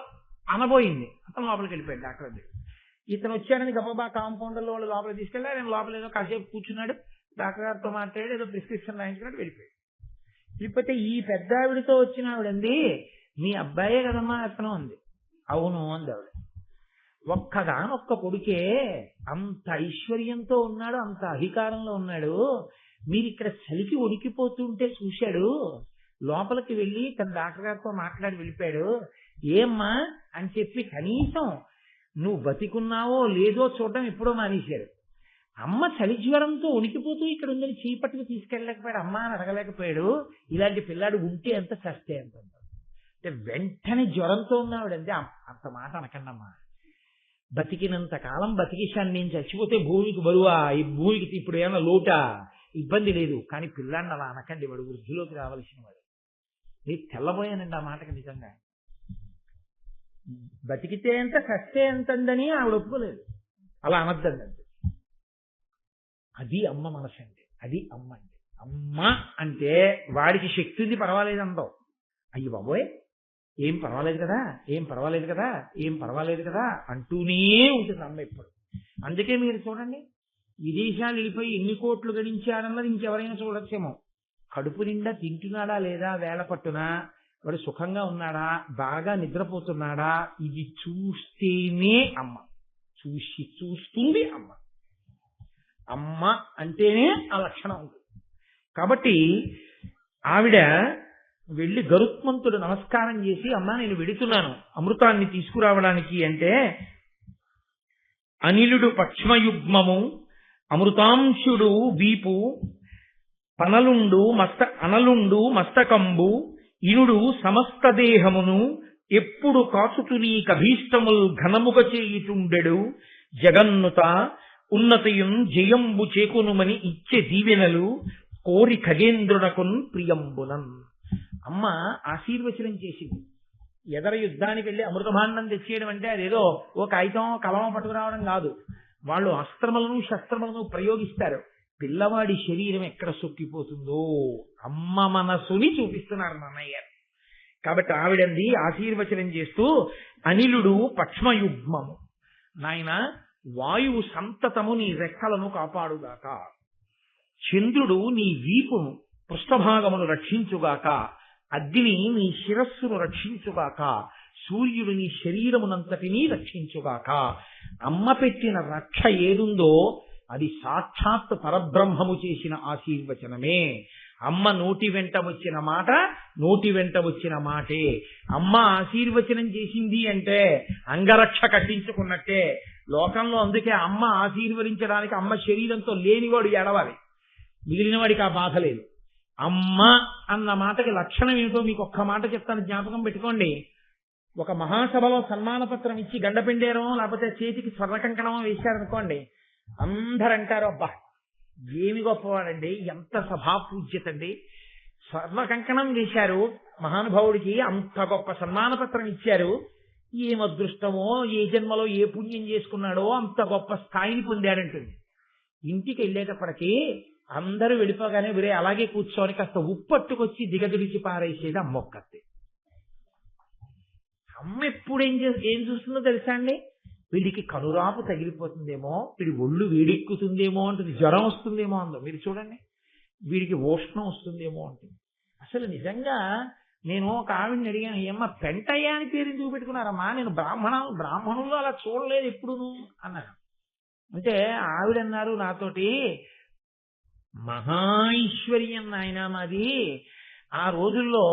అనబోయింది. అతను లోపలికి వెళ్ళిపోయాడు డాక్టర్ దగ్గర. ఇతను వచ్చాడని గబగబా కాంపౌండర్లో వాళ్ళు లోపలికి తీసుకెళ్ళి ఆయన లోపల ఏదో కాసేపు కూర్చున్నాడు. డాక్టర్ గారితో మాట్లాడి ఏదో ప్రిస్క్రిప్షన్ రాయించుకున్నట్టు వెళ్ళిపోయాడు. వెళ్ళిపోతే ఈ పెద్ద ఆవిడతో వచ్చిన ఆవిడంది, మీ అబ్బాయే కదమ్మా అతను అంది. అవును అంది ఆవిడ. ఒక్క కొడుకే అంత ఐశ్వర్యంతో ఉన్నాడు, అంత అధికారంలో ఉన్నాడు. మీరు ఇక్కడ చలికి ఉడికిపోతుంటే చూశాడు. లోపలికి వెళ్ళి తన డాక్టర్ గారితో మాట్లాడి వెళ్ళిపోయాడు. ఏమ్మా అని చెప్పి కనీసం నువ్వు బతికున్నావో లేదో చూడడం ఎప్పుడో మానేశాడు. అమ్మ చలి జ్వరంతో ఉనికిపోతూ ఇక్కడ ఉందని చీపట్టుకు తీసుకెళ్ళలేకపోయాడు. అమ్మ అని అడగలేకపోయాడు. ఇలాంటి పిల్లాడు ఉంటే ఎంత చస్తే ఎంత అంటే వెంటనే జ్వరంతో ఉన్నావిడంటే అంత మాట అనకండి అమ్మా. బతికినంత కాలం బతికిశాను, నేను చచ్చిపోతే భూమికి బరువా, ఈ భూమికి ఇప్పుడు ఏమైనా లోటా, ఇబ్బంది లేదు. కానీ పిల్లాడిని అలా అనకండి, వాడు వృద్ధిలోకి రావాల్సిన వాడు. నేను తెల్లబోయానండి ఆ మాటకి. నిజంగా బతికితే ఎంత చస్తే ఎంతందని ఆవిడ ఒప్పుకోలేదు. అలా అనద్దండి అంతే. అది అమ్మ మనసు అంటే, అది అమ్మ అంటే. అమ్మ అంటే వాడికి శక్తి ఉంది పర్వాలేదు అంటావు. అయ్యి బాబోయ్ ఏం పర్వాలేదు కదా, ఏం పర్వాలేదు కదా, ఏం పర్వాలేదు కదా అంటూనే ఉంటుంది అమ్మ ఎప్పుడు. అందుకే మీరు చూడండి, విదేశాలు వెళ్ళిపోయి ఎన్ని కోట్లు గడించాడన్నది ఇంకెవరైనా చూడొచ్చేమో. కడుపు నిండా తింటున్నాడా లేదా, వేళ పట్టునా, వాడు సుఖంగా ఉన్నాడా, బాగా నిద్రపోతున్నాడా, ఇది చూస్తేనే అమ్మ. చూస్తుంది అమ్మ. అమ్మ అంటేనే ఆ లక్షణం ఉంటుంది. కాబట్టి ఆవిడ వెళ్ళి గరుత్మంతుడు నమస్కారం చేసి, అమ్మా నేను వెడుతున్నాను అమృతాన్ని తీసుకురావడానికి అంటే, అనిలుడు పక్ష్మయుగ్మము అమృతాంశుడు వీపు అనలుండు మస్తకంబు ఇనుడు సమస్త దేహమును ఎప్పుడు కాచుతునీ కభీష్టముల్ ఘనముగ చేయుచుండెడు జగన్నుత ఉన్నతయున్ జయంబు చేకునుమని ఇచ్చే దీవెనలు కోరి ఖగేంద్రునకున్ ప్రియంబునన్. అమ్మ ఆశీర్వచనం చేసింది. ఎదర యుద్ధానికి వెళ్ళి అమృతభాండం తెచ్చేయడం అంటే అదేదో ఓ కాగితం కలమ పట్టుకురావడం కాదు. వాళ్ళు అస్త్రములను శస్త్రములను ప్రయోగిస్తారు. పిల్లవాడి శరీరం ఎక్కడ సొక్కిపోతుందో అమ్మ మనసుని చూపిస్తున్నారు నాన్నయ్య. కాబట్టి ఆవిడంది ఆశీర్వచనం చేస్తూ, అనిలుడు పక్ష్మయుగ్మము, నాయన వాయువు సంతతము నీ రెక్కలను కాపాడుగాక, చంద్రుడు నీ వీపును పృష్ఠభాగమును రక్షించుగాక, అగ్ని నీ శిరస్సును రక్షించుగాక, సూర్యుడు నీ శరీరమునంతటినీ రక్షించుగాక. అమ్మ పెట్టిన రక్ష ఏదుందో అది సాక్షాత్ పరబ్రహ్మము చేసిన ఆశీర్వచనమే. అమ్మ నోటి వెంట వచ్చిన మాట నోటి వెంట వచ్చిన మాటే. అమ్మ ఆశీర్వచనం చేసింది అంటే అంగరక్ష కట్టించుకున్నట్టే లోకంలో. అందుకే అమ్మ ఆశీర్వదించడానికి అమ్మ శరీరంతో లేనివాడు ఏడవాలి, మిగిలిన వాడికి ఆ బాధ లేదు. అమ్మ అన్న మాటకి లక్షణం ఏమిటో మీకు ఒక్క మాట చెప్తాను, జ్ఞాపకం పెట్టుకోండి. ఒక మహాసభలో సన్మాన పత్రం ఇచ్చి గండపిండేరమో లేకపోతే చేతికి స్వర్ణకంకణమో వేశారనుకోండి, అందరంటారు అబ్బా ఏమి గొప్పవాడండి, ఎంత సభాపూజ్యతండి, స్వర్ణ కంకణం వేశారు మహానుభావుడికి, అంత గొప్ప సన్మాన పత్రం ఇచ్చారు, ఏం అదృష్టమో, ఏ జన్మలో ఏ పుణ్యం చేసుకున్నాడో అంత గొప్ప స్థాయిని పొందాడంటుంది. ఇంటికి వెళ్ళేటప్పటికీ అందరూ వెళ్ళిపోగానే వీరే అలాగే కూర్చొని కాస్త ఉప్పట్టుకొచ్చి దిగదిరిచి పారేసేది అమ్మొక్కతే. అమ్మ ఎప్పుడు ఏం చూస్తుందో తెలుసా అండి? వీడికి కనురాపు తగిలిపోతుందేమో, వీడి ఒళ్ళు వేడెక్కుతుందేమో అంటుంది, జ్వరం వస్తుందేమో అందో మీరు చూడండి, వీడికి ఉష్ణం వస్తుందేమో అంటుంది. అసలు నిజంగా నేను ఒక ఆవిడని అడిగాను, ఏమ్మా పెంటయ్య అని పేరు ఎందుకు పెట్టుకున్నారమ్మా, నేను బ్రాహ్మణులు అలా చూడలేదు ఎప్పుడును అన్నారు. అంటే ఆవిడన్నారు నాతోటి, మహాైశ్వర్యం నాయన మాది. ఆ రోజుల్లో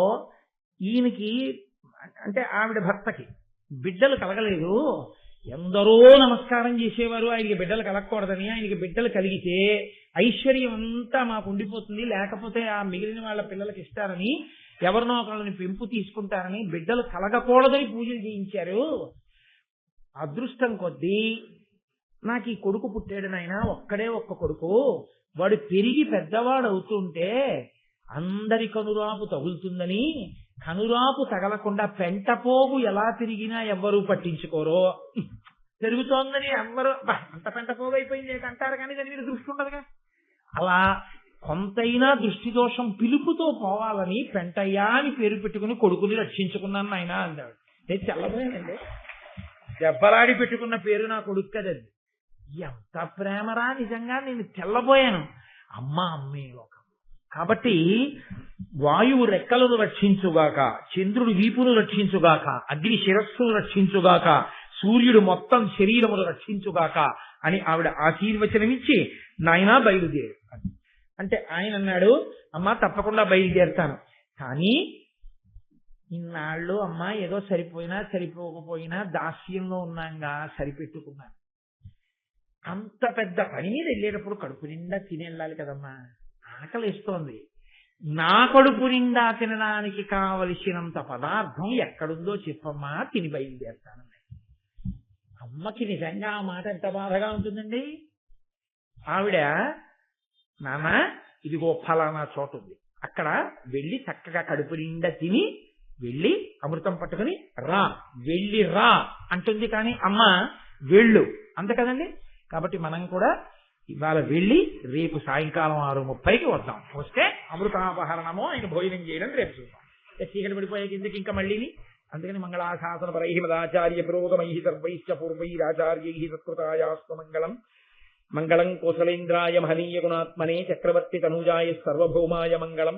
ఈయనకి అంటే ఆవిడ భర్తకి బిడ్డలు కలగలేదు, ఎందరో నమస్కారం చేసేవారు ఆయనకి బిడ్డలు కలగకూడదని. ఆయనకి బిడ్డలు కలిగితే ఐశ్వర్యం అంతా మాకు ఉండిపోతుంది, లేకపోతే ఆ మిగిలిన వాళ్ళ పిల్లలకి ఇస్తారని, ఎవరినో ఒకళ్ళని పెంపు తీసుకుంటారని బిడ్డలు కలగకూడదని పూజలు చేయించారు. అదృష్టం కొద్దీ నాకు ఈ కొడుకు పుట్టాడు నాయన, ఒక్కడే ఒక్క కొడుకు. వాడు పెరిగి పెద్దవాడు అవుతుంటే అందరి కనురాపు తగులుతుందని, కనురాపు తగలకుండా పెంటపోగు ఎలా తిరిగినా ఎవ్వరూ పట్టించుకోరో, పెరుగుతోందని ఎవ్వరు అంత పెంటపోగు అయిపోయింది అంటారు, కానీ దాని మీద దృష్టి ఉండదుగా. అలా కొంతైనా దృష్టి దోషం పిలుపుతో పోవాలని పెంటయ్యా అని పేరు పెట్టుకుని కొడుకుని రక్షించుకున్నాను నాయన అన్నాడు. నేను తెల్లబోయానండి, దెబ్బలాడి పెట్టుకున్న పేరు నా కొడుకు కదండి. ఎంత ప్రేమరా నిజంగా, నేను తెల్లబోయాను. అమ్మే లోకం. కాబట్టి వాయువు రెక్కలను రక్షించుగాక, చంద్రుడు వీపును రక్షించుగాక, అగ్ని శిరస్సును రక్షించుగాక, సూర్యుడు మొత్తం శరీరమును రక్షించుగాక అని ఆవిడ ఆశీర్వచనమిచ్చి నాయనా బయలుదేరు అంటే ఆయన అన్నాడు, అమ్మా తప్పకుండా బయలుదేరుతాను, కానీ ఇన్నాళ్ళు అమ్మా ఏదో సరిపోయినా సరిపోకపోయినా దాస్యంలో ఉన్నాగా సరిపెట్టుకున్నాను. అంత పెద్ద పని మీద వెళ్ళేటప్పుడు కడుపు నిండా తిని వెళ్ళాలి కదమ్మా, ఆకలిస్తోంది. నా కడుపు నిండా తినడానికి కావలసినంత పదార్థం ఎక్కడుందో చెప్పమ్మా, తిని బయలుదేరుతాను. అమ్మకి నిజంగా ఆ మాట ఎంత బాధగా ఉంటుందండి. ఆవిడ, నాన్న ఇదిగో ఫలానా చోటు ఉంది, అక్కడ వెళ్ళి చక్కగా కడుపు నిండా తిని వెళ్ళి అమృతం పట్టుకుని రా, వెళ్ళి రా అంటుంది. కానీ అమ్మ వెళ్ళు అంత కదండి. కాబట్టి మనం కూడా ఇవాళ వెళ్ళి రేపు సాయంకాలం 6:30కి వద్దాం. వస్తే అమృతాపహరణమో ఆయన భోజనం చేయడం రేపు చూద్దాం. చీకటి పడిపోయే కిందకి ఇంకా మళ్ళీని. అందుకని మంగళాశాసన పరై మదాచార్య పురోగమై సర్వైశ్చ పూర్వైరాచార్యై సత్కృతాయాస్తు మంగళం. మంగళం కోసలేంద్రాయ మహనీయ గుణాత్మనే చక్రవర్తి తనూజాయ సర్వభౌమాయ మంగళం.